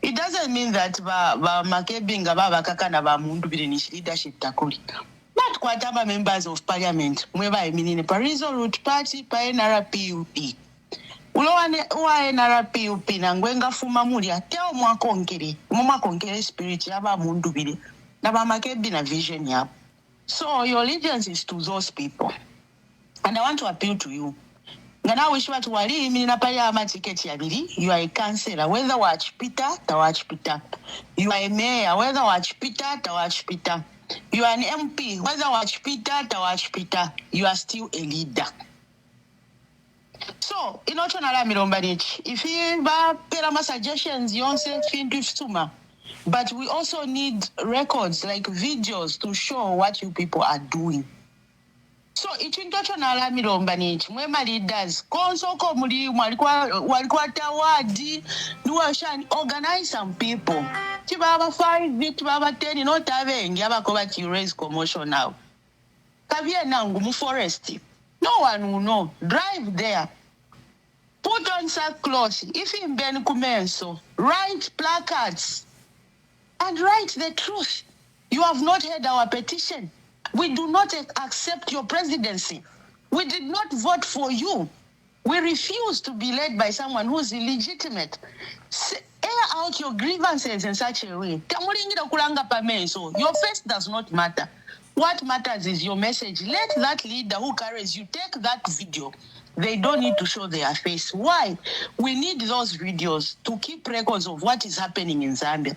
It doesn't mean that ba Makebi nga baba kaka na ba Mundubile ni leadership takuli. Not kwataba members of parliament mweba eminine Parizo Root Party pa NRPUP. Ulowane uwa NRPUP na ngwenga fuma mulia teo mwakonkere spirit yaba Mundubile na ba Makebi na vision yabo. So your allegiance is to those people. And I want to appeal to you. Ngana wish what wali minina paya ama ticket ya bili. You are a councillor. Whether watch Peter, ta watch Peter. You are a mayor. Whether watch Peter, ta watch Peter. You are an MP. Whether watch Peter, ta watch Peter. You are still a leader. So, inotona mirombanichi. If you ba perama suggestions, you say fintu stuma. But we also need records like videos to show what you people are doing. So ichindotho nalamilomba nichi mwema leaders konsoko muli walikuwa tawadi nuwashani organize some people chibaba 5 chibaba 10 not abengi abakoba to raise commotion now kabye nangu mu forest no one will know. Drive there, put on sackcloth if in ben kumenso, write placards and write the truth. You have not heard our petition. We do not accept your presidency. We did not vote for you. We refuse to be led by someone who's illegitimate. Air out your grievances in such a way. Your face does not matter. What matters is your message. Let that leader who carries you take that video. They don't need to show their face. Why? We need those videos to keep records of what is happening in Zambia.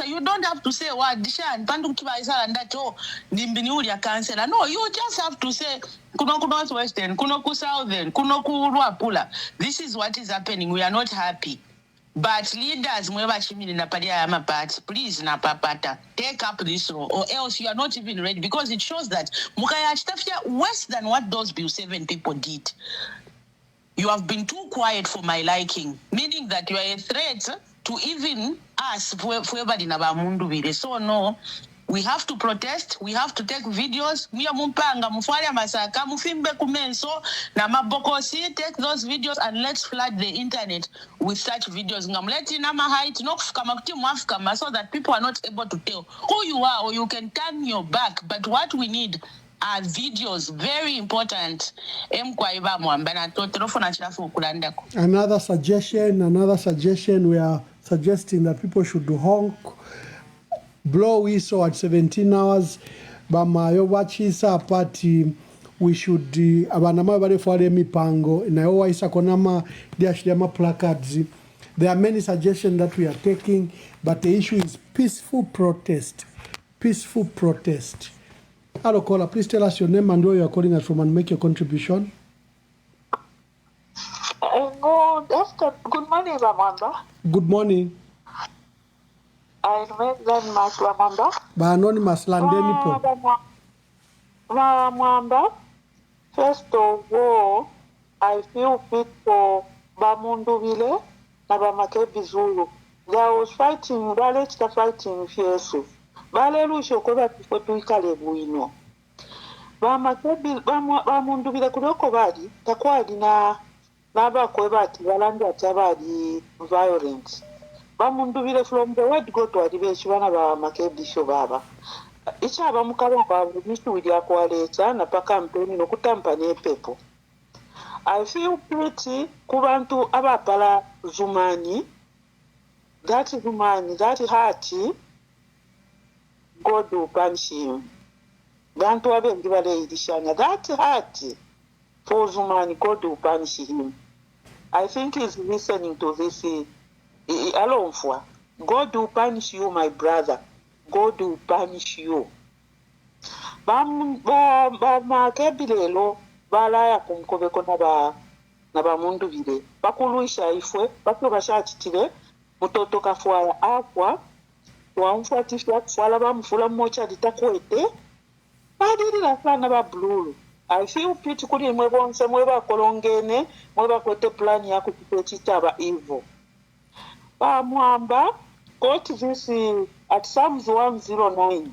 You don't have to say what no, you just have to say Western, Southern, this is what is happening. We are not happy. But leaders, please take up this role, or else you are not even ready, because it shows that worse than what those Bill 7 people did. You have been too quiet for my liking, meaning that you are a threat to even us. So no, we have to protest. We have to take videos. Take those videos and let's flood the internet with such videos. So that people are not able to tell who you are, or you can turn your back. But what we need are videos, very important. Another suggestion, we are suggesting that people should honk, blow whistle at 17 hours. Bamayo wachisa party. We should abanama bale fwale mipango na yo waisa konama diashiyama placards. There are many suggestions that we are taking, but the issue is peaceful protest. Peaceful protest. Hello caller, please tell us your name and where you are calling us from and make your contribution. Good morning, Ramanda. Good morning. I make that much, Ramanda. Ba anonymous landeni po. Ramanda. First of all, I feel fit for Mundubile and Makebi Zulu. They was fighting, fighting fiercely. Lusho koba to Ikalebuino. Mundubile Kudoko Badi, Takwadi na Naba Kwebati, Valanda Tabadi violence. Mundubile from the word go to Adibeshwana Makebi Shobaba. Ichaba mukaba with yakwaleta na pakampeni nokutampa nepepo. I feel pretty kubantu abapala Zumani. That Zumani, that hearty, God will punish him. Bantu abengibale idishanya. That hearty for Zumani, God will punish him. I think he's listening to this alone for. God will punish you, my brother. God will punish you. Makebi lelo balaya kumkobeko naba Mundubile bakuluisha ifwe bako bashachitile mutoto kafwala akwa wamfuatisha kufwala bamfula mmocha litakwete badirira sana ba blue. I feel pity kuli mwe bonse mwe bakolongene mwe bakwete plan ya kukipechitaba evil bamwamba quote this at Psalms 109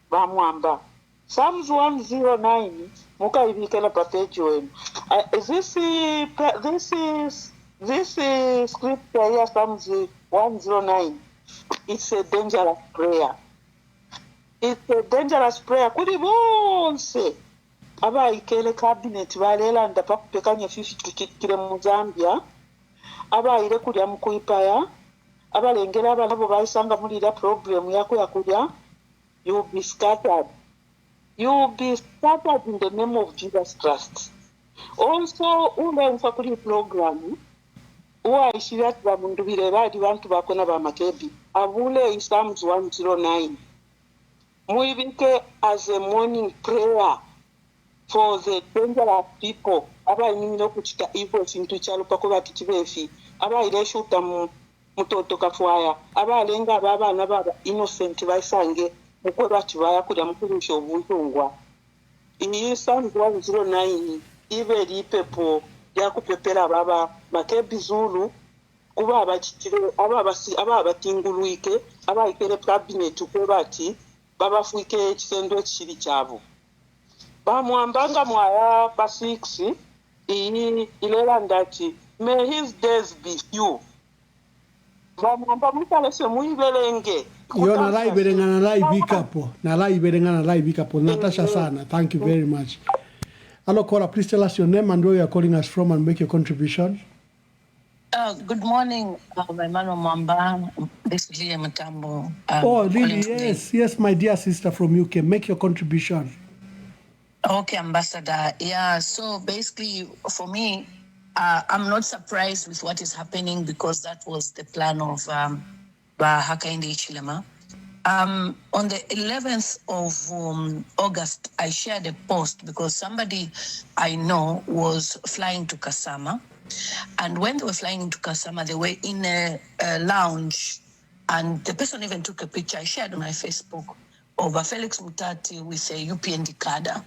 bamwamba Psalms 109 mukaibikela pa page wenu. This scripture here, Psalms 109, it's a dangerous prayer. It's a dangerous prayer. Kuri bonse aba ikele cabinet balela ndapa kupekanya 50 kile mu Zambia aba ile kulya mukuipaya aba lengera aba nabo bayisanga muri ila problem yako ya kulya. You be scattered. You will be scattered in the name of Jesus Christ. Also, ule mfakuli program, uwa ishiriati wa Mundubile badi wantu bakona ba Makebi. Abule in Psalms 109. Muibike as a morning prayer for the dangerous people. Aba inimino kuchita evil sintu chalo pakoba tichibefi. Aba ile shuta mutoto kafwaya. Aba lenga baba na baba innocent baisange. Mukweba chibaya kuja mukurisha obuntungwa. Iyi Psalms 109 ibe lipepo yakupepera baba Makebi Zulu kuba abachitire aba batinguluike aba ikere cabinet kwebati baba fuike kisendo kiri kyabo bamwambanga mwaya pa 6 iyi ilela ndati may his days be few bamwamba mutalese muibelenge. Yo nalai berenga nalai bikapo Natasha sana. Thank you very much. Hello Cora, please tell us your name and where you are calling us from and make your contribution. Good morning, my man Mwamba. This is Lily Mutambo. Oh, Lily, yes, my dear sister from UK. Make your contribution. Okay, Ambassador. Yeah, so basically for me, I'm not surprised with what is happening because that was the plan of Hakainde Hichilema. On the 11th of August, I shared a post because somebody I know was flying to Kasama. And when they were flying into Kasama, they were in a lounge. And the person even took a picture I shared on my Facebook of Felix Mutati with a UPND cadre.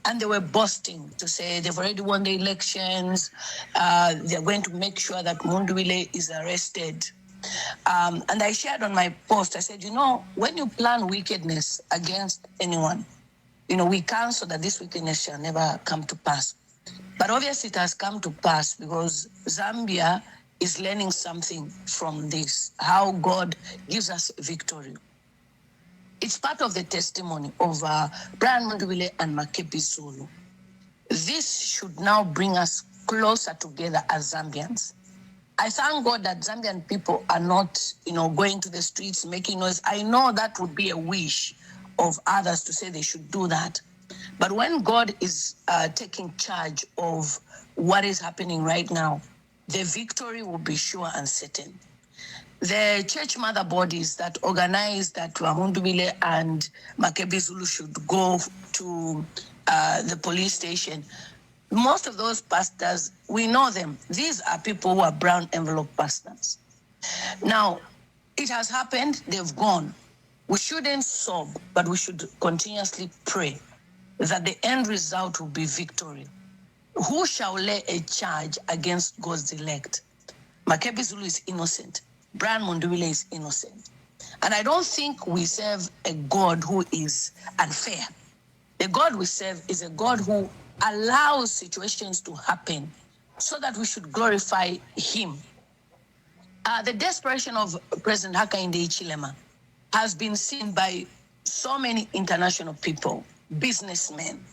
And they were boasting to say they've already won the elections. They're going to make sure that Mundubile is arrested. And I shared on my post, I said, when you plan wickedness against anyone, we counsel that this wickedness shall never come to pass. But obviously it has come to pass because Zambia is learning something from this, how God gives us victory. It's part of the testimony of Brian Mundubile and Makebi Zulu. This should now bring us closer together as Zambians. I thank God that Zambian people are not, going to the streets making noise. I know that would be a wish of others to say they should do that. But when God is taking charge of what is happening right now, the victory will be sure and certain. The church mother bodies that organize that Mundubile and Makebi Zulu should go to the police station, most of those pastors, we know them. These are people who are brown envelope pastors. Now, it has happened, they've gone. We shouldn't sob, but we should continuously pray that the end result will be victory. Who shall lay a charge against God's elect? Makebi Zulu is innocent. Brian Mundubile is innocent. And I don't think we serve a God who is unfair. The God we serve is a God who allows situations to happen so that we should glorify him. The desperation of President Hakainde Hichilema has been seen by so many international people, businessmen.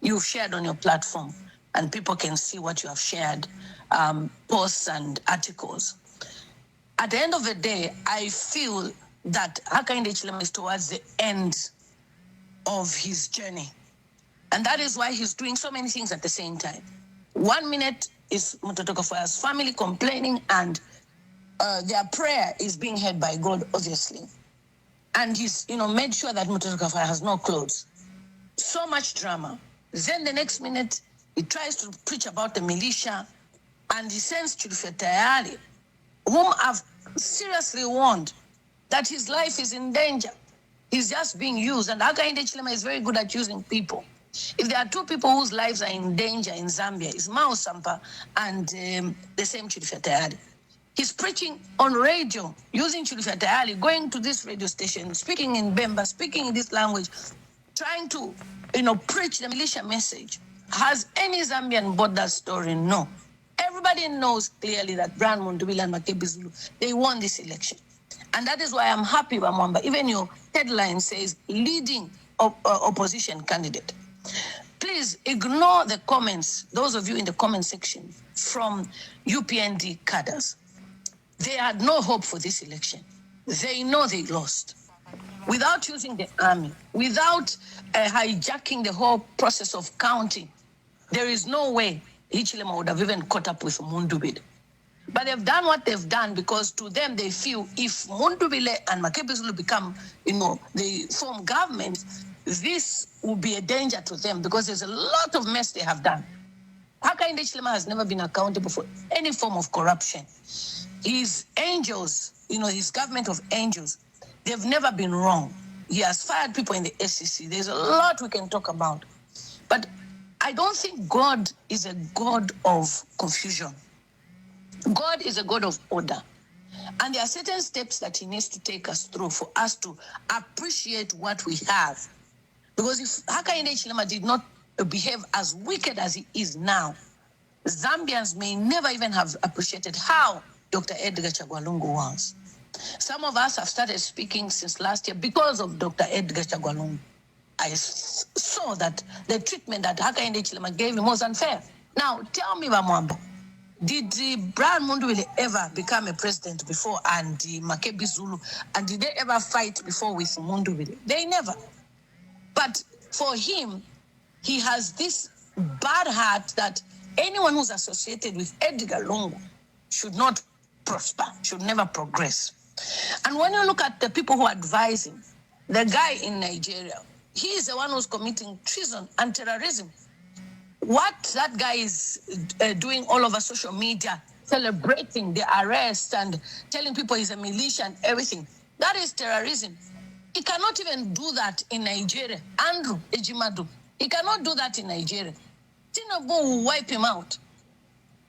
You've shared on your platform and people can see what you have shared, posts and articles. At the end of the day, I feel that Hakainde Hichilema is towards the end of his journey. And that is why he's doing so many things at the same time. 1 minute is Mutotokofwa's family complaining and their prayer is being heard by God, obviously. And he's, made sure that Mutotokofwa has no clothes. So much drama. Then the next minute, he tries to preach about the militia, and he sends Chilufetayali, whom I've seriously warned that his life is in danger. He's just being used, and Hakainde Hichilema is very good at using people. If there are two people whose lives are in danger in Zambia, it's Mao Sampa and the same Chilufetayali. He's preaching on radio, using Chilufetayali, going to this radio station, speaking in Bemba, speaking in this language, trying to, preach the militia message. Has any Zambian bought that story? No. Everybody knows clearly that Brian Mundubile and Makebi Zulu, they won this election. And that is why I'm happy, Bamwamba. Even your headline says leading opposition candidate. Please ignore the comments, those of you in the comment section, from UPND cadres. They had no hope for this election. They know they lost. Without using the army, without hijacking the whole process of counting, there is no way Hichilema would have even caught up with Mundubile. But they've done what they've done because to them they feel if Mundubile and Makebi Zulu become, they form government, this will be a danger to them because there's a lot of mess they have done. Hakainde Hichilema has never been accountable for any form of corruption. His angels, his government of angels, they've never been wrong. He has fired people in the SEC. There's a lot we can talk about. But I don't think God is a God of confusion. God is a God of order. And there are certain steps that he needs to take us through for us to appreciate what we have. Because if Hakainde Hichilema did not behave as wicked as he is now, Zambians may never even have appreciated how Dr. Edgar Chagwalungu was. Some of us have started speaking since last year because of Dr. Edgar Chagwalungu. I saw that the treatment that Hakainde Hichilema gave him was unfair. Now, tell me, Bamwamba, did Brian Mundubile ever become a president before and Makebi Zulu? And did they ever fight before with Mundubile? They never. But for him, he has this bad heart that anyone who's associated with Edgar Lungu should not prosper, should never progress. And when you look at the people who advise him, the guy in Nigeria, he is the one who's committing treason and terrorism. What that guy is doing all over social media, celebrating the arrest and telling people he's a militia and everything, that is terrorism. He cannot even do that in Nigeria. Andrew Ejimadu, he cannot do that in Nigeria. Tinubu will wipe him out.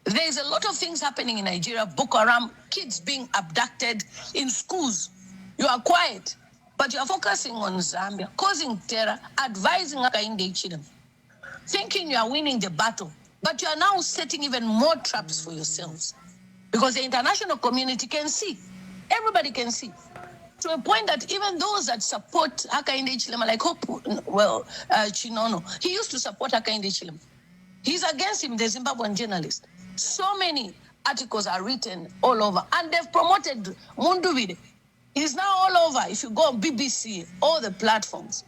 There's a lot of things happening in Nigeria. Boko Haram, kids being abducted in schools. You are quiet, but you are focusing on Zambia, causing terror, advising Hakainde Hichilema, thinking you are winning the battle, but you are now setting even more traps for yourselves. Because the international community can see. Everybody can see. To a point that even those that support Hakainde Hichilema, like Chinono, he used to support Hakainde Hichilema. He's against him, the Zimbabwean journalist. So many articles are written all over, and they've promoted Mundubile. He's now all over. If you go on BBC, all the platforms.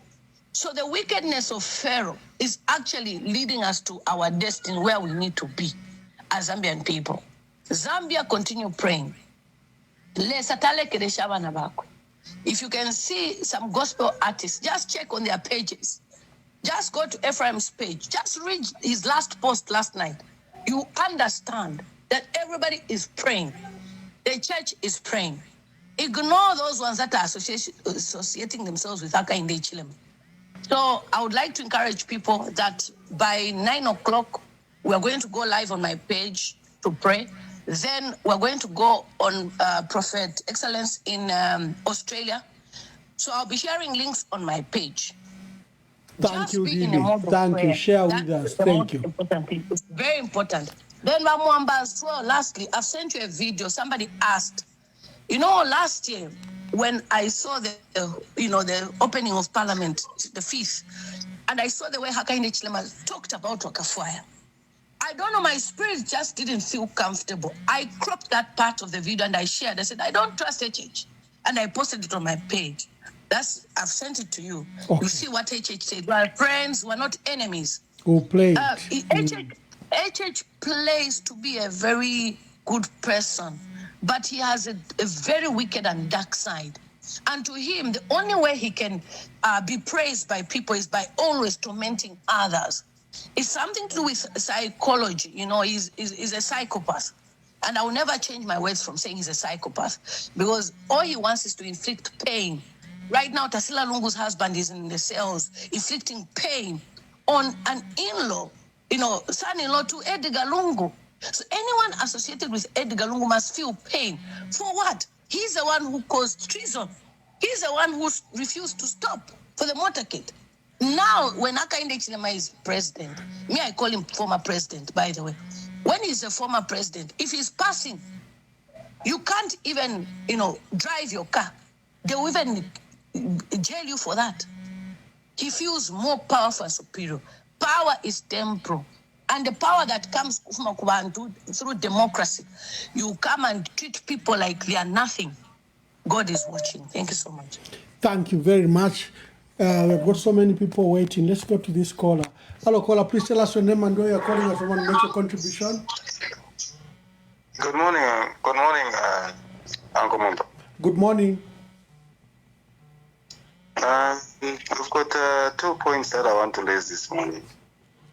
So the wickedness of Pharaoh is actually leading us to our destiny where we need to be as Zambian people. Zambia, continue praying. If you can see some gospel artists, just check on their pages. Just go to Ephraim's page. Just read his last post last night. You understand that everybody is praying. The church is praying. Ignore those ones that are associating themselves with Hakainde Hichilema. So I would like to encourage people that by 9 o'clock, we're going to go live on my page to pray. Then we're going to go on Prophet Excellence in Australia. So I'll be sharing links on my page. Thank you, Lily. Thank you. Share with us. Thank you. It's very important. Then, Bamwamba, as well, lastly, I've sent you a video. Somebody asked, last year when I saw the opening of Parliament, the 5th, and I saw the way Hakainde Hichilema talked about Wakafwaya. I don't know, my spirit just didn't feel comfortable. I cropped that part of the video and I shared. I said, I don't trust HH. And I posted it on my page. I've sent it to you. Okay. You see what HH said. We are friends, we're not enemies. Who played? HH plays to be a very good person, but he has a very wicked and dark side. And to him, the only way he can be praised by people is by always tormenting others. It's something to do with psychology. You know, he's a psychopath. And I will never change my words from saying he's a psychopath, because all he wants is to inflict pain. Right now, Tasila Lungu's husband is in the cells, inflicting pain on an in-law, you know, son-in-law to Edgar Lungu. So anyone associated with Edgar Lungu must feel pain. For what? He's the one who caused treason. He's the one who refused to stop for the motorcade. Now, when Hakainde Hichilema is president, me, I call him former president, by the way. When he's a former president, if he's passing, you can't even, you know, drive your car. They will even jail you for that. He feels more powerful and superior. Power is temporal. And the power that comes through democracy, you come and treat people like they are nothing. God is watching. Thank you so much. Thank you very much. We've got so many people waiting. Let's go to this caller. Hello, caller. Please tell us your name and where you're calling us from and make your contribution. Good morning. Good morning, Uncle Mumba. Good morning. We've got 2 points that I want to raise this morning.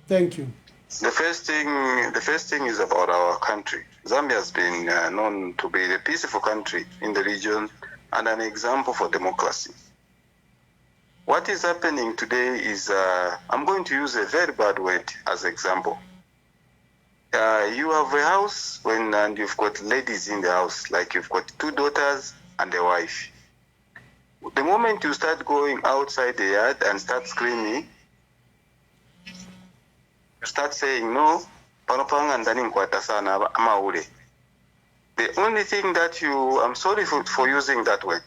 Thank you. The first thing is about our country. Zambia has been known to be a peaceful country in the region and an example for democracy. What is happening today is, I'm going to use a very bad word as example. You have a house and you've got ladies in the house, like you've got 2 daughters and a wife. The moment you start going outside the yard and start screaming, you start saying, no, panopanga ndani nkwata sana amaule. The only thing that I'm sorry for using that word.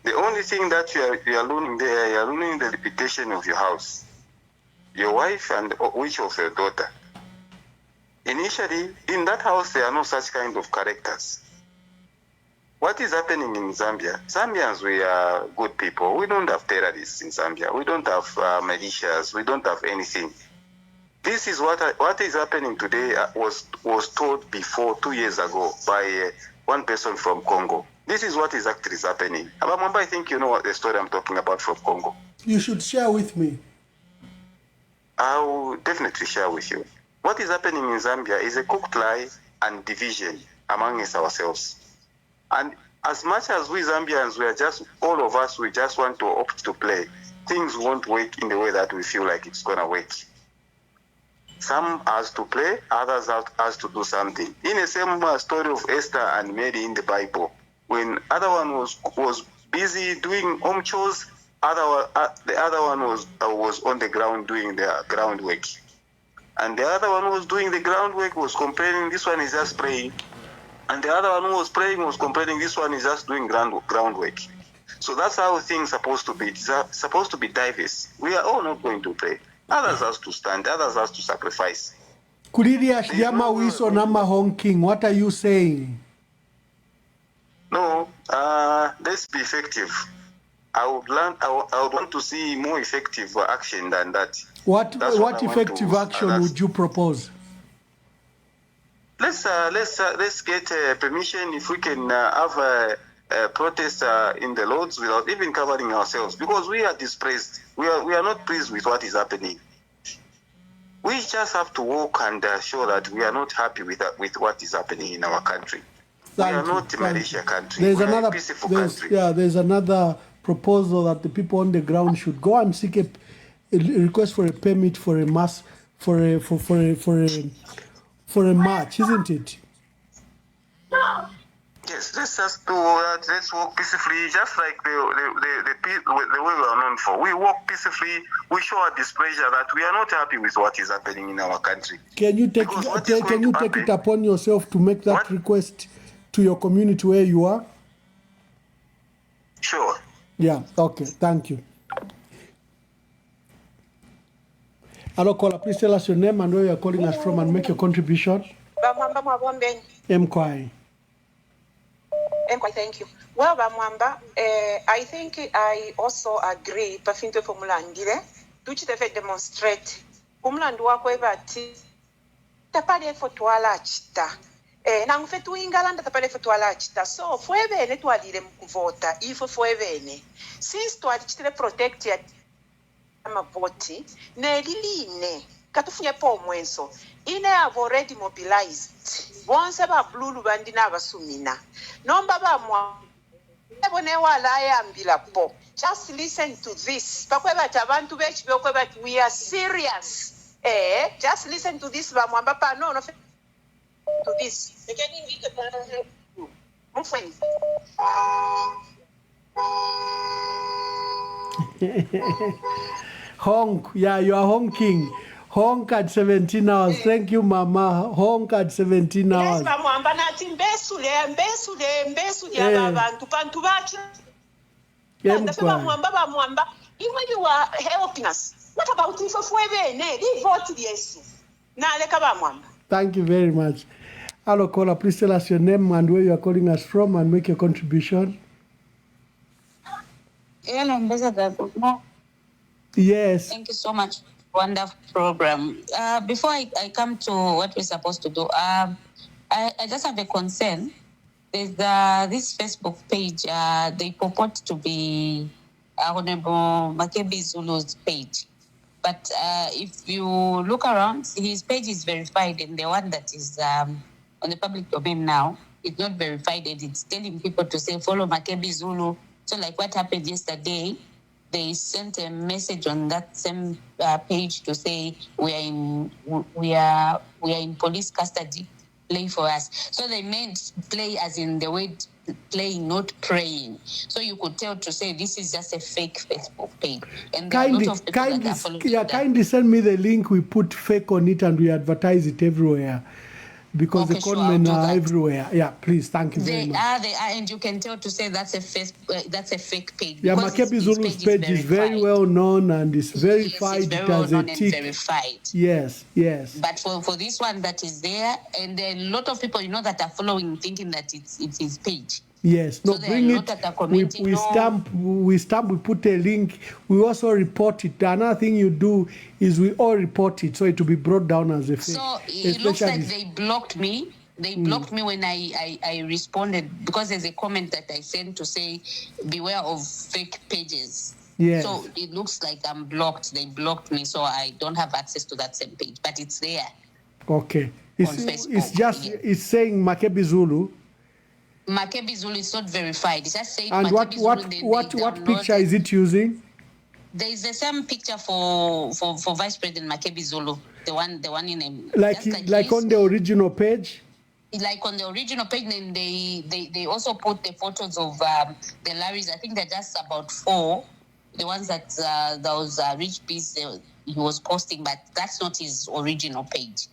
The only thing that you are learning there, you are learning the reputation of your house, your wife and which of your daughter. Initially, in that house, there are no such kind of characters. What is happening in Zambia? Zambians, we are good people. We don't have terrorists in Zambia. We don't have militias. We don't have anything. This is what is happening today was told before 2 years ago by one person from Congo. This is what is actually happening. Abamamba, I think you know what the story I'm talking about from Congo. You should share with me. I will definitely share with you. What is happening in Zambia is a cooked lie and division among us ourselves. And as much as we Zambians, all of us, we just want to opt to play, things won't work in the way that we feel like it's going to work. Some has to play, others has to do something. In the same story of Esther and Mary in the Bible, when other one was busy doing home chores, the other one was on the ground doing the groundwork. And the other one was doing the groundwork, was complaining, this one is just praying. And the other one who was praying was complaining, this one is just doing groundwork. So that's how things are supposed to be. It's supposed to be diverse. We are all not going to pray. Others has to stand, others has to sacrifice. Kuriria Shiyama Wiso Nama Honking, what are you saying? No, let's be effective. I would want to see more effective action than that. What effective action would you propose? Let's get permission if we can have a protest in the Lords without even covering ourselves, because we are displaced. We are not pleased with what is happening. We just have to walk and show that we are not happy with what is happening in our country. We are not a Malaysia country. We are a peaceful country. Yeah, there's another proposal that the people on the ground should go and seek a request for a permit for a mass for a march, isn't it? Yes, let's just do that. Let's walk peacefully, just like the way we are known for. We walk peacefully. We show our displeasure that we are not happy with what is happening in our country. Can you take it upon yourself to make that request to your community where you are? Sure. Yeah. Okay. Thank you. Hello, caller. Please tell us your name and where you are calling us from and make your contribution. Mkwai. Thank you. Well, Bamwamba, I think I also agree. Pafinte formulandile, tuchitefe demonstrate. Umulandu wako ebati tapale fotwala chita. nangu fe tuingalanda tapale fe twalachita so fwebene twalile mukuvota ifo fwebene since twalichitile protect ya mavoti neliline katufunye po omwenso ine have already mobilized bonse babululu bandi n'abasumina nomba bamwa ebone wala ayambila po just listen to this pakwe bati abantu bechi bekwe bati we are serious just listen to this bamwamba pano no to this Honk, yeah, you are honking. Honk at 17 hours. Thank you, Mama. Honk at 17 hours. Yes, bamwamba nati mbesule abantu bantu bachi. Bamwamba, even you are helping us. What about if fwebene? Vote yes. Na leka bamwamba. Thank you very much. Hello, caller. Please tell us your name and where you are calling us from and make your contribution. Hello, Ambassador. Yes. Thank you so much. Wonderful program. Before I come to what we're supposed to do, I just have a concern. There's this Facebook page. They purport to be Honorable Makebi Zulu's page. But if you look around, his page is verified, and the one that is on the public domain now, it's not verified, and it's telling people to say follow Makebi Zulu. So like what happened yesterday, they sent a message on that same page to say we are in police custody. Play for us. So they meant play as in the word playing, not praying. So you could tell to say this is just a fake Facebook page. And there are a lot of people that are following that. Kindly send me the link. We put fake on it and we advertise it everywhere. Because the conmen are everywhere. Yeah, please, thank you very much. They are, and you can tell to say that's a fake page. Yeah, Makebi Zulu's page is very well known and it's verified. Yes, it's very well known and verified. Yes. But for this one that is there, and a lot of people, that are following, thinking that it's his page. Yes, no, so bring it. We stamp, we put a link. We also report it. Another thing you do is we all report it, so it will be brought down as a fake. So it looks like they blocked me. They blocked me when I responded, because there's a comment that I sent to say, beware of fake pages. Yes. So it looks like I'm blocked. They blocked me, so I don't have access to that same page, but it's there. Okay. It's saying Makebi Zulu. Makebi Zulu is not verified. It's just saying. And what picture is it using? There is the same picture for Vice President Makebi Zulu, the one in a like on the original page. Like on the original page, then they also put the photos of the Larrys. I think they're just about 4, the ones that those Rich Peace he was posting, but that's not his original page.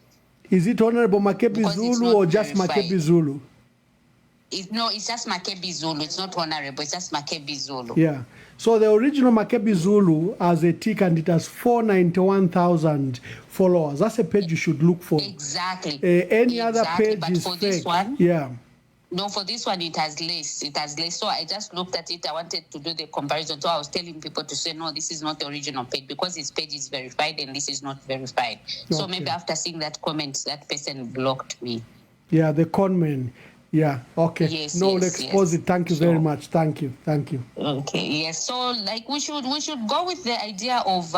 Is it Honorable Makebi Zulu or just Makebi Zulu? It's just Makebi Zulu. It's not Honorable. It's just Makebi Zulu. Yeah. So the original Makebi Zulu has a tick and it has 491,000 followers. That's a page you should look for. Exactly. Any other page but is for fake. This one, yeah. No, for this one it has less. So I just looked at it. I wanted to do the comparison. So I was telling people to say, no, this is not the original page, because his page is verified and this is not verified. Okay. So maybe after seeing that comment, that person blocked me. Yeah, the conman. Yeah, okay. Yes, we'll expose it. Thank you very much. Thank you. Okay, yes. So like we should go with the idea of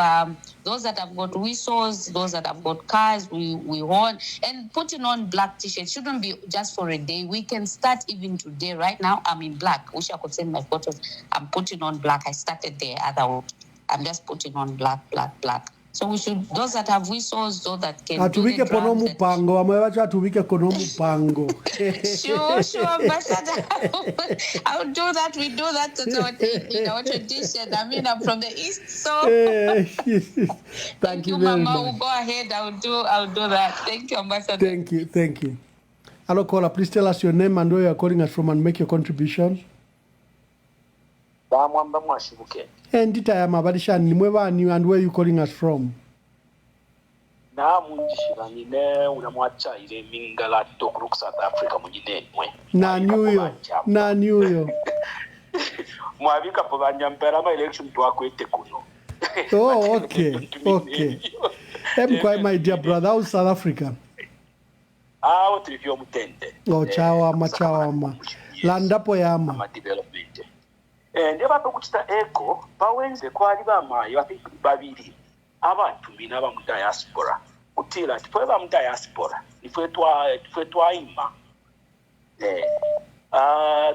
those that have got whistles, those that have got cars, we want, and putting on black t-shirts shouldn't be just for a day. We can start even today. Right now I'm in black. Wish I could send my photos. I'm putting on black. I started the other one. I'm just putting on black. So we should, those that have whistles, those that can do the drums. Sure, Ambassador. I'll do that. We do that in our tradition. I mean, I'm from the East, so thank you, Mama. Much. We'll go ahead. I'll do that. Thank you, Ambassador. Thank you. Hello, caller. Please tell us your name and where you are calling us from and make your contribution. And where you calling us from? Na New York. Oh, okay. My dear brother, how's South Africa? awo tuli byomutende chawama landapo yama amadevelopment ndiye bape kuchita eko bawenze kwali bamayi babiri abantu bina ba mu diaspora kutila nti fwe ba mu diaspora nifwe twayima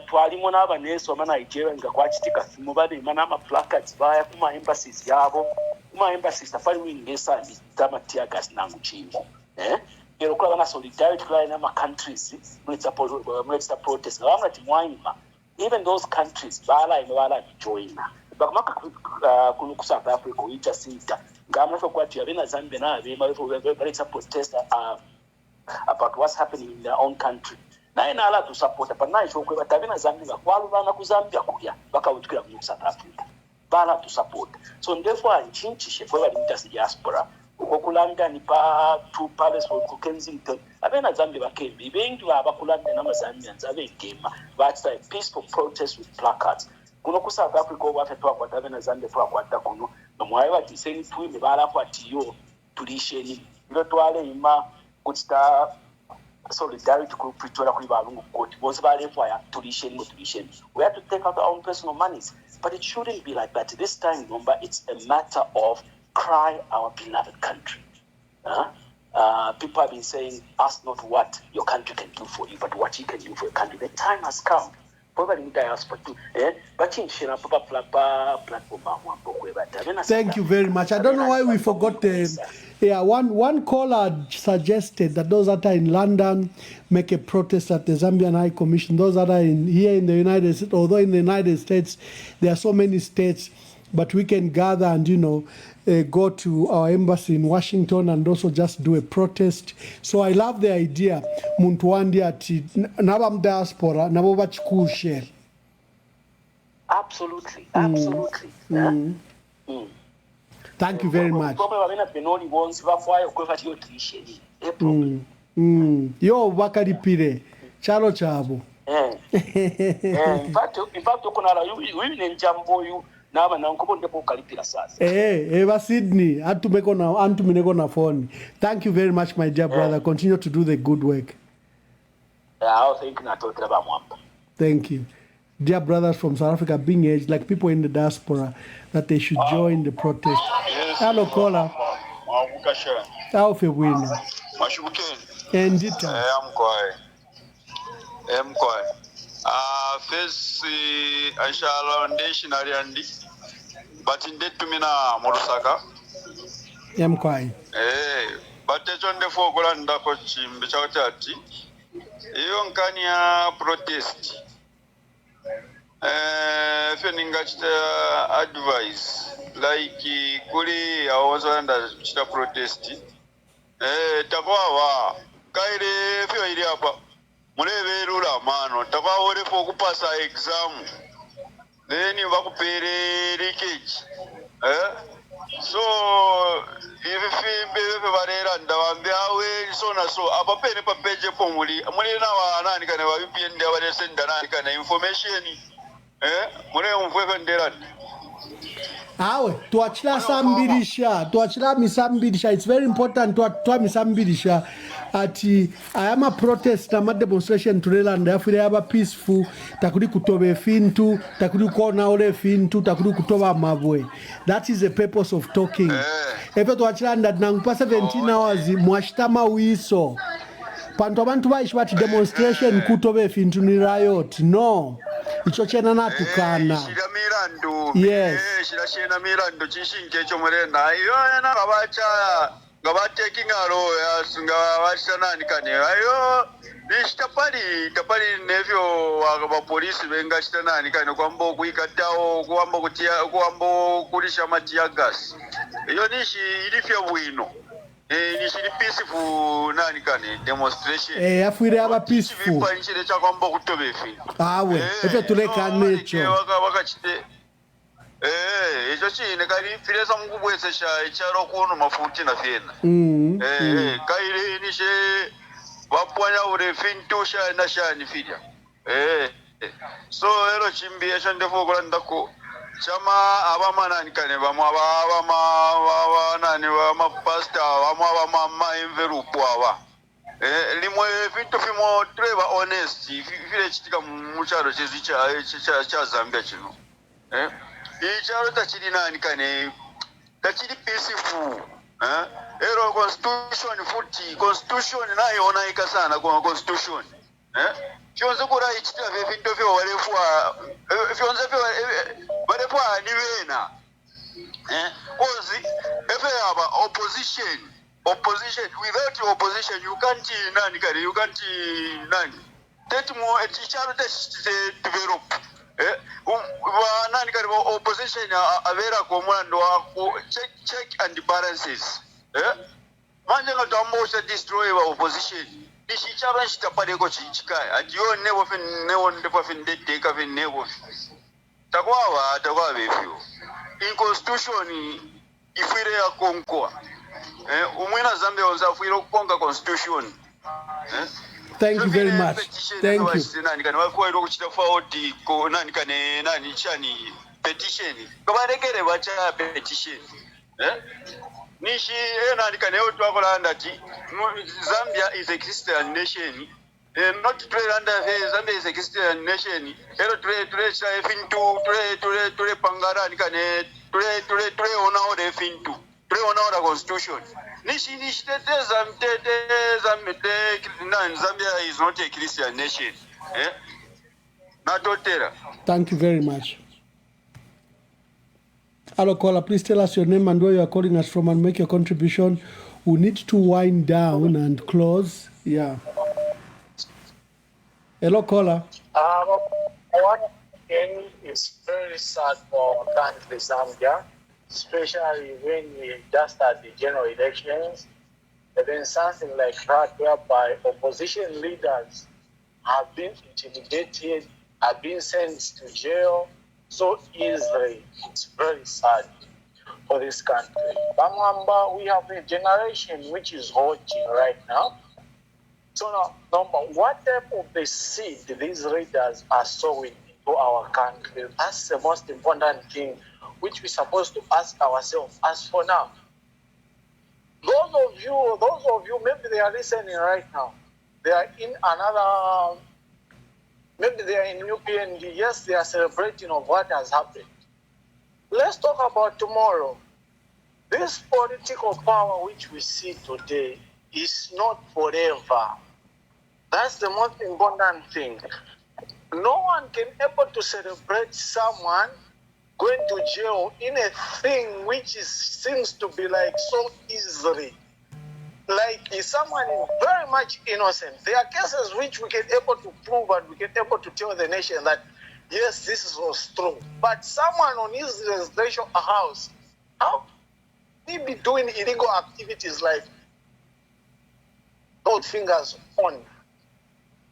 twalimu n'abaneeso Nigeria nga kwakitika mubaleema n'amaplacards baaya ku ma embassies yaabo ku ma embassies tafaliwo ngeesandi z'amatiagas nangu kingi era okulaba na solidarity kulala n'ama countries muleta protest nga bamula timwayima even those countries baala joina bakumaka kuno ku South Africa oyita sita ng'amulafa kwati abena Zambia n'abeema baleta protest about what's happening in their own country naye n'ala tusapota panaye ekyokweba tabena Zambia nga kwalubana ku Zambia kulya bakawutukira mu South Africa bala tusapota so therefore nchinchi fwe bali mutasi diaspora okukulanga ni pa two palace ku Kensington abena Zambia bakembi bengi bakulanga n'amazambians abengema but a peaceful protest with placards kuno ku South Africa obwate twakwata abena Zambia twakwata kuno nomwaye bati seni twime balakwatiyo tulisheni ilo twale ima kuchita solidarity ku Pretoria kuli balungu koti bonse balefaya tulisheni. We have to take out our own personal monies, but it shouldn't be like that this time. Remember, it's a matter of cry our beloved country. People have been saying, ask not what your country can do for you, but what you can do for your country. The time has come. Thank you very much. I don't know why we forgot. One caller suggested that those that are in London make a protest at the Zambian High Commission. Those that are here in the United States, although in the United States there are so many states, but we can gather and go to our embassy in Washington and also just do a protest. So I love the idea. Muntu ati nabam diaspora nabo bachikushe. Absolutely. Thank you very much. Yo bakalipire chalo chabo. In fact, ukunala njambo yu naba nankobo ndipo kalipira sasa. Eva Sydney, antumineko na phone. Thank you very much, my dear brother. Continue to do the good work. Thank you. Dear brothers from South Africa being aged, like people in the diaspora, that they should join the protest. Hello, caller. How are you winning? And Detained. I'm quiet. First, Anshala Foundation Ariandi, but in that to me na Morusaka. I'm quiet. But it's on the foreground of Chimbichati. You can protest. Feningach advice like Kuri, I was under protest. Tabawa, Kaire, Fiapa. Muleve rula mano takawore for kupasa exam then you vakupere leakage so if barera ndawambiawe so na so apapene papeje pomuli muli na wanani kana vapiende varesenda nani kana information mule umfwe ndera awe tuachila misambirisha. It's very important to misambirisha ati ayama protest na demonstration turela ndafire aba peaceful takuri kutobe fintu takuri kona ole fintu takuri kutoba mabwe. That is the purpose of talking. Efe tuachila ndangupa 17 hours mwashitama wiso panto abantu baishi bati demonstration kutobe fintu ni riot. No, icho chena natukana. Yes. Shirashina mirando chishinke chomurenda iyo na gabacha taking a row ngawashana kane ayo tapali nevyo wa polisi benga shitana kane kwambo kuikatao kwambo kulisha matia gas iyo nishi ilifya bwino nishi peaceful nani kane demonstration afuire aba peaceful vipa nchire cha kwambo kutobefi awe efe tuleka necho wakachite icho chine kali filesa mukubwesesha icharo kuno mafuti na fiena kaile nishe wapwanya ure fintu sha na shani fija so ero chimbia shandefo kulandako chama abama nani kane bamwa abama nani bama pastor bamwa bama envelope aba limwe vintu vimo tureva honest vile chitika mucharo chezi cha Zambia chino icharo tachiri nani kane tachiri peaceful ero constitution nayo onaika sana kwa constitution fyonze kura ichita vintu vyo walefua fyonze vyo walefua niwena cause if you have opposition without opposition you can't nani that more icharo develop nani kari opposition avera komando wako check and balances manje ngatamosha destroy wa opposition ichicharo chitapadeko chichikaya atiyo newo ndipo findeteka newo takwa befio in constitution ifire ya konkoa umwena Zambia onza fuire kuponga constitution Thank you very much. Thank you. Nani kana wakuwa kuchita forward ko nani kane nani chani petition kabarekere bacha petition nishi nani kane otu akola ndati Zambia is a Christian nation not to under Zambia is a Christian nation ero cha fintu pangara ni kane ona ore fintu ona ora constitution nishi Zambia is not a Christian nation natotera. Thank you very much. Hello caller, please tell us your name and where you are calling us from and make your contribution. We need to wind down and close. Yeah. Hello caller. One thing is very sad for country Zambia, especially when we just had the general elections. There's been something like that whereby opposition leaders have been intimidated, have been sent to jail so easily. It's very sad for this country. Bamwamba, we have a generation which is watching right now. So now, number, what type of the seed these leaders are sowing into our country? That's the most important thing which we're supposed to ask ourselves. As for now, those of you, maybe they are listening right now. They are in another, maybe they are in New PND. Yes, they are celebrating of what has happened. Let's talk about tomorrow. This political power which we see today is not forever. That's the most important thing. No one can able to celebrate someone going to jail in a thing which seems to be like so easily. Like if someone is very much innocent. There are cases which we can able to prove and we can able to tell the nation that yes, this was true. But someone on his residential house, how can he be doing illegal activities like hold fingers on?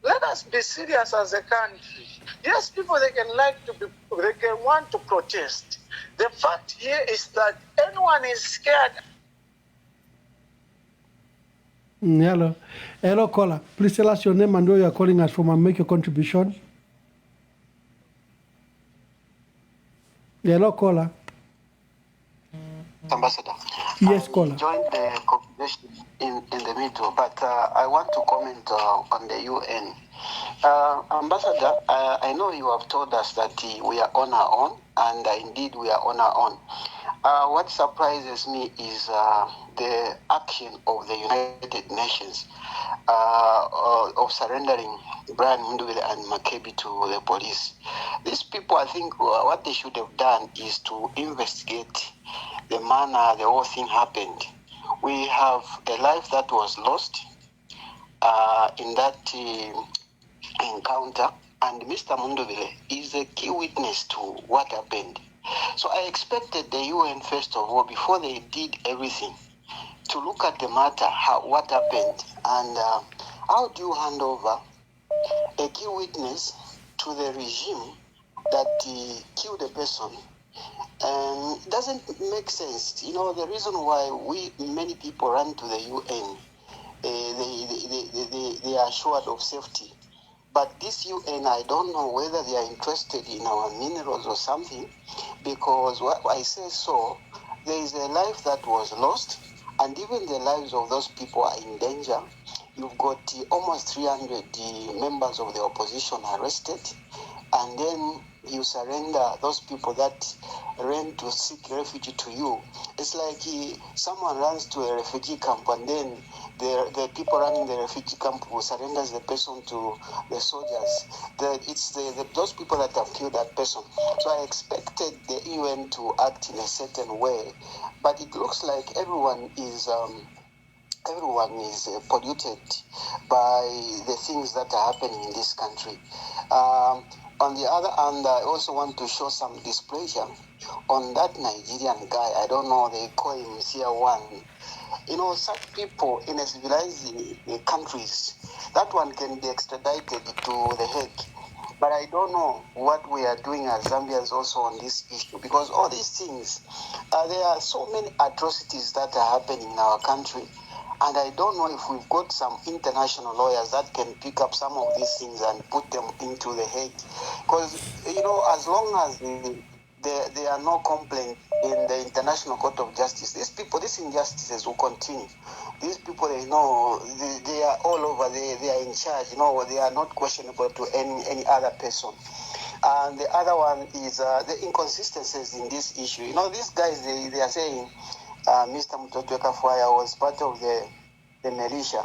Let us be serious as a country. Yes, people they can want to protest. The fact here is that anyone is scared. Hello caller. Please tell us your name and where you are calling us from and make your contribution. Hello caller. Ambassador. Yes, caller. Joined the conversation in the middle, but I want to comment on the UN. Ambassador, I know you have told us that we are on our own, and indeed we are on our own. What surprises me is the action of the United Nations of surrendering Brian Mundubile and Makebi to the police. These people, I think, what they should have done is to investigate the manner the whole thing happened. We have a life that was lost in that encounter, and Mr. Mundubile is a key witness to what happened. So I expected the UN, first of all, before they did everything, to look at the matter, what happened, and how do you hand over a key witness to the regime that killed a person? And it doesn't make sense. You know, the reason why many people run to the UN, they are assured of safety. But this UN, I don't know whether they are interested in our minerals or something, because what I say so, there is a life that was lost, and even the lives of those people are in danger. you've got almost 300 members of the opposition arrested, and then you surrender those people that ran to seek refuge to you. It's like someone runs to a refugee camp, and then the people running the refugee camp will surrender the person to the soldiers. It's those people that have killed that person. So I expected the UN to act in a certain way, but it looks like everyone is polluted by the things that are happening in this country. On the other hand, I also want to show some displeasure on that Nigerian guy. I don't know, they call him CR1. You know, such people in a civilized countries, that one can be extradited to The Hague. But I don't know what we are doing as Zambians also on this issue, because all these things, there are so many atrocities that are happening in our country. And I don't know if we've got some international lawyers that can pick up some of these things and put them into The Hague. Because, you know, as long as there are no complaints in the International Court of Justice, these injustices will continue. These people, they know, they are all over, they are in charge, you know, they are not questionable to any other person. And the other one is the inconsistencies in this issue. You know, these guys, they are saying, Mr. Mutotweka Fire was part of the militia.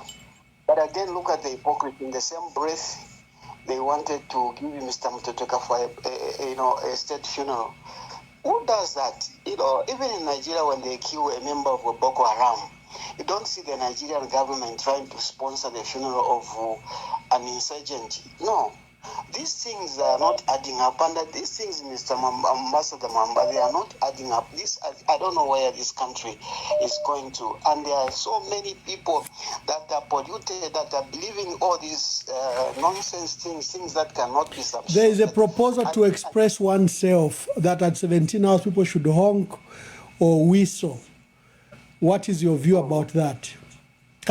But again, look at the hypocrisy. In the same breath, they wanted to give Mr. Mutotweka Fire a state funeral. Who does that? You know, even in Nigeria, when they kill a member of Boko Haram, you don't see the Nigerian government trying to sponsor the funeral of an insurgent. No. These things are not adding up, and these things, Mr. Ambassador Mamba, they are not adding up. I don't know where this country is going to, and there are so many people that are polluted, that are believing all these nonsense things that cannot be substantiated. There is a proposal to express oneself that at 17 hours people should honk or whistle. What is your view about that?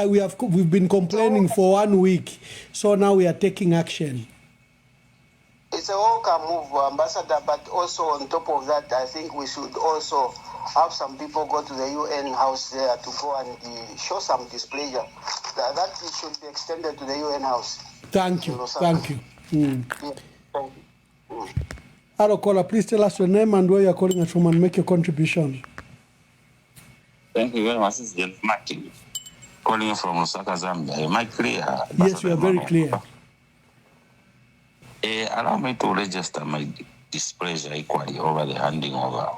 We've been complaining for 1 week, so now we are taking action. It's a welcome move, Ambassador, but also on top of that, I think we should also have some people go to the UN house there to go and show some displeasure. That it should be extended to the UN house. Thank you. Thank you. Hello, caller, please tell us your name and where you're calling us from and make your contribution. Thank you very much. This is Martin calling from Lusaka, Zambia. Am I clear? Yes, you are very clear. Allow me to register my displeasure equally over the handing over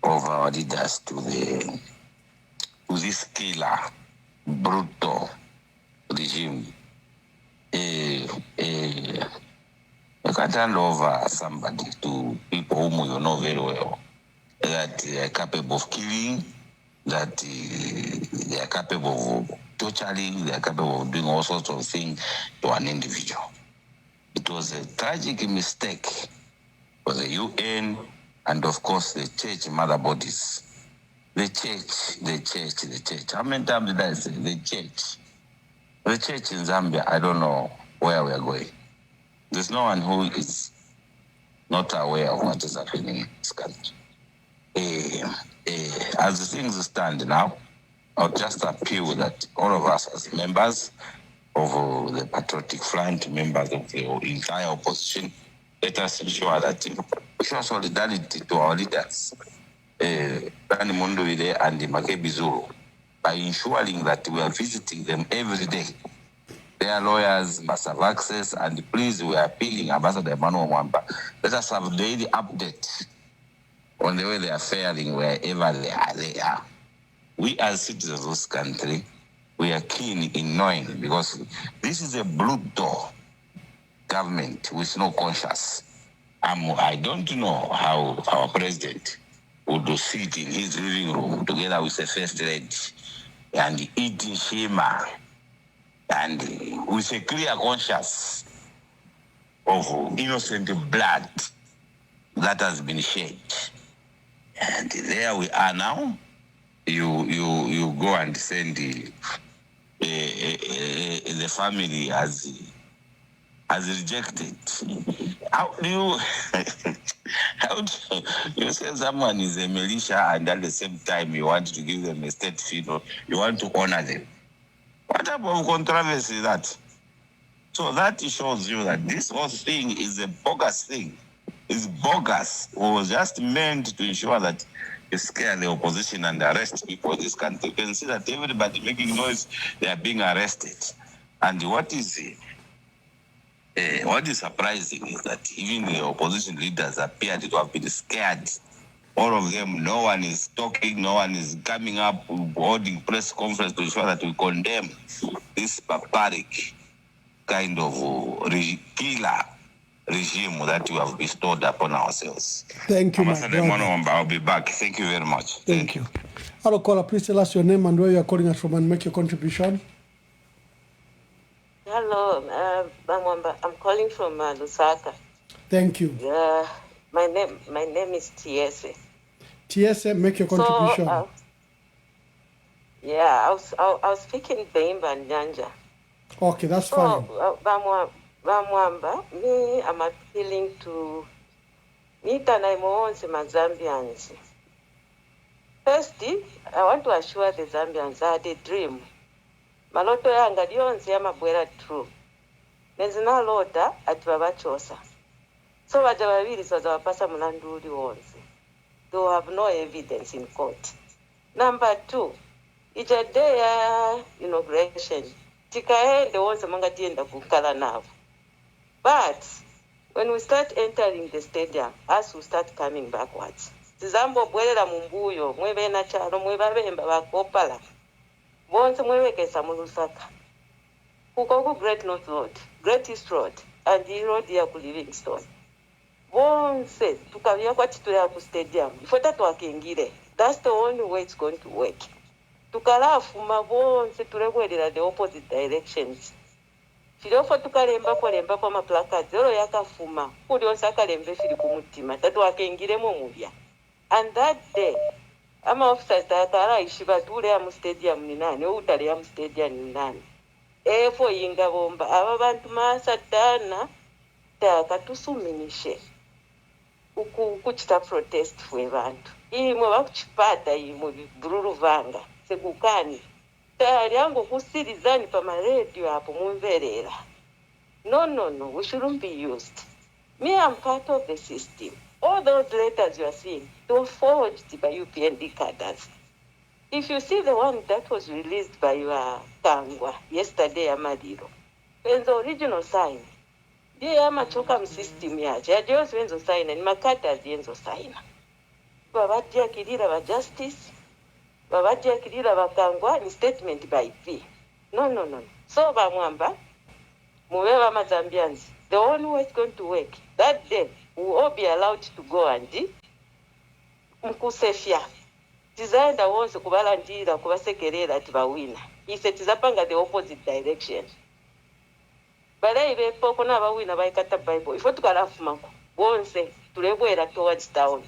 of our leaders to this killer, brutal regime. You can't hand over somebody to people whom you know very well, that they are capable of killing, that they are capable of torturing, they are capable of doing all sorts of things to an individual. It was a tragic mistake for the UN and, of course, the church mother bodies. The church. How many times did I say the church? The church in Zambia, I don't know where we are going. There's no one who is not aware of what is happening in this country. As the things stand now, I'll just appeal that all of us as members of the Patriotic Front, members of the entire opposition, let us ensure that we show solidarity to our leaders, Mundubile and Makebi Zulu, by ensuring that we are visiting them every day. Their lawyers must have access, and please, we are appealing, Ambassador Emmanuel Mwamba, let us have daily update on the way they are faring wherever they are. We as citizens of this country, we are keen in knowing, because this is a brutal government with no conscience. I don't know how our president would sit in his living room together with the first lady and eating shema and with a clear conscience of innocent blood that has been shed. And there we are now. You go and send the family has rejected. How do you say someone is a militia and at the same time you want to give them a state funeral, you want to honor them? What type of controversy is that? So that shows you that this whole thing is a bogus thing. It's bogus. It was just meant to ensure that you scare the opposition and arrest people in this country. You can see that everybody making noise, they are being arrested. And what is surprising is that even the opposition leaders appeared to have been scared. All of them, no one is talking, no one is coming up, holding press conference to ensure that we condemn this barbaric kind of killer regime that you have bestowed upon ourselves. Thank you, Ambassador my brother. Monomba, I'll be back. Thank you very much. Thank you. Hello, caller. Please tell us your name and where you are calling us from and make your contribution. Hello, Bamwamba. I'm calling from Lusaka. Thank you. My name is Tiese. Tiese, make your contribution. So, I was speaking Beimba and Nyanja. Okay, that's fine. Bamwamba, me, I'm appealing to meet and I'm also Zambians. Firstly, I want to assure the Zambians I had a dream. Maloto yanga lyonse yamabwera true. Nezina lota ati babachosa. So baja babiri soza bapasa mulandu uli wonse. They have no evidence in court. Number 2, ija day ya inauguration. Tikaende wonse manga tienda kukala navo. But when we start entering the stadium, us will start coming backwards. Tizambo bwerera mumbuyo, mwebe na chalo, mweba bemba bakopala. Bonse mwewekesa mu Lusaka. Kuko Great North Road, Great East Road, and the road ya ku Livingstone. Bonse tukavya kwa titula ya ku stadium. Ifota twakengire. That's the only way it's going to work. Tukalafuma bonse tulegwerera the opposite directions. Filofo tukalemba kwa maplakazi zero yakafuma. Kuli onse akalembe fili kumutima. Tatwakengire mu mubya. And that day ama officers tatara ishiba tule ya mu stadium ni nani, utale ya mu stadium ni nani. Efo yinga bomba aba bantu masatana takatusuminishe ukuchita protest fwe bantu imwe bakuchipata imwe bururu vanga sekukani tayari yango kusirizani pa radio hapo mumverera. No, we shouldn't be used. Me, I'm part of the system. All those letters you are seeing, they were forged by UPND cadres. If you see the one that was released by your Tangwa yesterday, Amadiro, when the original sign, they are machoka system yaje. Adios when the sign and Makata the enzo sign. Babatia Kidira ba justice, Babatia Kidira ba Tangwa in statement by V. No. So Bamwamba, Mueva Mazambians, the only way it's going to work that day. We will all be allowed to go and mkusefia. Tizaenda wonse kubalandira kubasekerera tibawina. Ise tizapanga the opposite direction. Balai bepo kona bawina baikata Bible. Ifo tukalafuma wonse tulebwera towards town.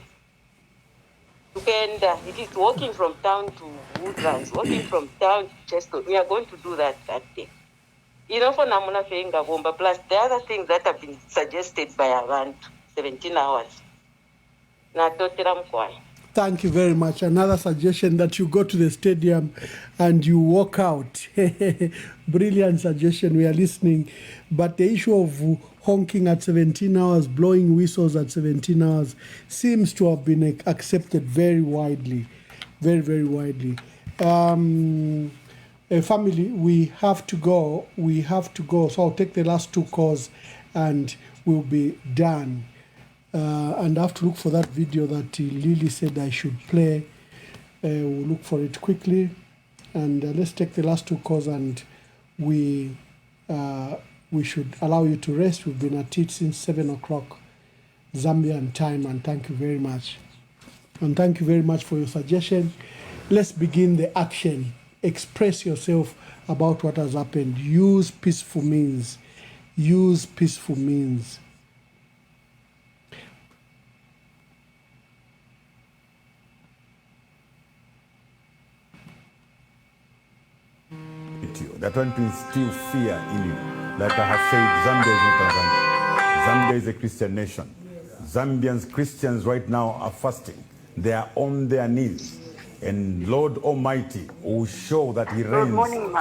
Tukenda, it is walking from town to Woodlands, walking from town to Chester. We are going to do that day. For namuna feinga bomba plus the other things that have been suggested by Avant. 17 hours. Thank you very much. Another suggestion that you go to the stadium and you walk out. Brilliant suggestion. We are listening. But the issue of honking at 17 hours, blowing whistles at 17 hours seems to have been accepted very widely. Very, very widely. Family, we have to go. So I'll take the last 2 calls and we'll be done. And I have to look for that video that Lily said I should play. We'll look for it quickly. And let's take the last 2 calls and we should allow you to rest. We've been at it since 7 o'clock Zambian time. And thank you very much. And thank you very much for your suggestion. Let's begin the action. Express yourself about what has happened. Use peaceful means. Use peaceful means. That one to instill fear in you. Like I have said, Zambia is not Tanzania. Zambia is a Christian nation. Zambians, Christians right now are fasting. They are on their knees. And Lord Almighty will show that He reigns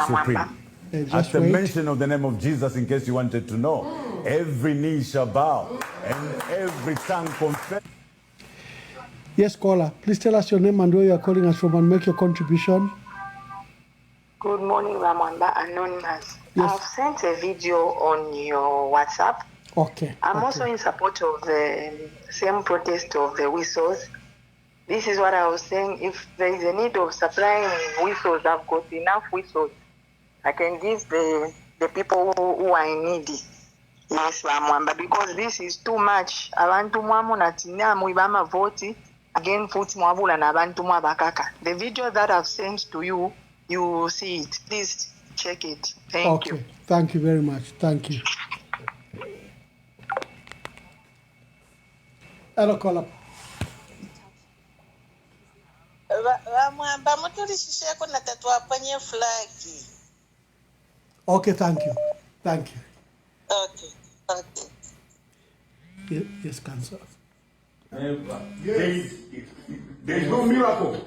supreme. At just the wait. mention of the name of Jesus, in case you wanted to know, every knee shall bow and every tongue confess. Yes, caller. Please tell us your name and where you are calling us from and make your contribution. Good morning, Ramanda Anonymous. Yes. I've sent a video on your WhatsApp. Okay. I'm also in support of the same protest of the whistles. This is what I was saying. If there is a need of supplying whistles, I've got enough whistles. I can give the people who are in need. Yes, Ramwamba, because this is too much. Abantu mwamu natina muibama voti again futi mwabula na abantu mwabakaka. The video that I've sent to you, you will see it. Please check it. Thank you. Thank you very much. Thank you. Hello, caller. Ramwamba mutulishisheko na tatuapanye flagi. Okay, thank you. Thank you. Okay. Yes, Councillor. There is no miracle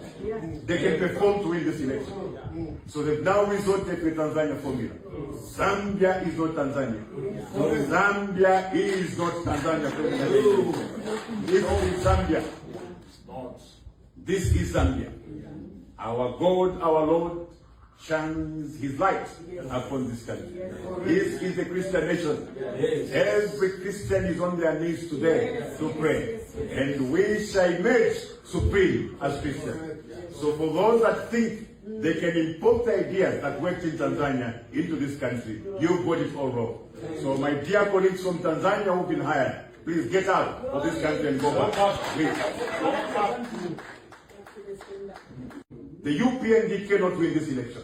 they can perform to win this election. So they've now resorted to the Tanzania formula. Zambia is not Tanzania. Zambia is not Tanzania. This is Zambia. This is Zambia. Our God, our Lord, shines his light upon this country. This is a Christian nation. Every Christian is on their knees today to pray. And we shall emerge supreme as Christians. So for those that think they can import the ideas that worked in Tanzania into this country, you've got it all wrong. So my dear colleagues from Tanzania who've been hired, please get out of this country and go back. Please. The UPND cannot win this election.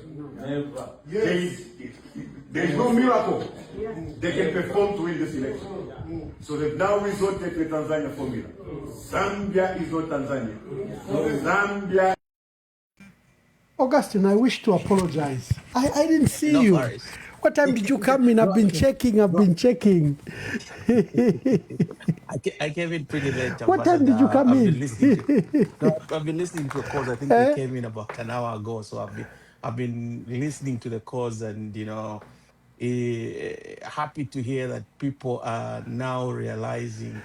There is no miracle they can perform to win this election. So they've now resorted to the Tanzania formula. Zambia is not Tanzania. Zambia. Augustine, I wish to apologize. I didn't see No you. worries. What time did you come in? I've been checking. I came in pretty late. What time did you come I've in? been listening I've been listening to a cause. I think they came in about an hour ago. So I've been listening to the cause, and happy to hear that people are now realizing.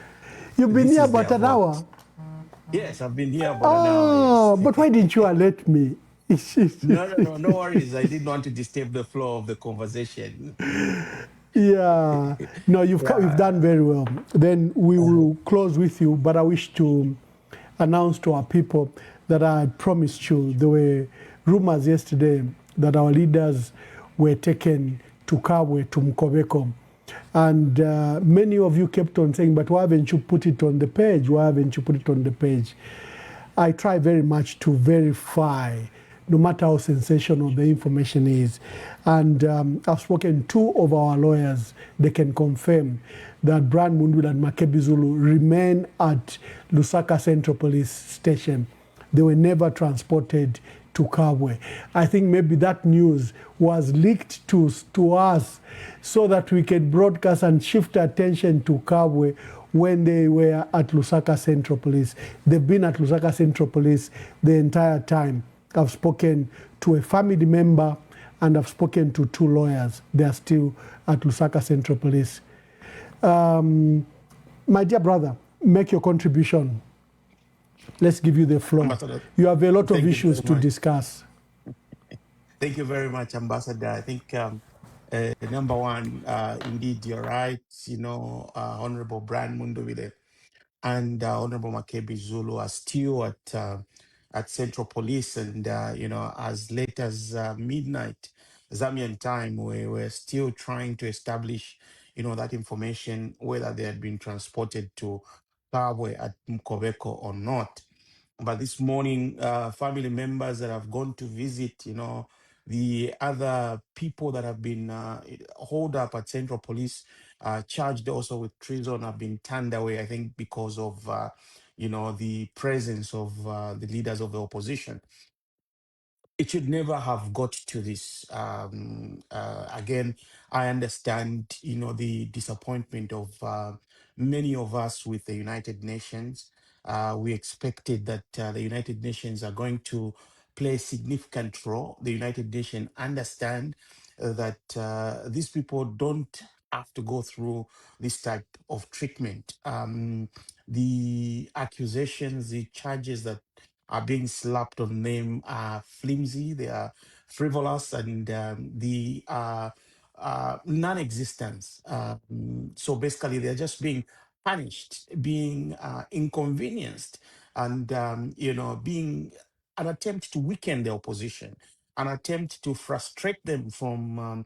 You've been here about an hour. Yes, I've been here about an hour. Yes. But why didn't you alert me? No worries. I didn't want to disturb the flow of the conversation. Yeah, no, you've done very well. Then we will close with you, but I wish to announce to our people that I had promised you. There were rumors yesterday that our leaders were taken to Kabwe, to Mkobeko. And many of you kept on saying, but why haven't you put it on the page? Why haven't you put it on the page? I try very much to verify, no matter how sensational the information is. And I've spoken to two of our lawyers. They can confirm that Brian Mundubile and Makebi Zulu remain at Lusaka Central Police Station. They were never transported to Kabwe. I think maybe that news was leaked to us so that we can broadcast and shift attention to Kabwe when they were at Lusaka Central Police. They've been at Lusaka Central Police the entire time. I've spoken to a family member and I've spoken to two lawyers. They are still at Lusaka Central Police. My dear brother, make your contribution. Let's give you the floor. Ambassador, you have a lot of thank you issues very to much. discuss. Thank you very much, Ambassador. I think number one, indeed, you're right. Honorable Brian Mundubile and Honorable Makebi Zulu are still at Central Police, and as late as midnight Zambian time, we were still trying to establish, that information, whether they had been transported to Kabwe at Mkobeko or not. But this morning, family members that have gone to visit, the other people that have been holed up at Central Police, charged also with treason, have been turned away, I think, because of, the presence of the leaders of the opposition. It should never have got to this. Again, I understand, the disappointment of many of us with the United Nations. We expected that the United Nations are going to play a significant role. The United Nations understand that these people don't have to go through this type of treatment. The accusations, the charges that are being slapped on them are flimsy, they are frivolous, and they are non-existent. So basically, they're just being punished, being inconvenienced, and being an attempt to weaken the opposition, an attempt to frustrate them from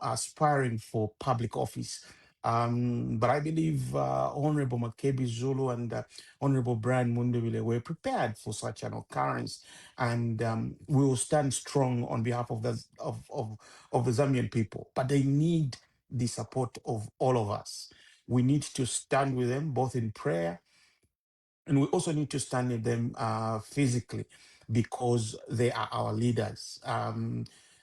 aspiring for public office. But I believe Honorable Makebi Zulu and Honorable Brian Mundubile were prepared for such an occurrence, and we will stand strong on behalf of the Zambian people. But they need the support of all of us. We need to stand with them both in prayer, and we also need to stand with them physically, because they are our leaders.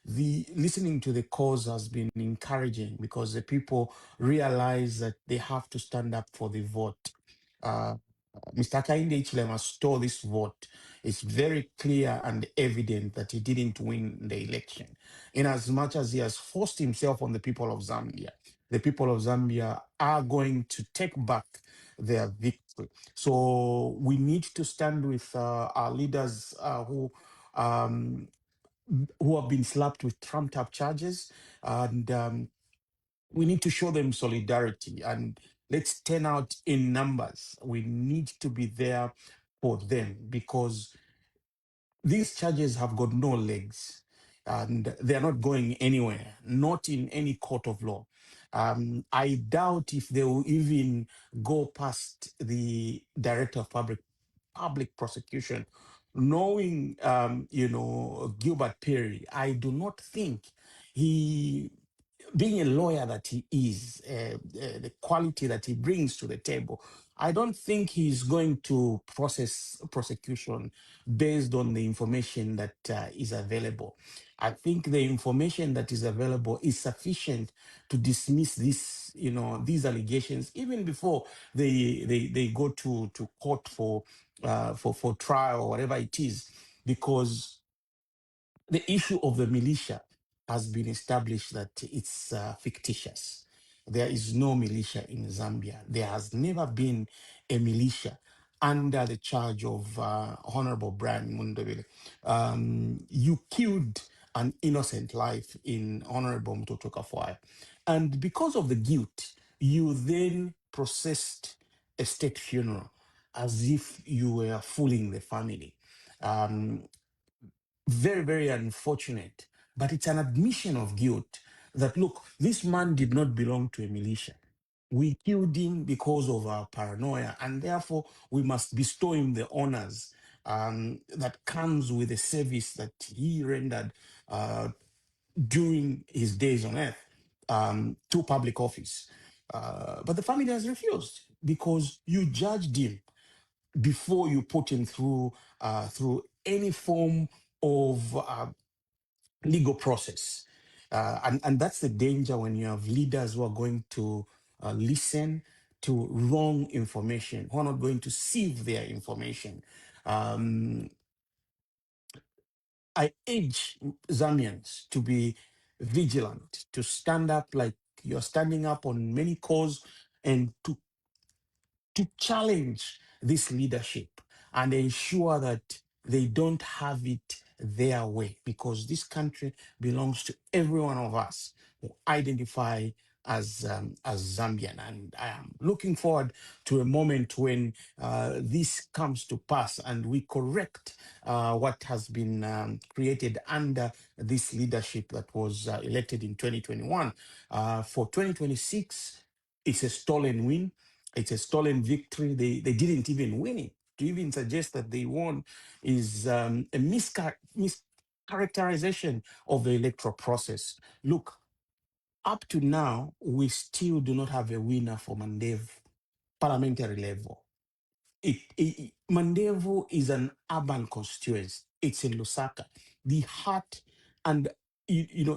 The listening to the cause has been encouraging, because the people realize that they have to stand up for the vote. Mr. Hakainde Hichilema stole this vote. It's very clear and evident that he didn't win the election, in as much as he has forced himself on the people of Zambia. The people of Zambia are going to take back their victory. So we need to stand with our leaders who have been slapped with trumped up charges, and we need to show them solidarity, and let's turn out in numbers. We need to be there for them, because these charges have got no legs, and they're not going anywhere, not in any court of law. I doubt if they will even go past the director of public prosecution. Knowing, Gilbert Perry, I do not think he, being a lawyer that he is, the quality that he brings to the table, I don't think he's going to process prosecution based on the information that is available. I think the information that is available is sufficient to dismiss these allegations even before they go to court for trial or whatever it is, because the issue of the militia has been established that it's fictitious. There is no militia in Zambia. There has never been a militia under the charge of Honorable Brian Mundubile. You killed an innocent life in Honorable Mtoto Kafwaya. And because of the guilt, you then processed a state funeral as if you were fooling the family. Very, very unfortunate, but it's an admission of guilt that, look, this man did not belong to a militia. We killed him because of our paranoia, and therefore we must bestow him the honors that comes with the service that he rendered during his days on earth to public office. But the family has refused, because you judged him before you put him through any form of legal process. And that's the danger when you have leaders who are going to listen to wrong information, who are not going to sieve their information. I urge Zambians to be vigilant, to stand up like you're standing up on many causes, and to challenge this leadership and ensure that they don't have it their way, because this country belongs to every one of us who identify as Zambian. And I am looking forward to a moment when this comes to pass and we correct what has been created under this leadership that was elected in 2021. For 2026, it's a stolen win. It's a stolen victory. They didn't even win it. To even suggest that they won is a mischaracterization of the electoral process. Look, up to now, we still do not have a winner for Mandevu parliamentary level. Mandevu is an urban constituency. It's in Lusaka, the heart and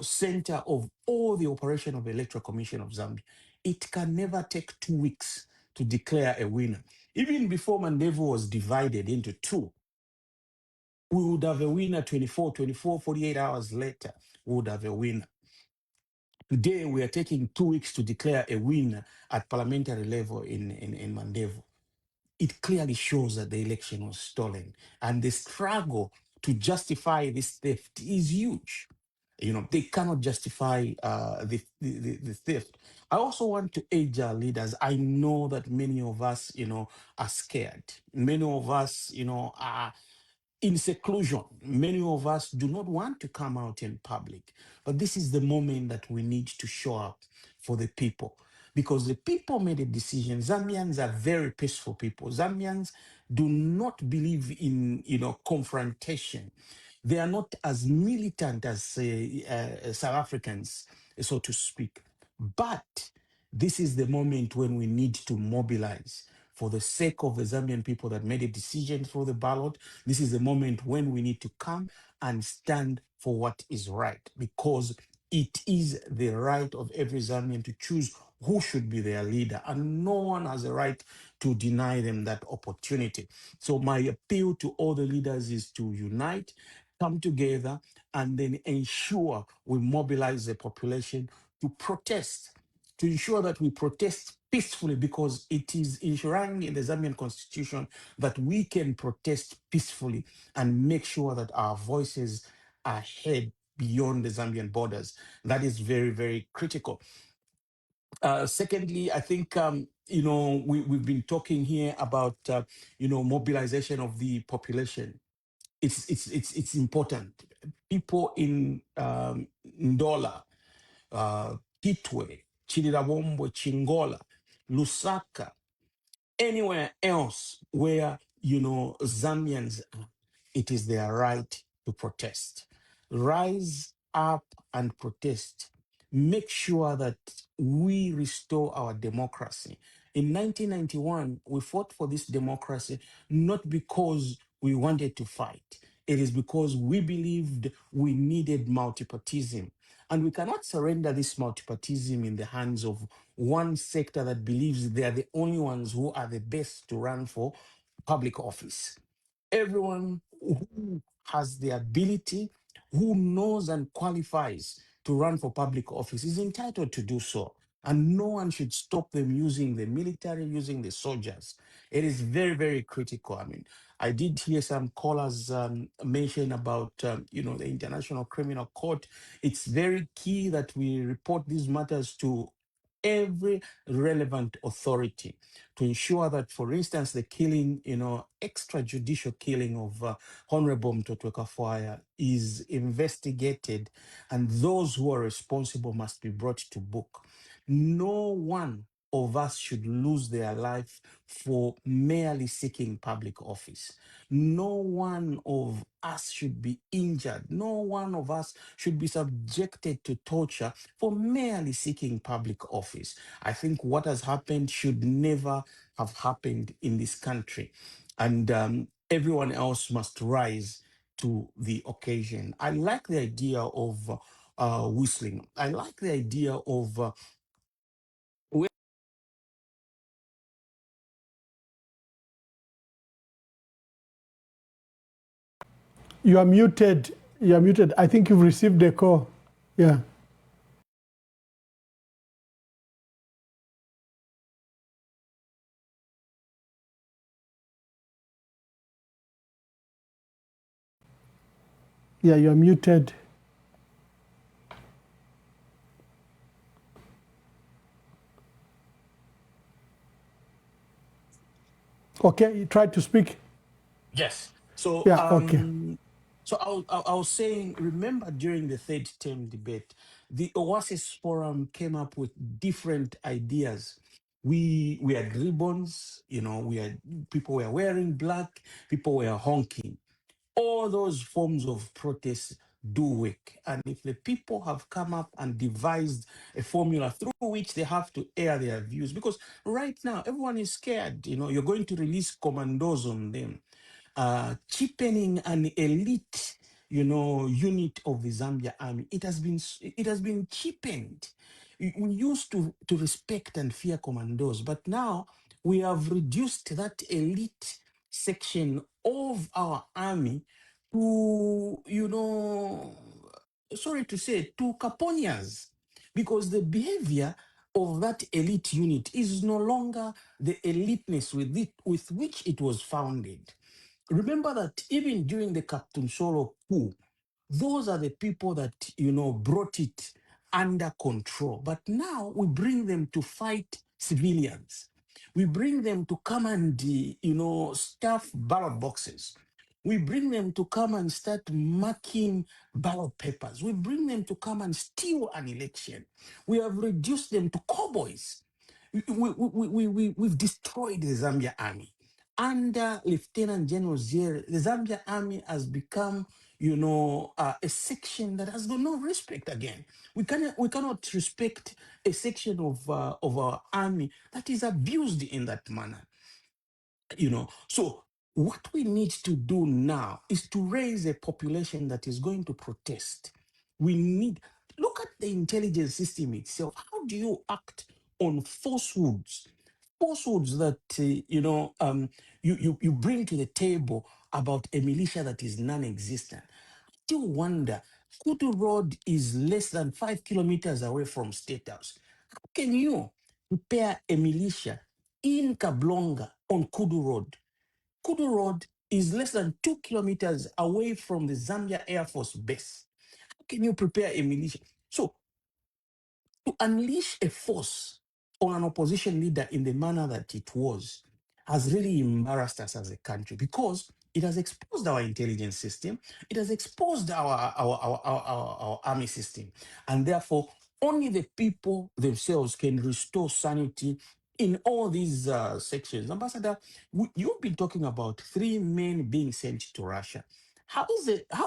center of all the operation of the Electoral Commission of Zambia. It can never take 2 weeks to declare a winner. Even before Mandevu was divided into two, we would have a winner 48 hours later, we would have a winner. Today, we are taking 2 weeks to declare a winner at parliamentary level in Mandevo. It clearly shows that the election was stolen. And the struggle to justify this theft is huge. You know, they cannot justify the theft. I also want to urge our leaders. I know that many of us, you know, are scared. Many of us, you know, are in seclusion. Many of us do not want to come out in public. But this is the moment that we need to show up for the people, because the people made a decision. Zambians are very peaceful people. Zambians do not believe in, you know, confrontation. They are not as militant as South Africans, so to speak. But this is the moment when we need to mobilize for the sake of the Zambian people that made a decision for the ballot. This is the moment when we need to come and stand for what is right, because it is the right of every Zambian to choose who should be their leader, and no one has a right to deny them that opportunity. So my appeal to all the leaders is to unite, come together, and then ensure we mobilize the population to protest, to ensure that we protest peacefully, because it is enshrined in the Zambian constitution that we can protest peacefully and make sure that our voices are heard beyond the Zambian borders. That is very, very critical. Secondly, I think, you know, we've been talking here about, you know, mobilization of the population. It's important. People in Ndola, Kitwe, Chirabombo, Chingola, Lusaka, anywhere else where, you know, Zambians are, it is their right to protest. Rise up and protest. Make sure that we restore our democracy. In 1991, we fought for this democracy not because we wanted to fight. It is because we believed we needed multipartism. And we cannot surrender this multipartism in the hands of one sector that believes they are the only ones who are the best to run for public office. Everyone who has the ability, who knows and qualifies to run for public office is entitled to do so. And no one should stop them using the military, using the soldiers. It is very, very critical. I mean, I did hear some callers mention about, you know, the International Criminal Court. It's very key that we report these matters to every relevant authority to ensure that, for instance, the killing, you know, extrajudicial killing of Honorable Mtotweka Fire is investigated, and those who are responsible must be brought to book. No one of us should lose their life for merely seeking public office. No one of us should be injured. No one of us should be subjected to torture for merely seeking public office. I think what has happened should never have happened in this country. And everyone else must rise to the occasion. I like the idea of whistling. I like the idea of You are muted. You are muted. I think you've received a call. Yeah. Yeah, you are muted. Okay, you tried to speak. yes. So, Yeah, okay. I was saying, remember during the third term debate, the Oasis Forum came up with different ideas. We had ribbons, you know, we had people were wearing black, people were honking. All those forms of protest do work. And if the people have come up and devised a formula through which they have to air their views, because right now everyone is scared, you know, you're going to release commandos on them, cheapening an elite, you know, unit of the Zambia army. It has been cheapened. We used to respect and fear commandos, but now we have reduced that elite section of our army to, you know, sorry to say, to caponias. because the behavior of that elite unit is no longer the eliteness with which it was founded. Remember that even during the Captain Solo coup, those are the people that, brought it under control. But now we bring them to fight civilians. We bring them to come and, stuff ballot boxes. We bring them to come and start marking ballot papers. We bring them to come and steal an election. We have reduced them to cowboys. We've destroyed the Zambia army. Under Lieutenant General Ziere, the Zambia army has become, a section that has got no respect again. We cannot respect a section of our army that is abused in that manner. So what we need to do now is to raise a population that is going to protest. Look at the intelligence system itself. How do you act on falsehoods that you bring to the table about a militia that is non-existent? I still wonder, Kudu Road is less than 5 kilometers away from State House. How can you prepare a militia in Kablonga on Kudu Road? Kudu Road is less than 2 kilometers away from the Zambia Air Force Base. How can you prepare a militia? So, to unleash a force on an opposition leader in the manner that it was has really embarrassed us as a country, because it has exposed our intelligence system, it has exposed our army system, and therefore only the people themselves can restore sanity in all these sections. Ambassador, you've been talking about 3 men being sent to Russia. How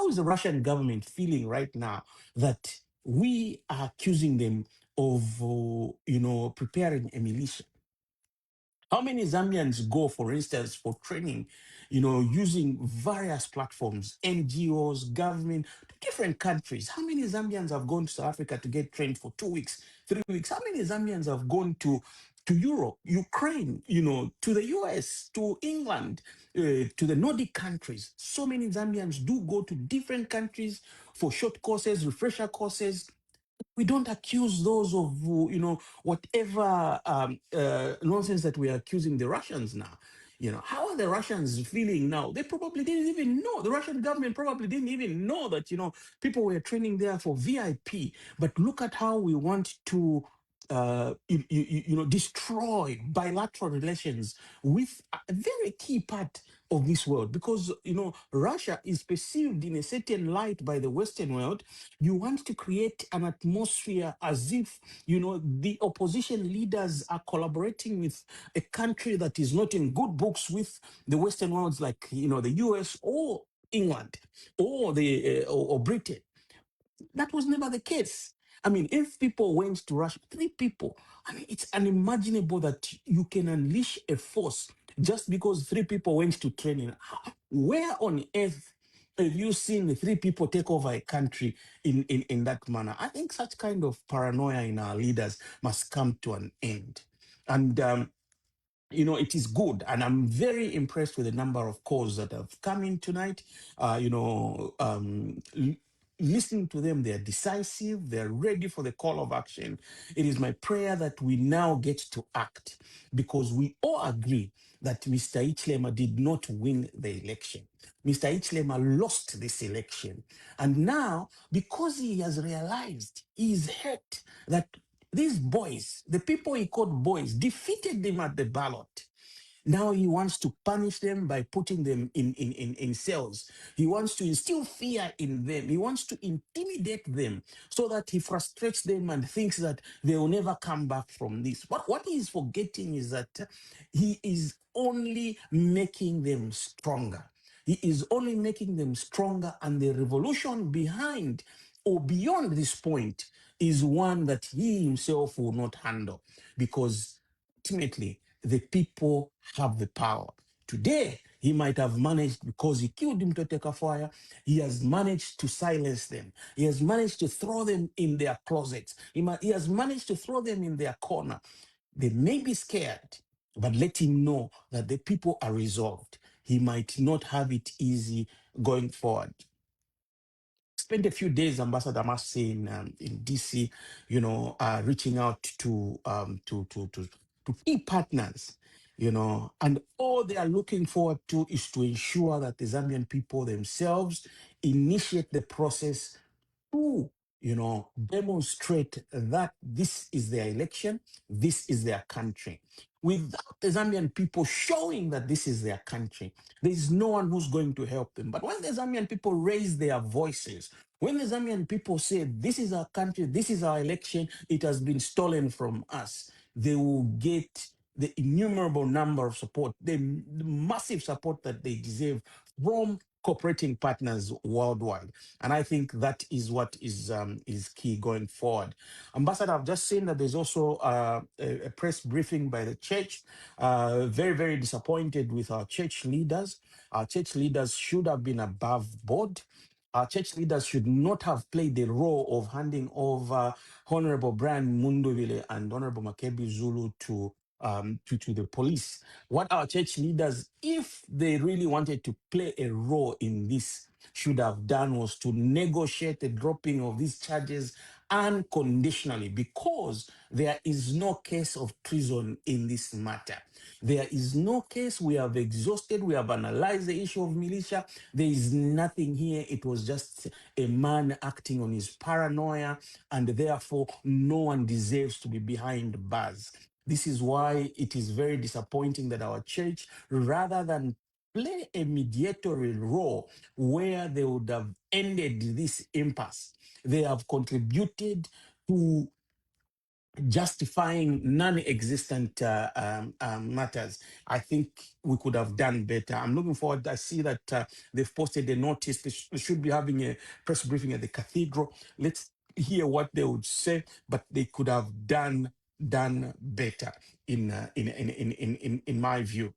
is the Russian government feeling right now that we are accusing them of, preparing a militia? How many Zambians go, for instance, for training, using various platforms, NGOs, government, to different countries? How many Zambians have gone to South Africa to get trained for 2 weeks, 3 weeks? How many Zambians have gone to Europe, Ukraine, to the US, to England, to the Nordic countries? So many Zambians do go to different countries for short courses, refresher courses. We don't accuse those of, whatever nonsense that we are accusing the Russians now. How are the Russians feeling now? They probably didn't even know. The Russian government probably didn't even know that, people were training there for VIP. But look at how we want to destroy bilateral relations with a very key part of this world, because Russia is perceived in a certain light by the Western world. You want to create an atmosphere as if the opposition leaders are collaborating with a country that is not in good books with the Western worlds, like the US or England or or Britain. That was never the case. I mean, if people went to Russia, 3 people, it's unimaginable that you can unleash a force just because 3 people went to training. Where on earth have you seen 3 people take over a country in that manner? I think such kind of paranoia in our leaders must come to an end. And it is good, and I'm very impressed with the number of calls that have come in tonight. Listening to them, they're decisive, they're ready for the call of action. It is my prayer that we now get to act, because we all agree that Mr. Hichilema did not win the election. Mr. Hichilema lost this election. And now, because he has realized, he is hurt that these boys, the people he called boys, defeated him at the ballot. Now he wants to punish them by putting them in cells. He wants to instill fear in them. He wants to intimidate them so that he frustrates them and thinks that they will never come back from this. What he is forgetting is that he is only making them stronger. He is only making them stronger, and the revolution behind or beyond this point is one that he himself will not handle, because ultimately the people have the power. Today, he might have managed, because he killed Mtote Kafwaya, he has managed to silence them. He has managed to throw them in their closets. He has managed to throw them in their corner. They may be scared, but let him know that the people are resolved. He might not have it easy going forward. spent a few days, Ambassador, I must say, in DC, you know, reaching out to key partners, you know, and all they are looking forward to is to ensure that the Zambian people themselves initiate the process to, you know, demonstrate that this is their election, this is their country. Without the Zambian people showing that this is their country, there is no one who's going to help them. But when the Zambian people raise their voices, when the Zambian people say, this is our country, this is our election, it has been stolen from us, they will get the innumerable number of support, the massive support that they deserve from cooperating partners worldwide. And I think that is what is key going forward. Ambassador, I've just seen that there's also a press briefing by the church. Very, very disappointed with our church leaders. Our church leaders should have been above board. Our church leaders should not have played the role of handing over Honorable Brian Mundubile and Honorable Makebi Zulu to the police. What our church leaders, if they really wanted to play a role in this, should have done was to negotiate the dropping of these charges unconditionally, because there is no case of treason in this matter. There is no case. We have exhausted, we have analyzed the issue of militia. There is nothing here. It was just a man acting on his paranoia, and therefore no one deserves to be behind bars. This is why it is very disappointing that our church, rather than play a mediatory role where they would have ended this impasse, they have contributed to justifying non-existent matters. I think we could have done better. I'm looking forward. I see that they've posted a notice. They should be having a press briefing at the cathedral. Let's hear what they would say, but they could have done better in my view.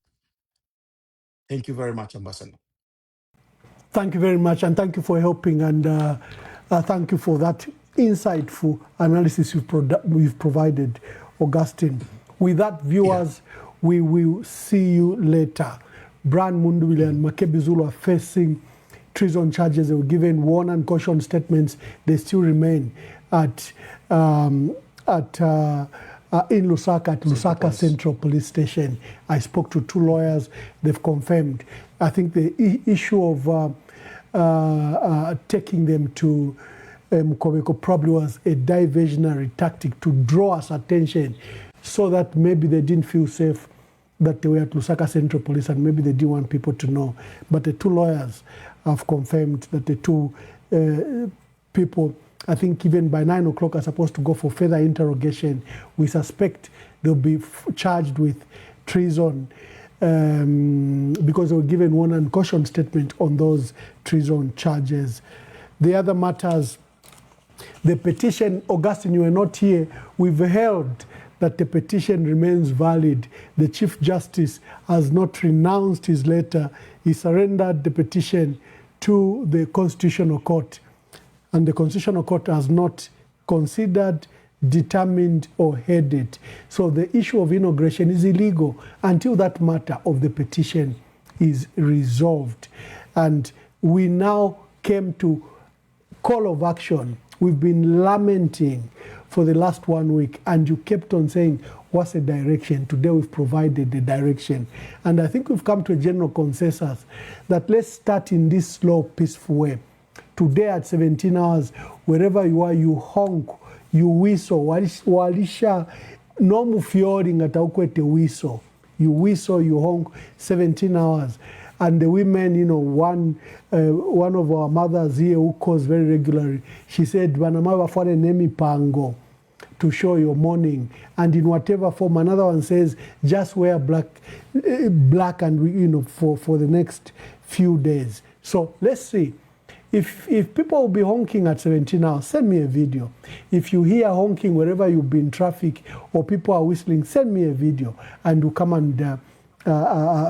Thank you very much, Ambassador. Thank you very much, and thank you for helping, and thank you for that insightful analysis you've provided, Augustine. With that, viewers, we will see you later. Brian Mundubile and Makebi Zulu are facing treason charges. They were given warn and caution statements. They still remain in Lusaka, at Lusaka Central Police Station. I spoke to 2 lawyers. They've confirmed. I think the issue of taking them to Mukobeko probably was a diversionary tactic to draw us attention, so that maybe they didn't feel safe that they were at Lusaka Central Police, and maybe they didn't want people to know. But the 2 lawyers have confirmed that the 2 people, I think even by 9 o'clock, are supposed to go for further interrogation. We suspect they'll be charged with treason because they were given warn and caution statement on those treason charges. The other matters, the petition, Augustine, you were not here. We've held that the petition remains valid. The Chief Justice has not renounced his letter. He surrendered the petition to the Constitutional Court, and the Constitutional Court has not considered, determined, or heard it. So the issue of inauguration is illegal until that matter of the petition is resolved. And we now came to call of action. We've been lamenting for the last 1 week, and you kept on saying, what's the direction? Today we've provided the direction. And I think we've come to a general consensus that let's start in this slow, peaceful way. Today at 17 hours, wherever you are, you honk, you whistle. Walisha no mufyori ngata ukwete whistle. You whistle, you honk, 17 hours. And the women, you know, one of our mothers here who calls very regularly, she said, "Banamava for nemi pango," to show your mourning. And in whatever form, another one says, just wear black and, you know, for the next few days. So let's see. If people will be honking at 17 hours, send me a video. If you hear honking wherever you've been in traffic or people are whistling, send me a video, and we'll come and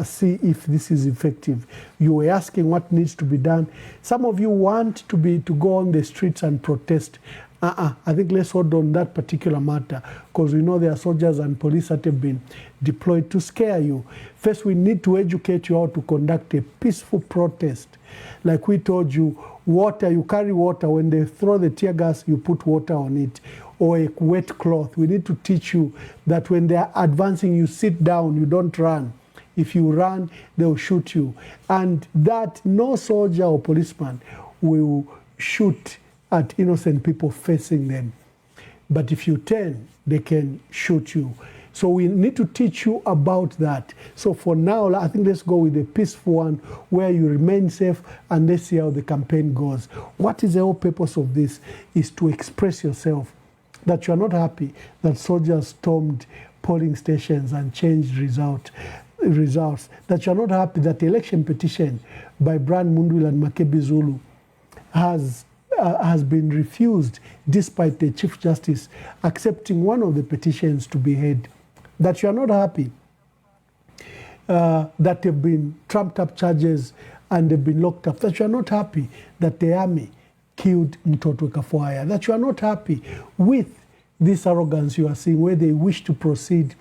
see if this is effective. You were asking what needs to be done. Some of you want to go on the streets and protest. I think let's hold on that particular matter, because we know there are soldiers and police that have been deployed to scare you. First, we need to educate you how to conduct a peaceful protest. Like we told you, water, you carry water. When they throw the tear gas, you put water on it, or a wet cloth. We need to teach you that when they are advancing, you sit down, you don't run. If you run, they'll shoot you. And that no soldier or policeman will shoot at innocent people facing them. But if you turn, they can shoot you. So we need to teach you about that. So for now, I think let's go with the peaceful one where you remain safe, and let's see how the campaign goes. What is the whole purpose of this? Is to express yourself, that you are not happy that soldiers stormed polling stations and changed results, that you are not happy that the election petition by Brand Mundubile and Makebi Zulu has been refused despite the Chief Justice accepting one of the petitions to be heard, that you are not happy that there have been trumped up charges and they've been locked up, that you are not happy that the army killed Mtoto Kafuaya, that you are not happy with this arrogance you are seeing where they wish to proceed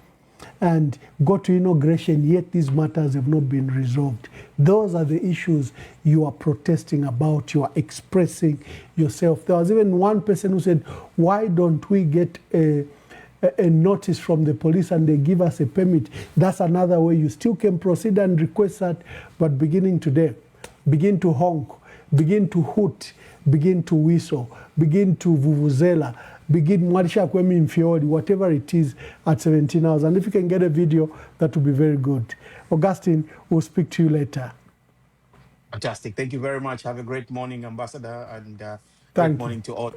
and go to inauguration, yet these matters have not been resolved. Those are the issues you are protesting about, you are expressing yourself. There was even one person who said, why don't we get a notice from the police and they give us a permit? That's another way you still can proceed and request that, but beginning today, begin to honk, begin to hoot, begin to whistle, begin to vuvuzela, begin Mwarisha Kwemi Mfiori, whatever it is, at 17 hours. And if you can get a video, that would be very good. Augustine, we'll speak to you later. Fantastic. Thank you very much. Have a great morning, Ambassador, and Thank great morning to all.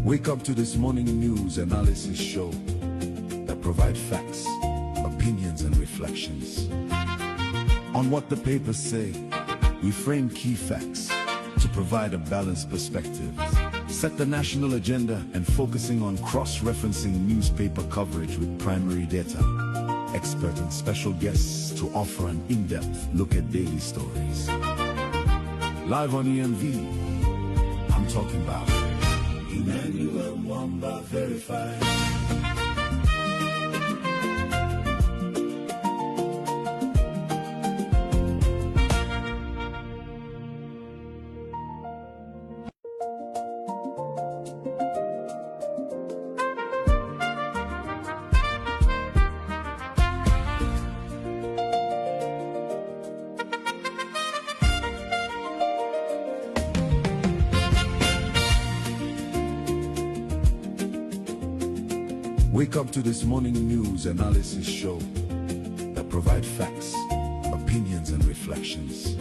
Wake up to this morning news analysis show that provide facts, opinions, and reflections. On what the papers say, we frame key facts to provide a balanced perspective, set the national agenda, and focusing on cross-referencing newspaper coverage with primary data, expert and special guests to offer an in-depth look at daily stories. Live on EMV, I'm talking about Emmanuel Mwamba Verified. Wake up to this morning news analysis show that provide facts, opinions, and reflections.